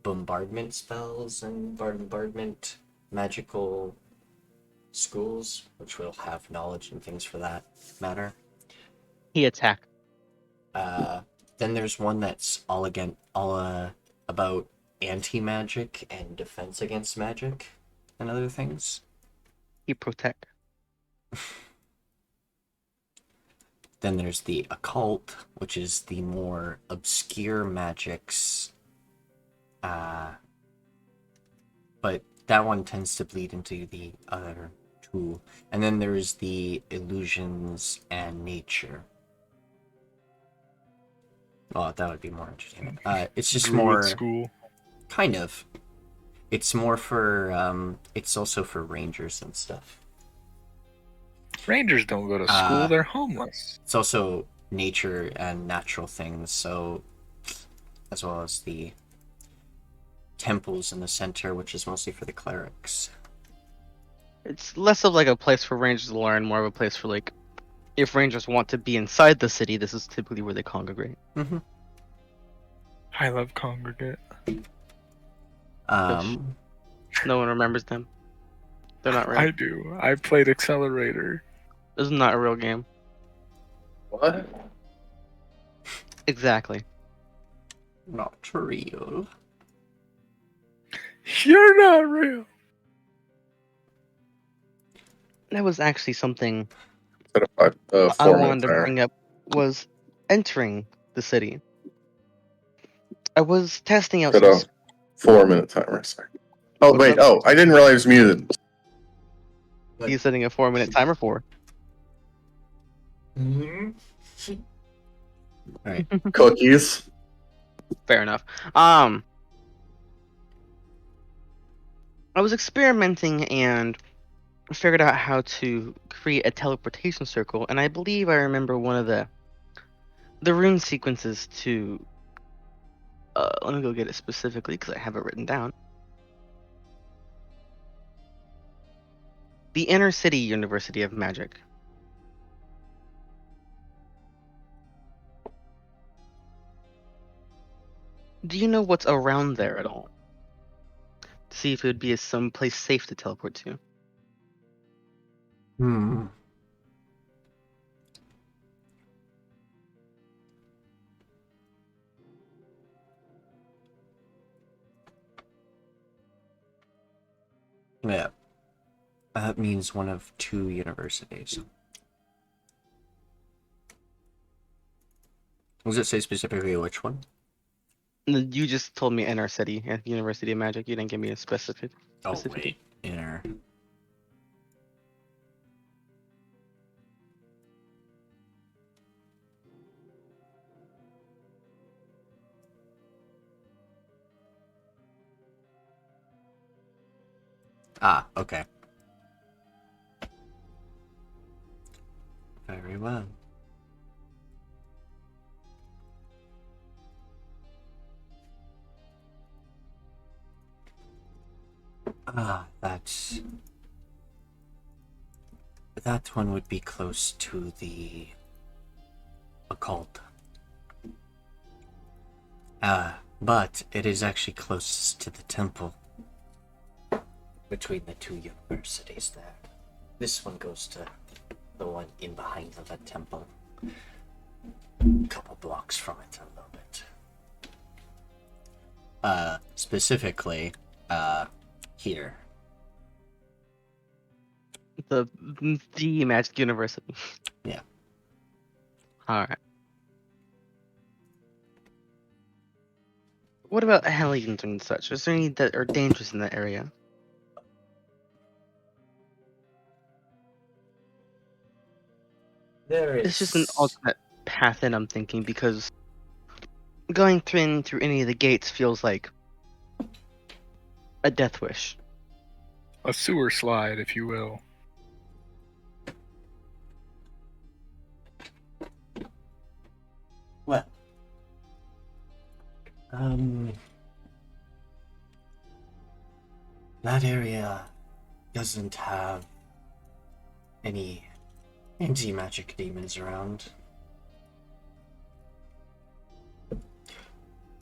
bombardment spells and bombardment magical schools, which will have knowledge and things for that matter. He attacked. Then there's one that's all about anti-magic and defense against magic and other things. He protect. Then there's the occult, which is the more obscure magics but that one tends to bleed into the other two. And then there's the illusions and nature. Oh, that would be more interesting. It's just Druid more school. kind of. It's more for it's also for rangers and stuff. Rangers don't go to school; they're homeless. It's also nature and natural things, so as well as the temples in the center, which is mostly for the clerics. It's less of like a place for rangers to learn, more of a place for like, if rangers want to be inside the city, this is typically where they congregate. Mm-hmm. I love congregate. No one remembers them. They're not real. I do. I played Accelerator. This is not a real game. What? Exactly. Not real. You're not real. That was actually something Set a I 4 wanted minute to timer. bring up, was entering the city. I was testing out Set some a 4 minute timer. Sorry. Oh, What's wait. up? Oh, I didn't realize it was muted. He's setting a 4-minute timer for. Alright. Cookies. Fair enough. I was experimenting and figured out how to create a teleportation circle, and I believe I remember one of the rune sequences to. Let me go get it specifically because I have it written down. The Inner City University of Magic. Do you know what's around there at all? To see if it would be some place safe to teleport to. Hmm. Yeah. That means one of 2 universities. Does it say specifically which one? You just told me Inner City University of Magic. You didn't give me a specific. Oh, Specifically. wait. Inner. Ah, okay. Very well. Ah, that one would be close to the occult. But it is actually closest to the temple between the 2 universities there. This one goes to the one in behind the temple. A couple blocks from it a little bit. Specifically, here. The Magic University. Yeah. Alright. What about aliens and such? Is there any that are dangerous in that area? There is. It's just an alternate path in, I'm thinking, because going through any of the gates feels like a death wish. A sewer slide, if you will. Well, that area doesn't have any anti-magic demons around.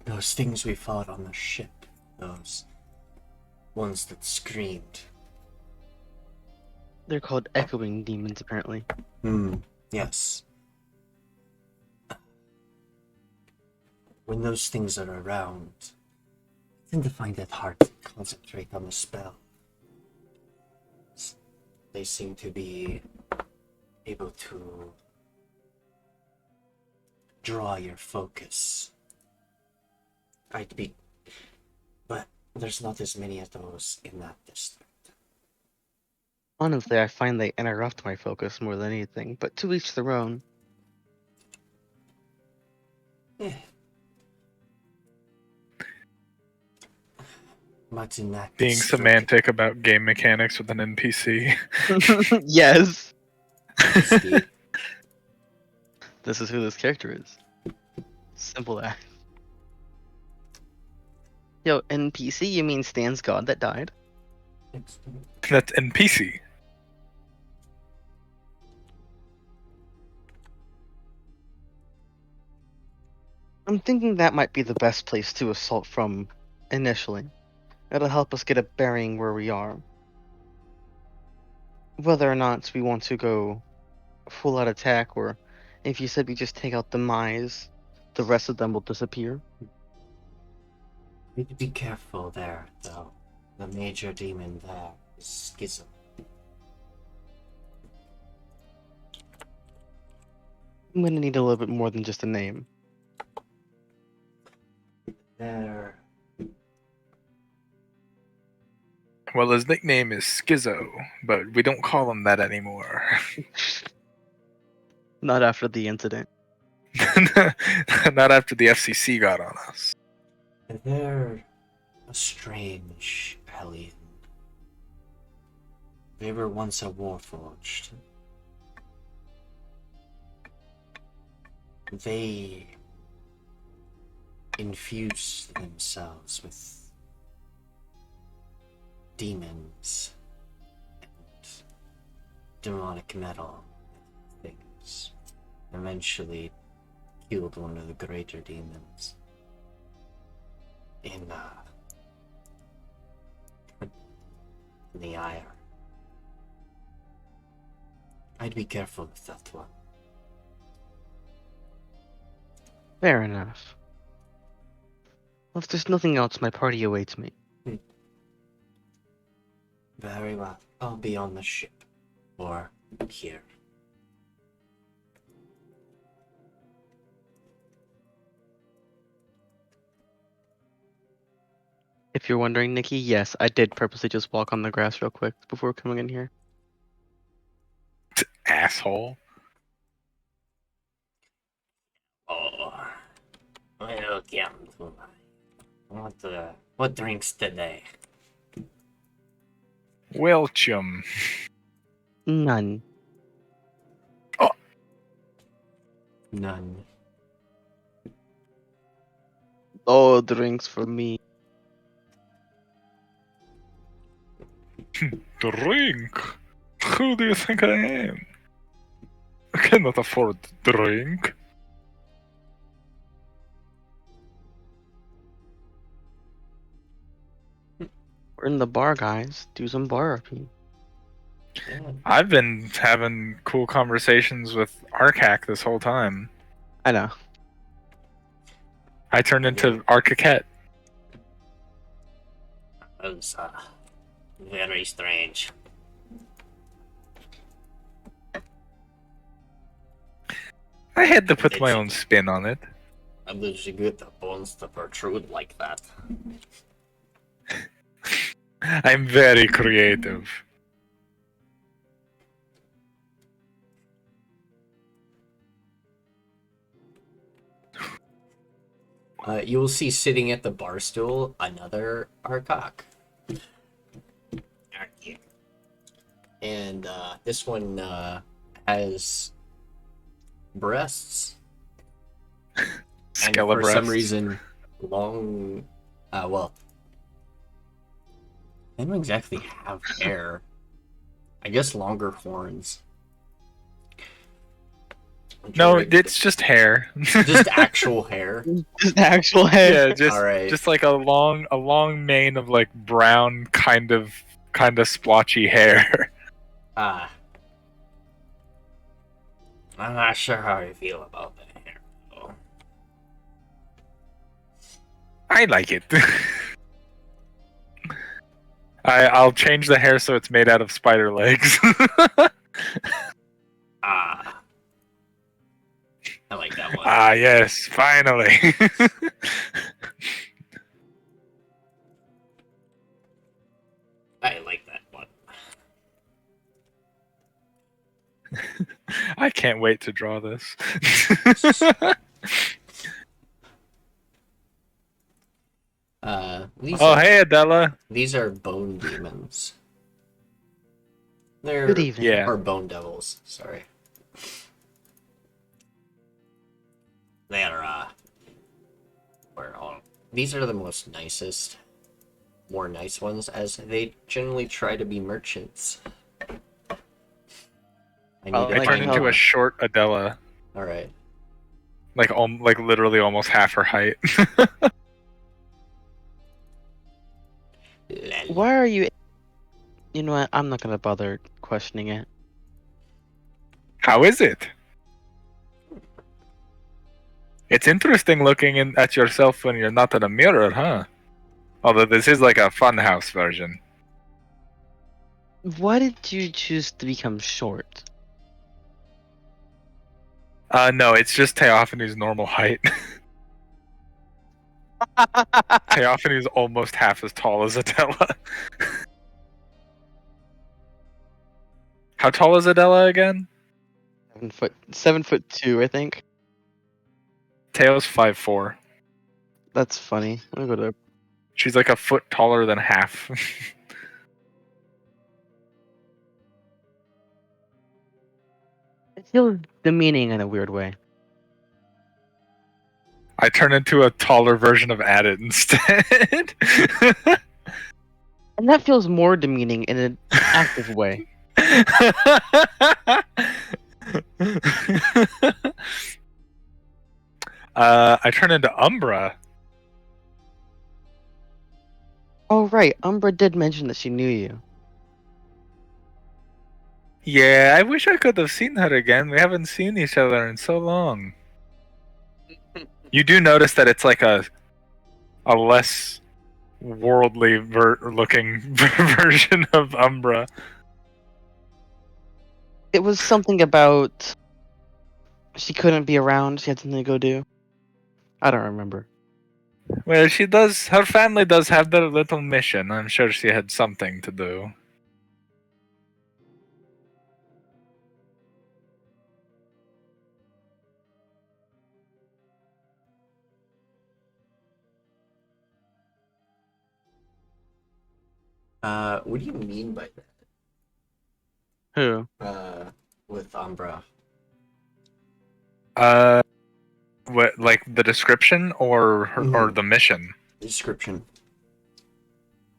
Those things we fought on the ship, those ones that screamed. They're called echoing demons, apparently. Yes. When those things are around, I tend to find it hard to concentrate on the spell. They seem to be able to draw your focus. But There's not as many of those in that district. Honestly, I find they interrupt my focus more than anything, but to each their own. Yeah. But in that Being district, semantic about game mechanics with an NPC. Yes. Steve, This is who this character is. Simple as. Yo, NPC, you mean Stan's god that died? That's NPC. I'm thinking that might be the best place to assault from initially. It'll help us get a bearing where we are. Whether or not we want to go full out attack, or if you said we just take out the Mize, the rest of them will disappear. need to be careful there, though. The major demon there is Schism. I'm gonna need a little bit more than just a name. There. Well, his nickname is Schizo, but we don't call him that anymore. Not after the incident. Not after the FCC got on us. They're a strange alien. They were once a warforged. They infused themselves with demons and demonic metal things. Eventually killed one of the greater demons in the ire. I'd be careful with that one. Fair enough. Well, if there's nothing else, my party awaits me. Very well. I'll be on the ship. Or here. If you're wondering, Nikki, yes, I did purposely just walk on the grass real quick before coming in here. Asshole. Oh. What drinks today? Welchum. None. None. Oh, drinks for me. Drink? Who do you think I am? I cannot afford drink. We're in the bar, guys. Do some bar RP. Yeah. I've been having cool conversations with Arcac this whole time. I know. I turned into Arcaquette. That was very strange. I had to put my own spin on it. How did you get the bones to protrude like that? I'm very creative. You will see sitting at the bar stool another Arkok. And this one has breasts. And for some reason, long. Well, they don't exactly have hair. I guess longer horns. No, it's just hair. Just actual hair. Just actual head. Yeah, Alright. just like a long mane of like brown kind of splotchy hair. I'm not sure how I feel about that hair, though. I like it. I'll change the hair so it's made out of spider legs. I like that one. Ah, yes, finally. I can't wait to draw this. Hey Adela. These are bone demons. They're Good evening. Yeah. or bone devils. Sorry. They're these are the most more nice ones, as they generally try to be merchants. I turned into a short Adela. All right. Like literally almost half her height. Why are you? You know what? I'm not gonna bother questioning it. How is it? It's interesting looking at yourself when you're not in a mirror, huh? Although this is like a funhouse version. Why did you choose to become short? No, it's just Theophanu's normal height. Theophanu's almost half as tall as Adela. How tall is Adela again? 7'2", I think. Teo's 5'4". That's funny. I'm gonna go to. She's like a foot taller than half. It feels demeaning in a weird way. I turn into a taller version of Addit instead. And that feels more demeaning in an active way. I turn into Umbra. Oh right, Umbra did mention that she knew you. Yeah, I wish I could have seen her again. We haven't seen each other in so long. You do notice that it's like a less worldly looking version of Umbra. It was something about she couldn't be around. She had something to go do. I don't remember. Well, she does. Her family does have their little mission. I'm sure she had something to do. What do you mean by that? Who? With Umbra. What, like the description or or the mission? Description.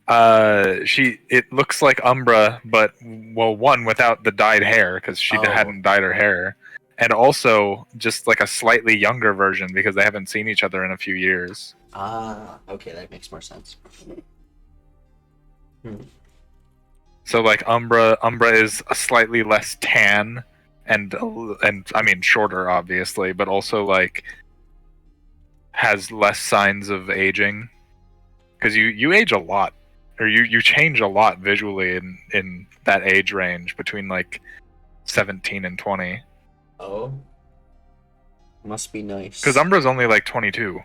It looks like Umbra, but one without the dyed hair because she hadn't dyed her hair, and also just like a slightly younger version because they haven't seen each other in a few years. Okay, that makes more sense. So like Umbra is a slightly less tan and I mean shorter obviously, but also like has less signs of aging because you age a lot, or you change a lot visually in that age range between like 17 and 20. Oh, must be nice. Because Umbra's only like 22.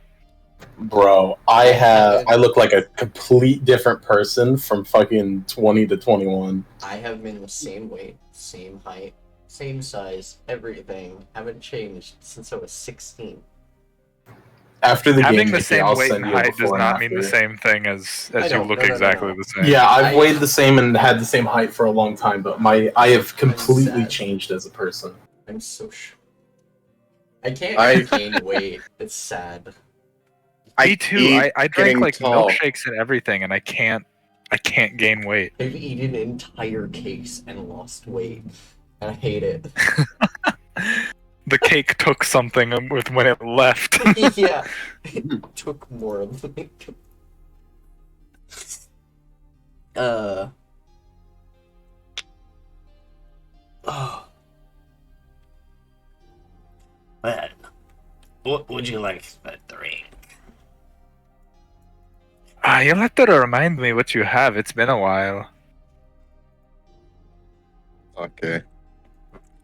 Bro, I look like a complete different person from fucking 20 to 21. I have been the same weight, same height, same size, everything. Haven't changed since I was 16. After the Having game, the same I'll weight send and you a height does before and not mean the after. same thing as you don't. look No. exactly the same. Yeah, I've weighed the same and had the same height for a long time, but I have completely sad. changed as a person. I'm so I can't gain weight. It's sad. Me too. I drink getting like tall. milkshakes and everything, and I can't gain weight. I've eaten entire cakes and lost weight, and I hate it. The cake took something with when it left. Yeah, it took more of the. Oh. Well, what would you like for a drink? You'll have to remind me what you have. It's been a while. Okay.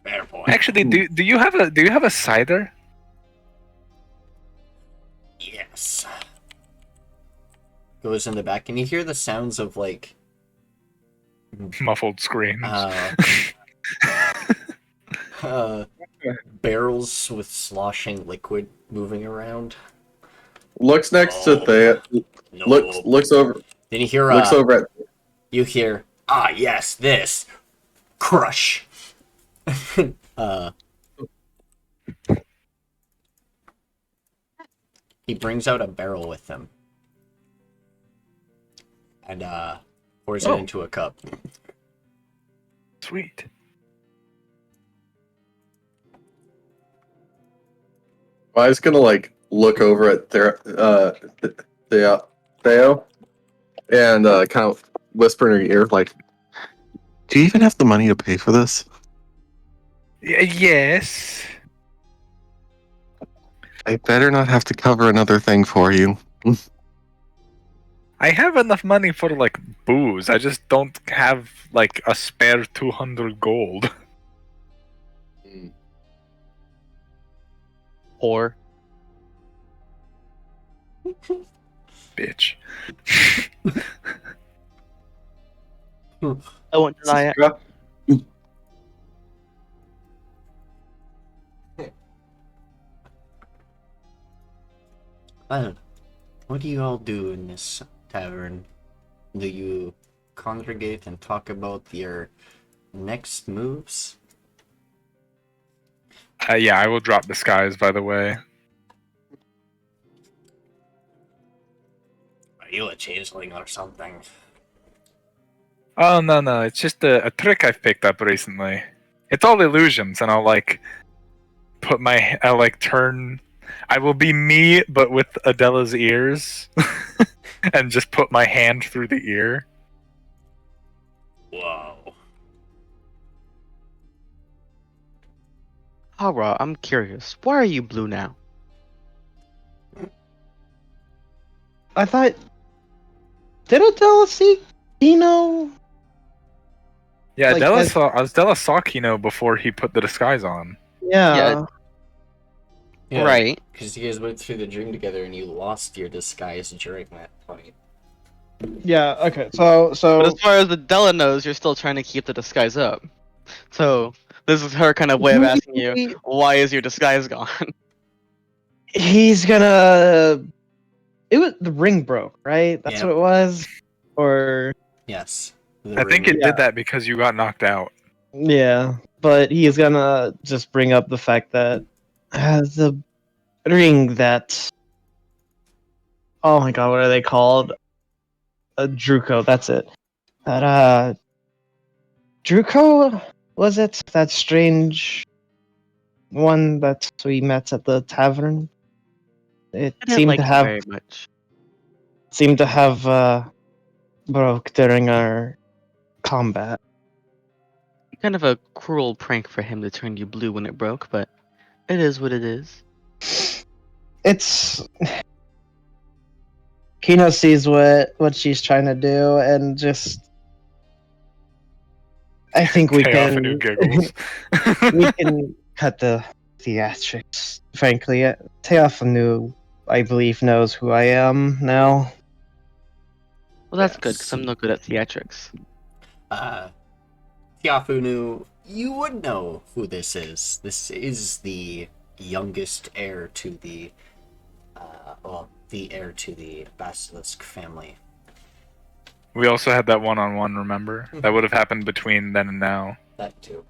Fair point. Actually, do you have a cider? Yes. Goes in the back, and you hear the sounds of Muffled screams. barrels with sloshing liquid moving around. Looks next to Thea. No. Looks over. Then you hear Looks over at. you hear, ah, yes, this. Crush. He brings out a barrel with him. And, pours it into a cup. Sweet. I was gonna like look over at Theo, and kind of whisper in her ear, like, "Do you even have the money to pay for this?" Yes. I better not have to cover another thing for you. I have enough money for like booze. I just don't have like a spare 200 gold. Or Bitch. I won't deny it. What do you all do in this tavern? Do you congregate and talk about your next moves? Yeah, I will drop disguise, by the way. Are you a changeling or something? Oh, no, it's just a trick I've picked up recently. It's all illusions, and I'll like turn. I will be me, but with Adela's ears, and just put my hand through the ear. Wow. Hara, I'm curious. Why are you blue now? I thought. Did Adela see Kino? Yeah, Like, Adela saw Kino before he put the disguise on. Yeah. Yeah, Right. Because you guys went through the dream together and you lost your disguise during that point. Yeah. Okay. So. But as far as Adela knows, you're still trying to keep the disguise up. So this is her kind of way of asking you, why is your disguise gone? He's gonna. It was the ring broke, right? That's Yep. what it was. Or Yes. I think it did that because you got knocked out. yeah, but he's gonna just bring up the fact that the ring that. Oh my god, what are they called? Druko. That's it. That Druko, was it? That strange one that we met at the tavern? It I didn't seemed like to it have very much. broke during our combat. Kind of a cruel prank for him to turn you blue when it broke, but it is what it is. It's Kino sees what she's trying to do and just I think we Theophanu can giggles. we can cut the theatrics. Frankly, Theophanu, I believe, knows who I am now. Well, that's good, because I'm no good at theatrics. Theophanu, you would know who this is. This is the youngest heir to the, the heir to the Basilisk family. We also had that one-on-one, remember? That would have happened between then and now. That too.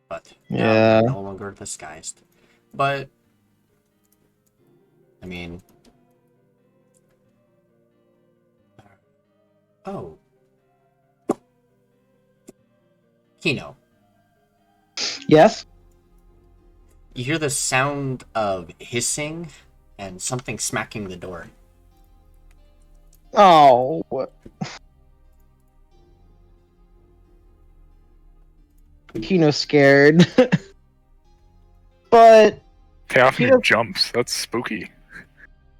But Yeah. no longer disguised. But I mean, oh, Kino, Yes? you hear the sound of hissing and something smacking the door. Oh. Kino's scared. But Theophanu jumps. That's spooky.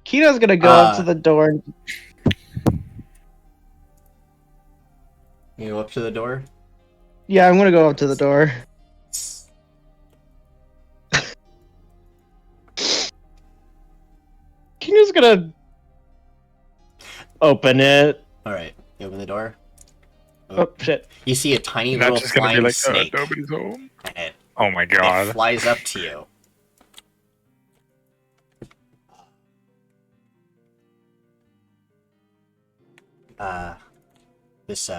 Kino's gonna go up to the door and You go up to the door. yeah, I'm gonna go up to the door. Kino's gonna open it Alright, you open the door. Oh shit! You see a tiny Not little just gonna be flying like, snake. nobody's home. And it Oh my god. flies up to you. This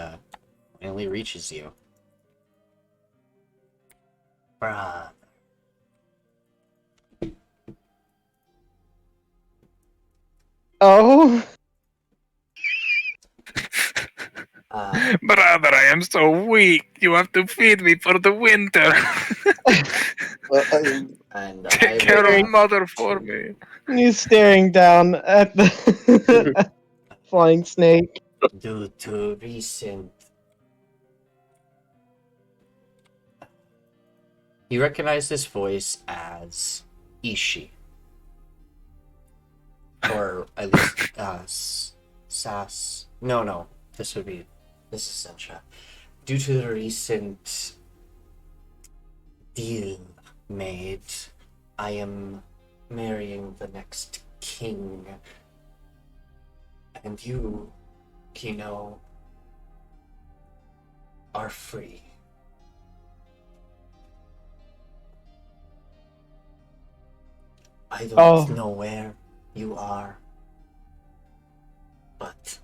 finally reaches you. Bruh. Oh, Brother, I am so weak. You have to feed me for the winter. And Take care of mother for me. he's staring down at the flying snake. due to recent. You recognize this voice as Ishi. Or at least, Sass. No, this is Sencha. Due to the recent deal made, I am marrying the next king. And you, Kino, are free. I don't know where you are, but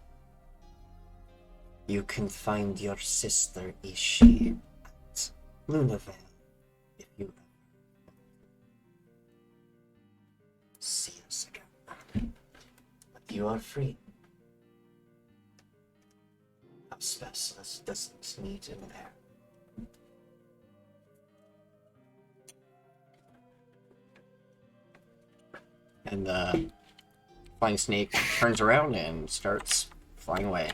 you can find your sister Ishi at Lunavale if you see us again. But you are free. A specialist doesn't need in there. And the flying snake turns around and starts flying away.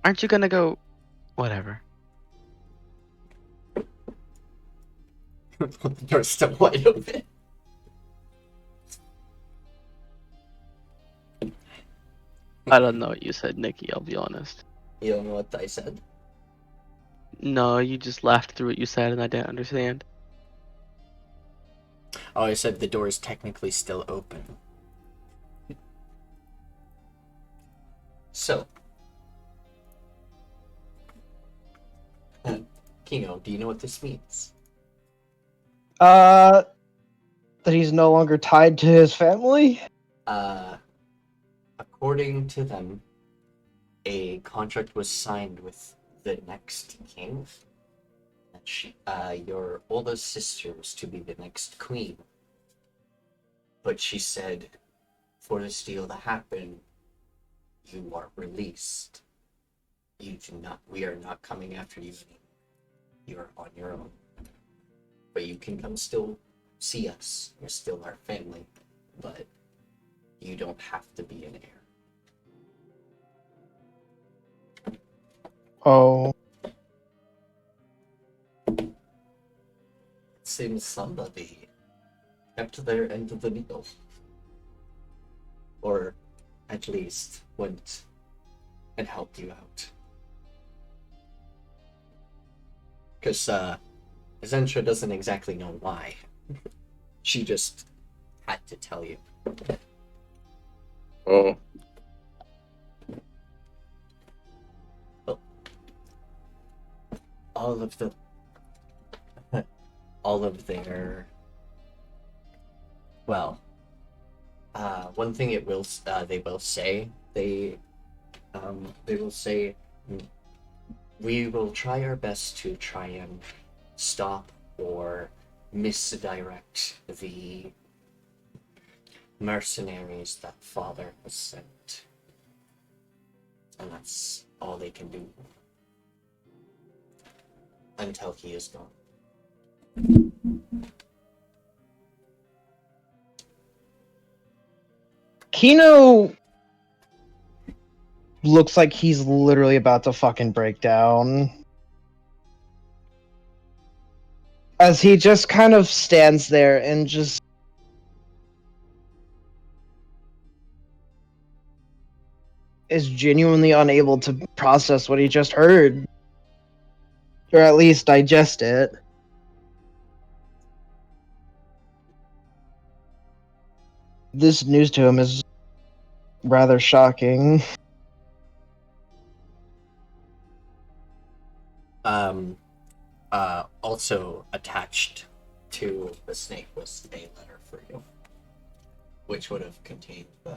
Aren't you gonna go? Whatever. The door's still wide open. I don't know what you said, Nikki. I'll be honest. You don't know what I said? No, you just laughed through what you said, and I didn't understand. Oh, I said the door is technically still open. So, Kino, do you know what this means? That he's no longer tied to his family? According to them, a contract was signed with the next king. And your oldest sister was to be the next queen. But she said, for this deal to happen, you are released. We are not coming after you anymore. You're on your own. But you can come still see us. You're still our family. But you don't have to be an heir. Oh. It seems somebody kept their end of the deal. Or at least went and helped you out. Because Zentra doesn't exactly know why. She just had to tell you. Oh. All of their, well, one thing they will say, we will try our best to try and stop or misdirect the mercenaries that father has sent. And that's all they can do until he is gone. Kino looks like he's literally about to fucking break down. As he just kind of stands there and just is genuinely unable to process what he just heard. Or at least digest it. this news to him is rather shocking. Also attached to the snake was a letter for you, which would have contained the.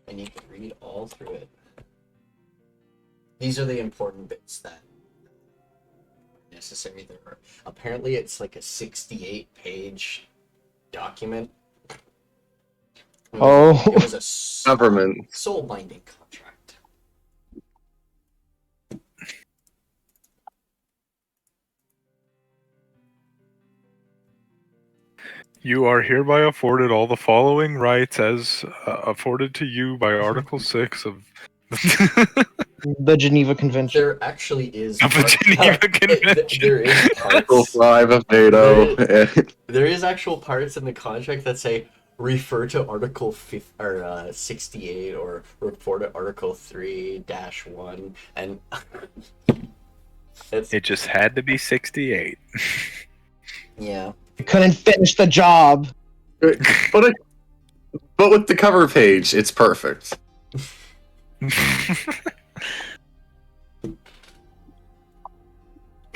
And you can read all through it. These are the important bits that are necessary. Apparently, it's like a 68-page document. It was a Government. soul-binding contract. You are hereby afforded all the following rights as afforded to you by Article 6 of The Geneva Convention. There actually is of the Geneva Convention. There is Article parts. 5 of NATO. There is actual parts in the contract that say refer to Article 68 or report to Article 3-1, and It just had to be 68. yeah. Couldn't finish the job. But with the cover page, it's perfect.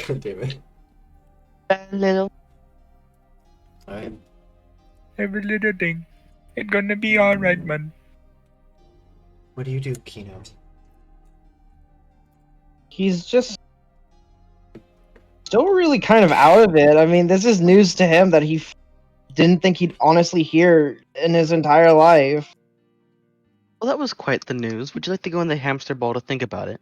God damn it. Little. Alright. Every little thing. It's gonna be alright, man. What do you do, Kino? He's just still really kind of out of it. I mean, this is news to him that he didn't think he'd honestly hear in his entire life. Well, that was quite the news. Would you like to go in the hamster ball to think about it?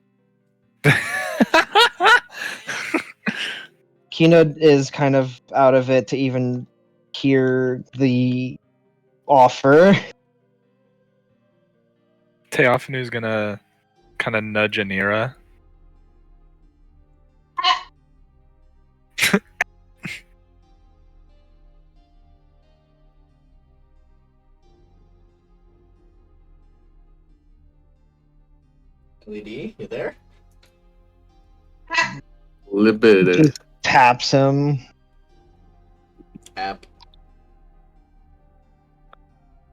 Kino is kind of out of it to even hear the offer. Theophanu's gonna kind of nudge Anira. LED, you there? Limited. Just taps him. App.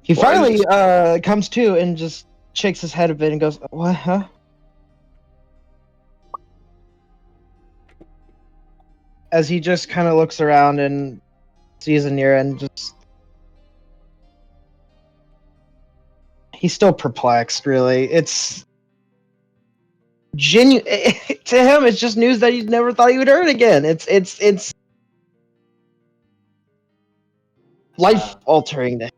He Why finally is- comes to and just shakes his head a bit and goes, "What? Huh?" As he just kind of looks around and sees Anira and just he's still perplexed. Really, it's genuine to him. It's just news that he never thought he would hear again. It's life altering to him.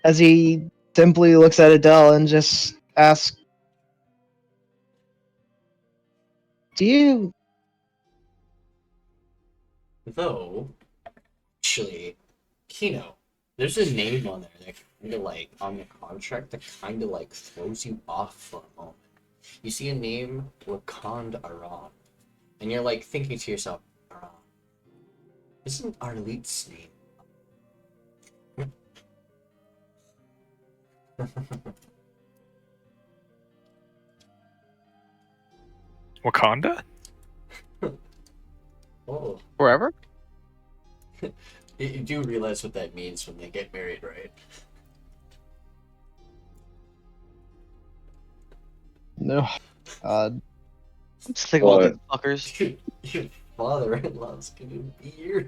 As he simply looks at Adele and just asks, "Do you?" Though, actually, Kino, there's a name on there that kind of like on the contract that kind of like throws you off for a moment. You see a name, Wakand Aran, and you're like thinking to yourself, Aran, isn't Arlite's name? Wakanda? Oh, Forever? you do realize what that means when they get married, right? No. Just think of all What? these fuckers. Dude, your father-in-law's gonna be your...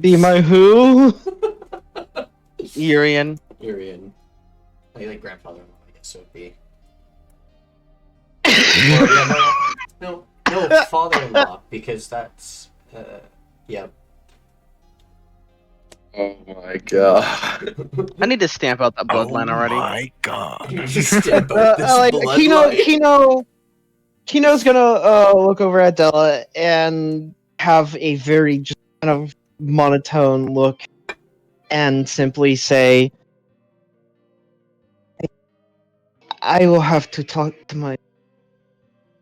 Be my who? Urian. Urian. Like grandfather-in-law, I guess it would be. Well, yeah, no, father-in-law, because that's, yeah. Oh my god. I need to stamp out that bloodline already. Oh my god. Stamp out this Like bloodline. Kino's gonna look over at Della and have a very just kind of monotone look and simply say, "I will have to talk to my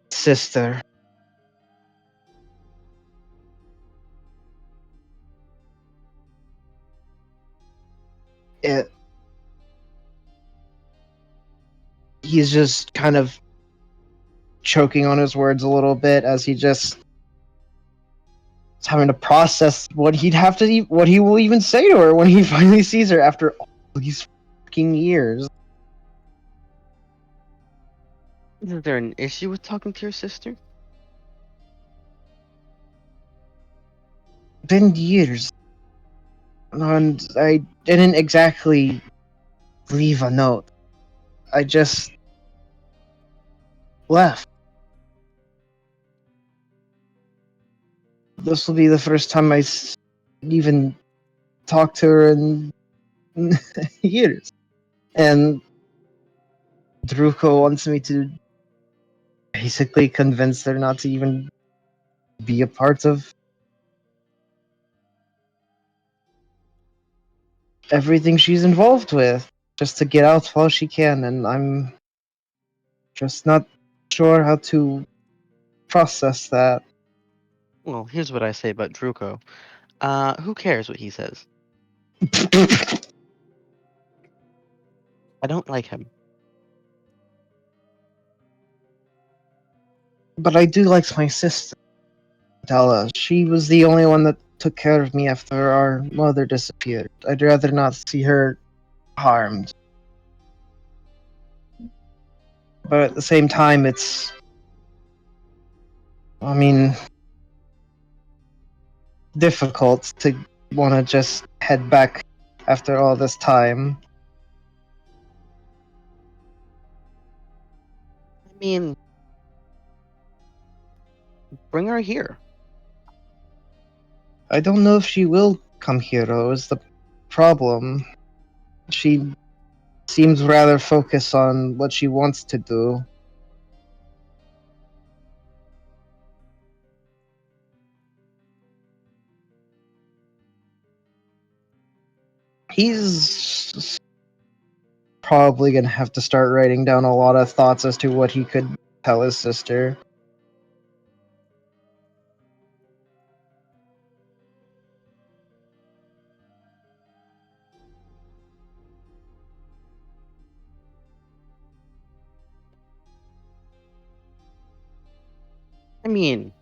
sister." He's just kind of choking on his words a little bit as he just having to process what what he will even say to her when he finally sees her after all these fucking years. Is there an issue with talking to your sister? Been years, and I didn't exactly leave a note. I just left. This will be the first time even talked to her in years. And Druko wants me to basically convince her not to even be a part of everything she's involved with, just to get out while she can, and I'm just not sure how to process that. Well, here's what I say about Druko. Who cares what he says? I don't like him. But I do like my sister, Della. She was the only one that took care of me after our mother disappeared. I'd rather not see her harmed. But at the same time, I mean, difficult to want to just head back after all this time. I mean, bring her here. I don't know if she will come here, though, is the problem. She seems rather focused on what she wants to do. He's probably gonna have to start writing down a lot of thoughts as to what he could tell his sister. I mean,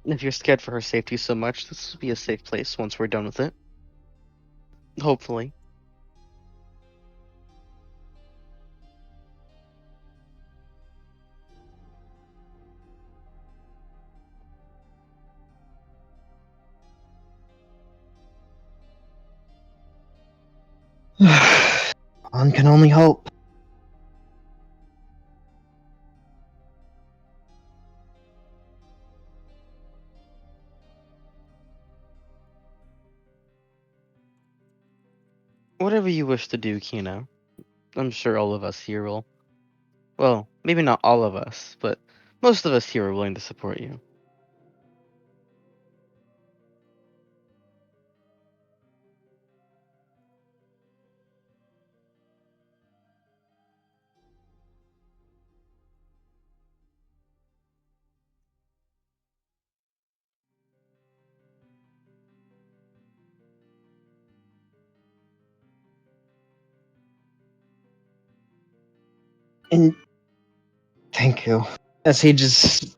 if you're scared for her safety so much, this will be a safe place once we're done with it. Hopefully. One can only hope. Whatever you wish to do, Kino. I'm sure all of us here will. Well, maybe not all of us, but most of us here are willing to support you. And thank you. As he just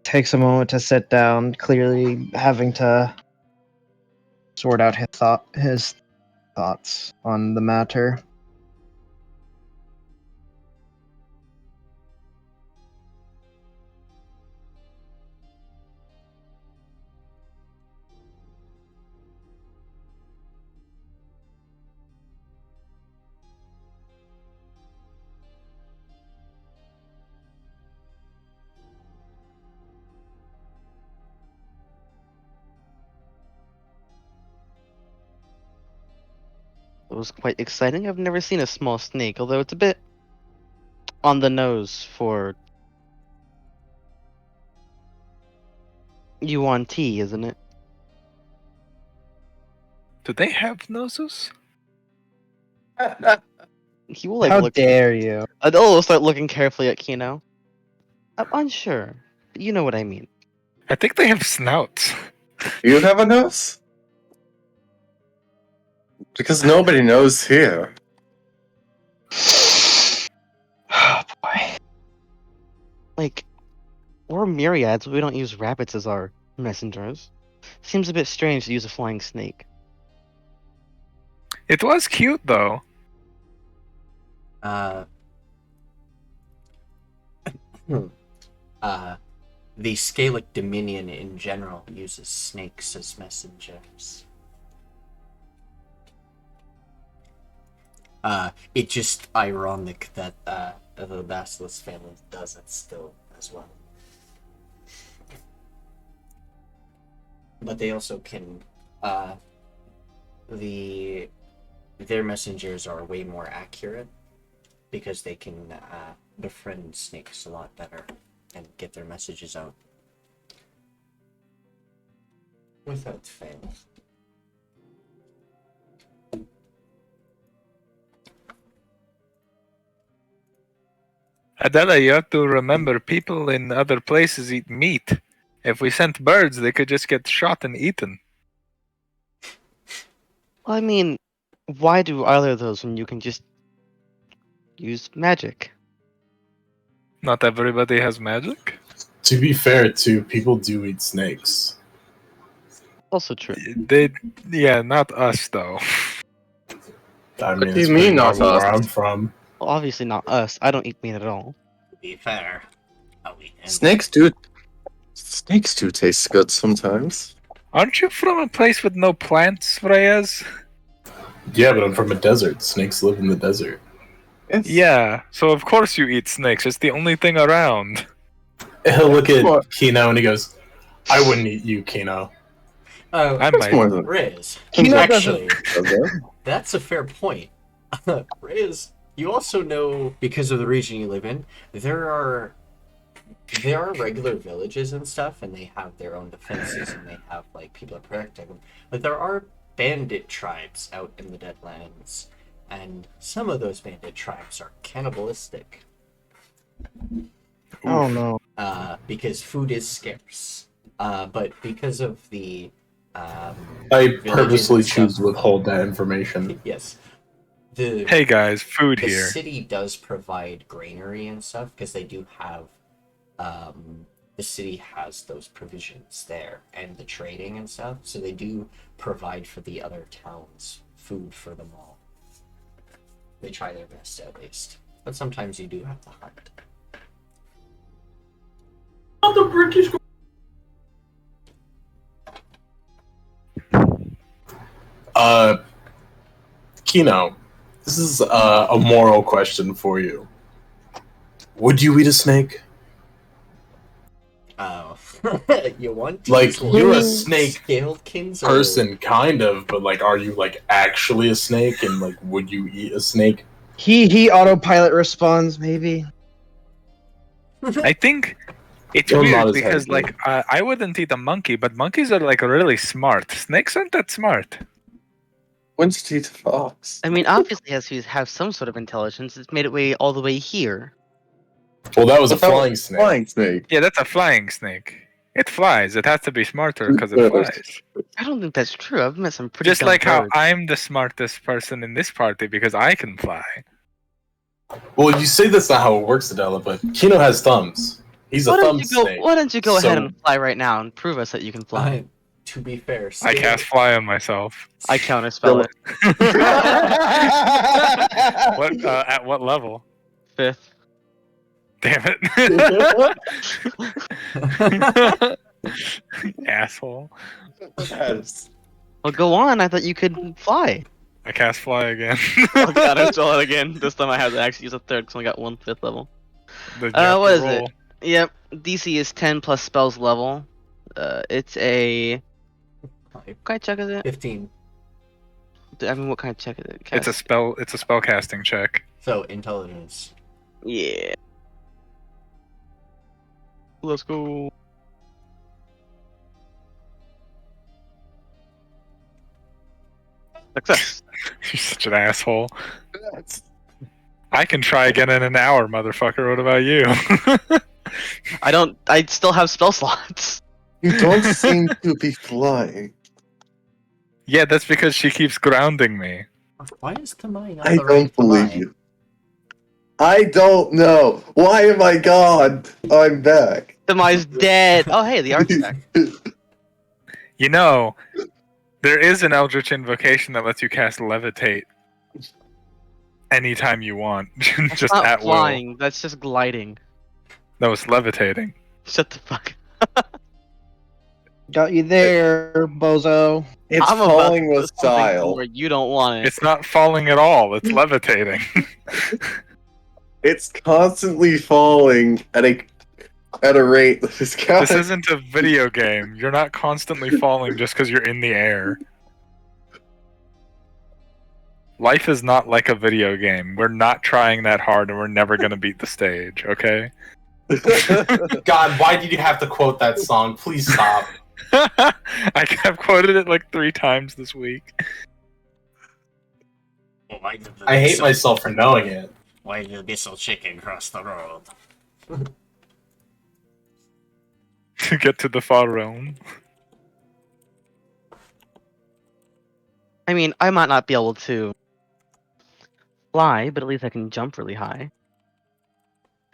takes a moment to sit down, clearly having to sort out his thoughts on the matter. It was quite exciting. I've never seen a small snake, although it's a bit on the nose for Yuan T, isn't it? Do they have noses? He will like How look. dare you? Adol will start looking carefully at Kino. I'm unsure, but you know what I mean. I think they have snouts. You have a nose? Because nobody knows here. Oh boy. Like, we're myriads, but we don't use rabbits as our messengers. Seems a bit strange to use a flying snake. It was cute though. The Scalic Dominion in general uses snakes as messengers. It's just ironic that the Basilisk family does it still as well. But they also can, their messengers are way more accurate because they can befriend snakes a lot better and get their messages out without fail. Adela, you have to remember people in other places eat meat. If we sent birds, they could just get shot and eaten. Well, I mean, why do either of those when you can just use magic? Not everybody has magic. To be fair, too, people do eat snakes. Also true. Yeah, not us though. I mean, do you it's mean pretty not normal us? where I'm from. Well, obviously not us. I don't eat meat at all. To be fair, I'll eat him. Snakes do taste good sometimes. Aren't you from a place with no plants, Reyes? Yeah, but I'm from a desert. Snakes live in the desert. Yes. Yeah, so of course you eat snakes. It's the only thing around. He'll look at What? Kino and he goes, "I wouldn't eat you, Kino." Oh, I That's might. more than Reyes. Kino Actually, okay. that's a fair point. Reyes, you also know, because of the region you live in, there are regular villages and stuff, and they have their own defenses, and they have like people that protect them. But there are bandit tribes out in the Deadlands, and some of those bandit tribes are cannibalistic. Oh no. Because food is scarce. But because of the I villages purposely and stuff- choose to withhold that information. Yes. The Hey guys, food the here. city does provide granary and stuff because they do have the city has those provisions there and the trading and stuff, so they do provide for the other towns food for them all. They try their best at least, but sometimes you do have to hunt. The British. Kino, this is a moral question for you. Would you eat a snake? Oh, you want to Like, use you're a little snake scaled-kins or- Person, kind of, but like, are you like actually a snake? And like, would you eat a snake? He autopilot responds, maybe. I think it's You're not weird as because, heavy. like, I wouldn't eat a monkey, but monkeys are like really smart. Snakes aren't that smart. When's to eat a fox? I mean, obviously it has to have some sort of intelligence. It's made its way all the way here. Well, that was a But that was flying snake. Flying snake. Yeah, that's a flying snake. It flies. It has to be smarter because it flies. I don't think that's true. I've met some pretty Just dumb like how birds. I'm the smartest person in this party because I can fly. Well, you say that's not how it works, Adela, but Kino has thumbs. He's a Why thumb don't you go? snake. Why don't you go ahead So- and fly right now and prove us that you can fly? To be fair, I cast fly on myself. I counterspell it. What? At what level? 5th. Damn it! Asshole. Yes. Well, go on. I thought you could fly. I cast fly again. Oh god, I roll it again. This time I have to actually use a 3rd because I got 1 5th level. The jet What is roll. it? Yep, DC is 10 plus spells level. It's a... What kind of check is it? 15. I mean, what kind of check is it? It's a Cast- spell. It's a spell casting check. So intelligence. Yeah. Let's go. Success. You're such an asshole. I can try again in an hour, motherfucker. What about you? I still have spell slots. You don't seem to be flying. Yeah, that's because she keeps grounding me. Why is Tamai not I the right don't believe Tamai? you. I don't know. Why am I gone? I'm back. Demise dead. Oh, hey, the art's back. You know, there is an Eldritch invocation that lets you cast Levitate anytime you want, That's just not at flying. That's just gliding. will. No, it's levitating. Shut the fuck. Got you there, bozo. It's I'm about falling to with put something style. where you don't want it. It's not falling at all. It's levitating. It's constantly falling at a rate that is This isn't a video game. You're not constantly falling just because you're in the air. Life is not like a video game. We're not trying that hard and we're never going to beat the stage, okay? God, why did you have to quote that song? Please stop. I've quoted it like 3 times this week. I hate myself for knowing it. Why did the Bissell chicken cross the road? To get to the far realm. I mean, I might not be able to fly, but at least I can jump really high.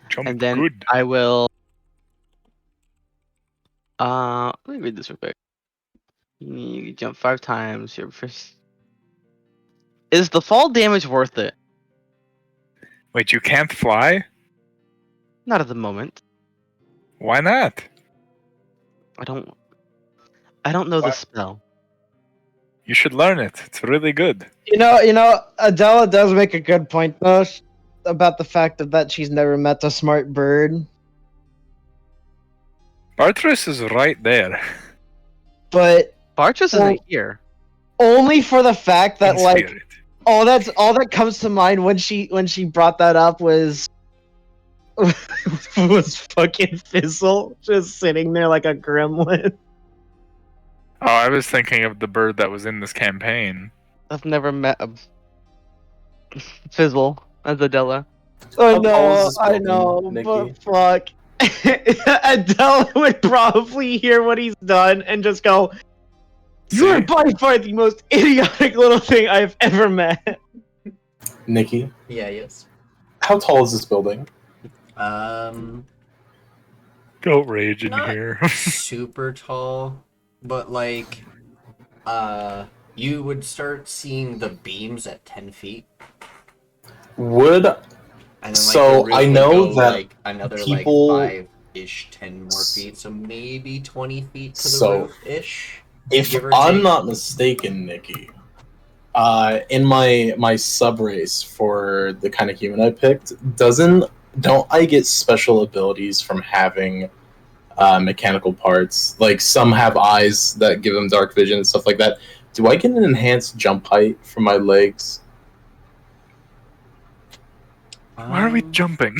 Jump And then good. I will. Let me read this real quick. You jump 5 times. Your first. Is the fall damage worth it? Wait, you can't fly? Not at the moment. Why not? I don't know the What? spell. You should learn it. It's really good. You know, Adela does make a good point though about the fact that she's never met a smart bird. Bartrus is right there. But Bartrus Well- isn't here. only for the fact that in like spirit. all that comes to mind when she brought that up was was fucking Fizzle just sitting there like a gremlin. Oh, I was thinking of the bird that was in this campaign. I've never met a Fizzle as Adela. I How tall know, is this I building, know, Nikki? but fuck. Adela would probably hear what he's done and just go, "You are See? by far the most idiotic little thing I've ever met." Nikki, Yeah, yes. how tall is this building? Goat rage in Not here. super tall, but like, you would start seeing the beams at 10 feet. Would And then, like, So, the roof I would know go, that like, another people- like 5-ish, 10 more feet, so maybe 20 feet to the So, roof-ish. if give or I'm take. not mistaken, Nikki, in my sub race for the kind of human I picked, don't I get special abilities from having mechanical parts? Like some have eyes that give them dark vision and stuff like that. Do I get an enhanced jump height from my legs? Why are we jumping?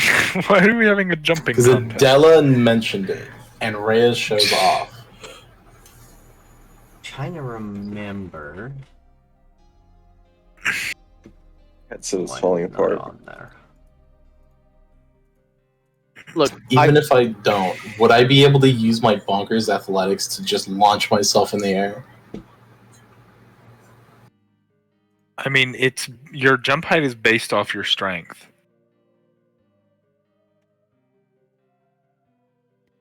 Why are we having a jumping Because contest? Adela mentioned it, and Reyes shows off. Trying to remember. That's it's why falling it's not apart. on there. Look, Even if I don't, would I be able to use my bonkers athletics to just launch myself in the air? I mean, your jump height is based off your strength.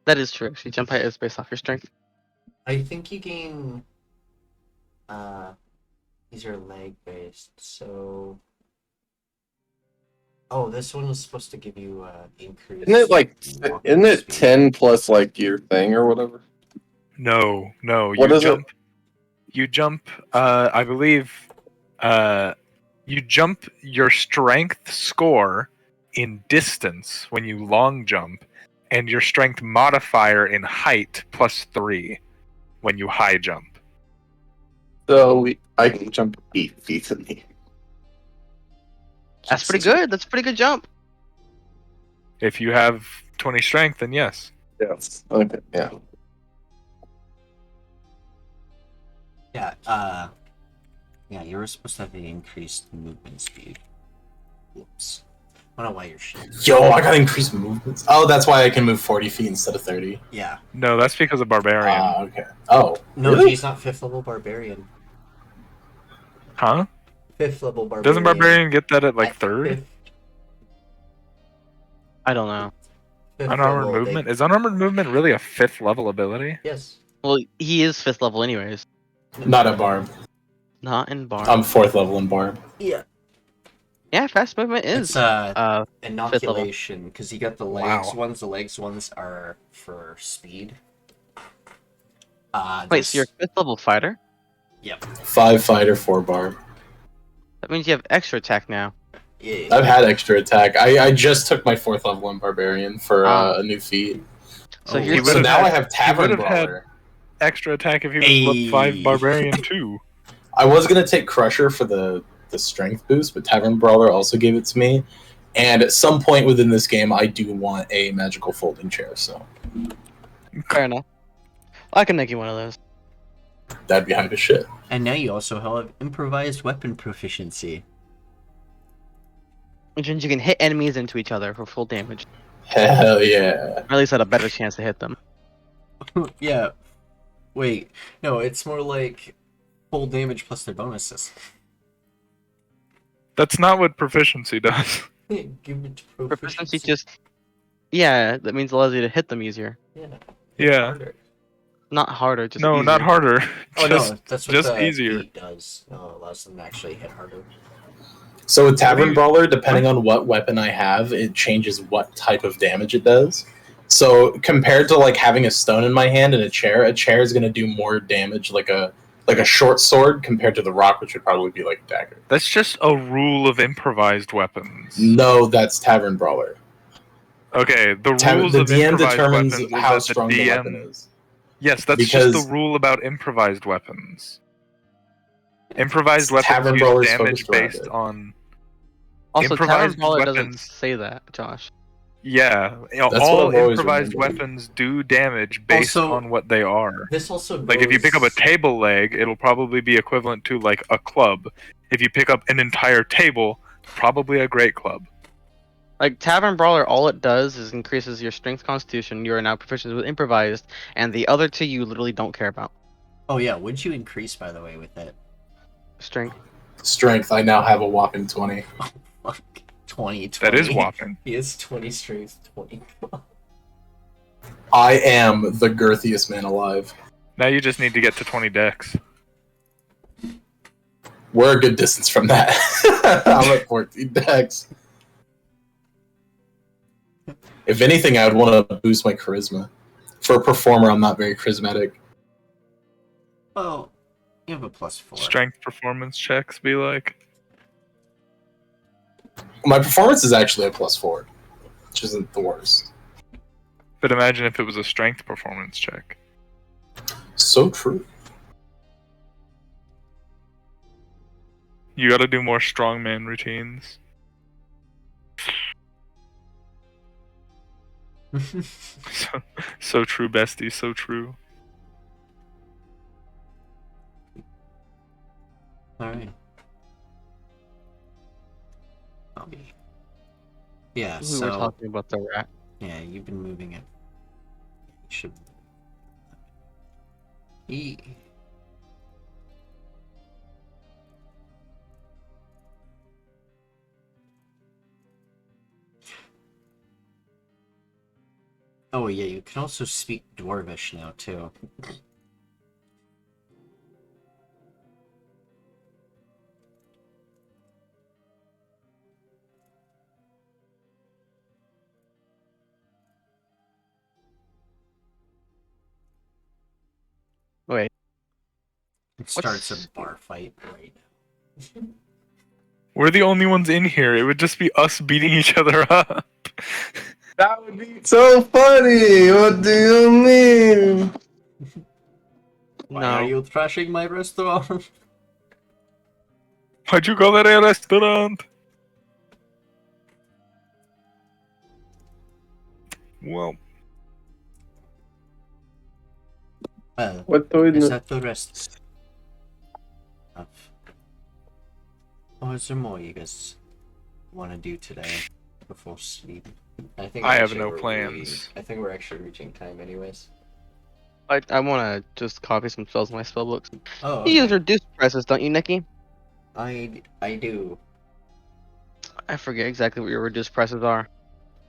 that is true. Actually, jump height is based off your strength. I think you gain. These are leg based, so. Oh, this one was supposed to give you increase. Isn't it like walking isn't it speed. 10 plus like your thing or whatever? No. What you is it? jump. You jump. I believe. You jump your strength score in distance when you long jump, and your strength modifier in height +3 when you high jump. So I can jump 8 feet in the air. That's pretty good. That's a pretty good jump. If you have 20 strength, then yes. Yes. Okay. Yeah. Yeah, yeah, you were supposed to have the increased movement speed. Whoops. I don't know why you're shit. Yo, I got increased movements. Oh, that's why I can move 40 feet instead of 30. Yeah. No, that's because of barbarian. Okay. Oh, No, really? he's not 5th level barbarian. Huh? 5th level barbarian. Doesn't barbarian get that at like At third? fifth- I don't know. fifth Unarmored level, movement? Is unarmored movement really a 5th level ability? Yes. Well, he is 5th level anyways. Not a barb. Not in bar. I'm 4th level in barb. Yeah. Yeah, fast movement It's is level. inoculation, because you got the legs Wow. ones. The legs ones are for speed. Wait, so you're a 5th level fighter? Yep. 5 fighter, 4 barb. That means you have extra attack now. Yeah. I've had extra attack. I just took my 4th level in barbarian for Ah. a new feat. So Oh, here's he So would've now had- I have Tavern would've had- Brawler. Extra attack if he was level 5 Hey. barbarian too. I was gonna take Crusher for the strength boost, but Tavern Brawler also gave it to me. And at some point within this game, I do want a magical folding chair, so Fair enough. I can make you one of those. that'd be hype as shit. And now you also have improvised weapon proficiency. Which means you can hit enemies into each other for full damage. Hell yeah. Or at least had a better chance to hit them. Yeah. Wait. No, it's more like full damage plus their bonuses. That's not what proficiency does. Give it to Proficiency just... Yeah, that means it allows you to hit them easier. Yeah. Yeah. Harder. Not harder, just No, easier. not harder. Oh just, no, that's what just the easier. feat does. No, it allows them to actually hit harder. So with What do Tavern you- Brawler, depending on what weapon I have, it changes what type of damage it does. So compared to like having a stone in my hand and a chair is gonna do more damage like a short sword compared to the rock, which would probably be like a dagger. That's just a rule of improvised weapons. No, that's Tavern Brawler. Okay, the rules The of DM improvised determines weapons is how that strong the the DM... weapon is. Yes, that's Because- just the rule about improvised weapons. Improvised weapons Tavern use Brawler's damage focused around based it. on... Also, Tavern improvised Brawler doesn't weapons- say that, Josh. Yeah, what all I've always improvised remembered. weapons do damage based Also- on what they are. This also Like, if you pick up a goes- table leg, it'll probably be equivalent to, like, a club. If you pick up an entire table, probably a great club. Like, Tavern Brawler, all it does is increases your strength constitution. You are now proficient with improvised, and the other two you literally don't care about. Oh yeah, what'd you increase by the way with it? Strength. Strength, I now have a whopping 20. Fuck. 20. That is whopping. He has 20 strength, 20. I am the girthiest man alive. Now you just need to get to 20 decks. We're a good distance from that. I'm at 14 decks. If anything, I would want to boost my charisma. For a performer, I'm not very charismatic. Well, you have a +4. Strength performance checks be like. My performance is actually a +4, which isn't the worst. But imagine if it was a strength performance check. So true. You gotta do more strongman routines. So true, bestie, so true. Alright. Yeah, We so... were talking about the rat. Yeah, you've been moving it. You should... E. Oh yeah, you can also speak Dwarvish now too. Wait. It starts a bar fight right now. We're the only ones in here. It would just be us beating each other up. That would be so funny. What do you mean? Why No. are you trashing my restaurant? Why'd you call that a restaurant? Well, Well, What do is we that the rest of... Oh, is there more you guys want to do today before sleep? I have actually no we're plans. I think we're actually reaching time anyways. I want to just copy some spells in my spell books. Oh, You use okay. reduced presses, don't you, Nikki? I do. I forget exactly what your reduced presses are.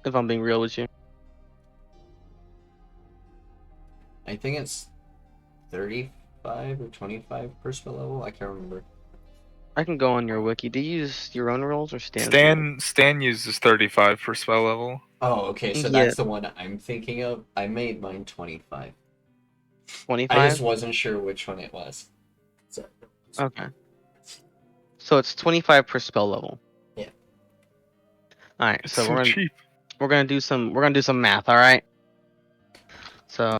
If I'm being real with you. I think it's 35 or 25 per spell level? I can't remember. I can go on your wiki. Do you use your own rolls or Stan's? Stan uses 35 per spell level. Oh, okay, so Yeah. that's the one I'm thinking of. I made mine 25. 25? I just wasn't sure which one it was. So, Okay. So it's 25 per spell level. Yeah. All right. It's So so cheap. we're gonna do some math. All right. So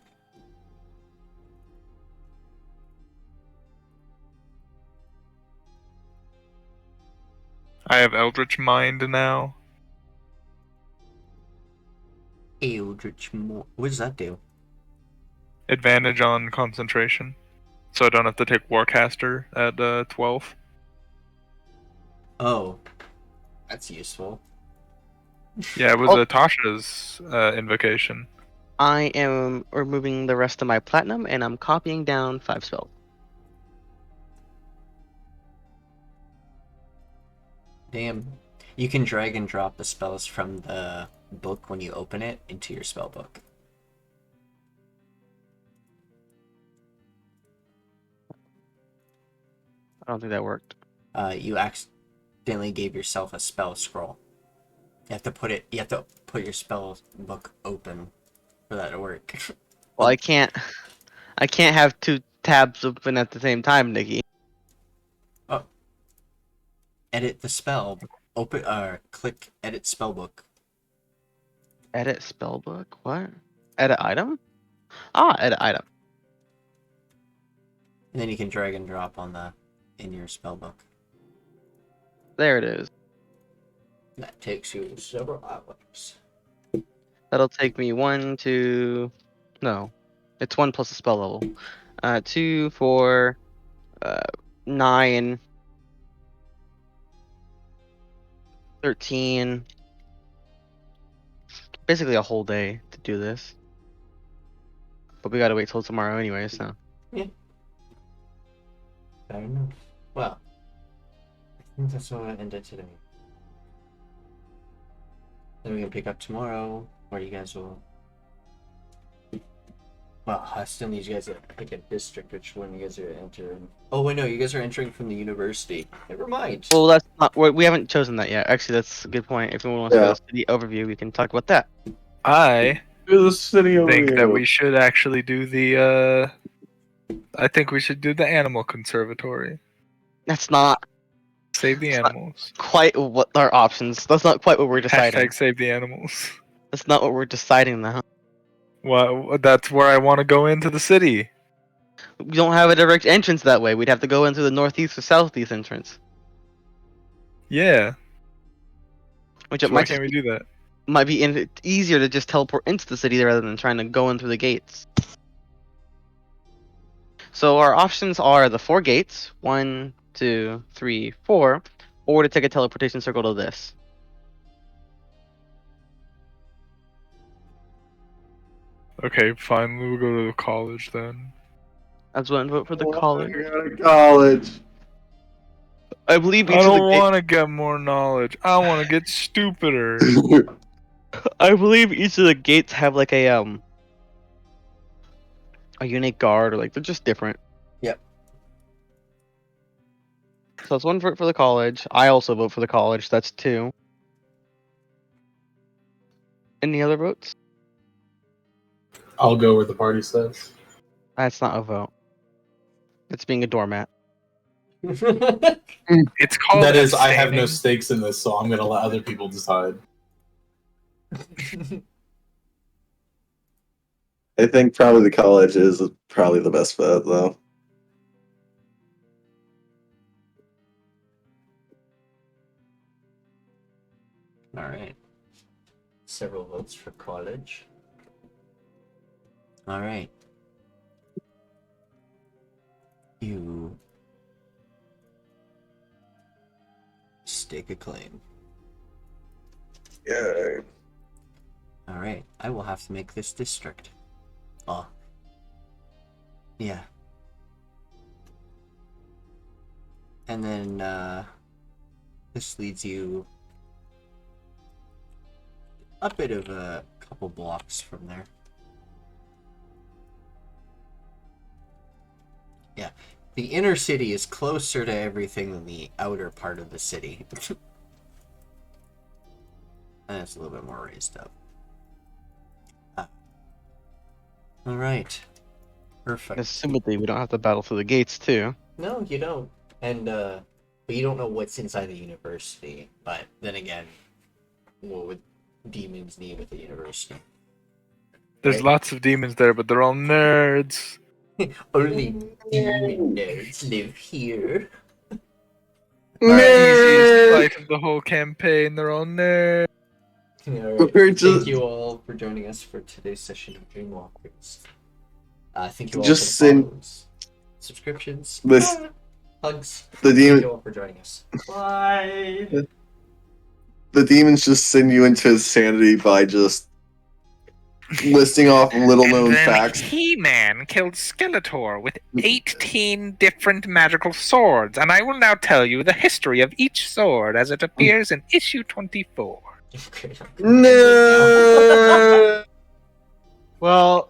I have Eldritch Mind now. Eldritch What does that do? Advantage on concentration. So I don't have to take Warcaster at 12. Oh, that's useful. Yeah, it was Oh. Tasha's invocation. I am removing the rest of my platinum, and I'm copying down 5 spells. Damn. You can drag and drop the spells from the book when you open it into your spell book. I don't think that worked. You accidentally gave yourself a spell scroll. You have to put your spell book open for that to work. Well, I can't have 2 tabs open at the same time, Nikki. Oh. Edit the spell. Click edit spellbook. Edit spellbook? What? Edit item? Ah, edit item. And then you can drag and drop in your spellbook. There it is. That takes you several hours. That'll take me 1, 2. No, it's 1 plus a spell level. 2, 4, 9, 13. Basically a whole day to do this. But we gotta wait till tomorrow anyway, so. Yeah. Fair enough. Well, I think that's what I ended today. Then we can pick up tomorrow, where you guys will. Well, I still need you guys to pick a district, which one you guys are entering. Oh wait, no, you guys are entering from the university. Never mind. Well, that's not. We haven't chosen that yet. Actually, that's a good point. If anyone wants to go to the overview, we can talk about that. I Do the city think that overview. we should actually do the I think we should do the animal conservatory. That's not Save the animals. quite what our options. That's not quite what we're deciding. Hashtag save the animals. That's not what we're deciding now. Well, that's where I want to go into the city. We don't have a direct entrance that way. We'd have to go in through the northeast or southeast entrance. Yeah. Which So it why might can't we do that? might be easier to just teleport into the city rather than trying to go in through the gates. So our options are the 4 gates, 1, 2, 3, 4, or to take a teleportation circle to this. Okay, fine. We'll go to the college then. That's one vote for the Oh, college. I got to college. I believe I each of the don't want to get more knowledge. I want to get stupider. I believe each of the gates have like a unique guard, or like they're just different. Yep. So it's 1 vote for the college. I also vote for the college. That's 2. Any other votes? I'll go where the party says. That's not a vote. It's being a doormat. It's called That is, I have no abstaining. stakes in this, so I'm gonna let other people decide. I think probably the college is probably the best bet, though. Alright. Several votes for college. Alright. You stake a claim. Yeah. Alright, I will have to make this district. Oh. Yeah. And then, this leads you a bit of a couple blocks from there. The inner city is closer to everything than the outer part of the city. And it's a little bit more raised up. Alright. Perfect. Assumedly, we don't have to battle through the gates, too. No, you don't. And, but you don't know what's inside the university. But then again, what would demons need with the university? There's Right. lots of demons there, but they're all nerds. Only demon nerds live here. Easiest fight of the whole campaign. They're all nerds. Alright. We're just- Thank you all for joining us for today's session of Dreamwalkers. Thank you all Just for the send- follows, subscriptions, This- hugs. The Thank demon, you all for joining us. Bye. the demons just send you into insanity by just listing off little known facts. He-Man killed Skeletor with 18 different magical swords, and I will now tell you the history of each sword as it appears in issue 24. No. Well,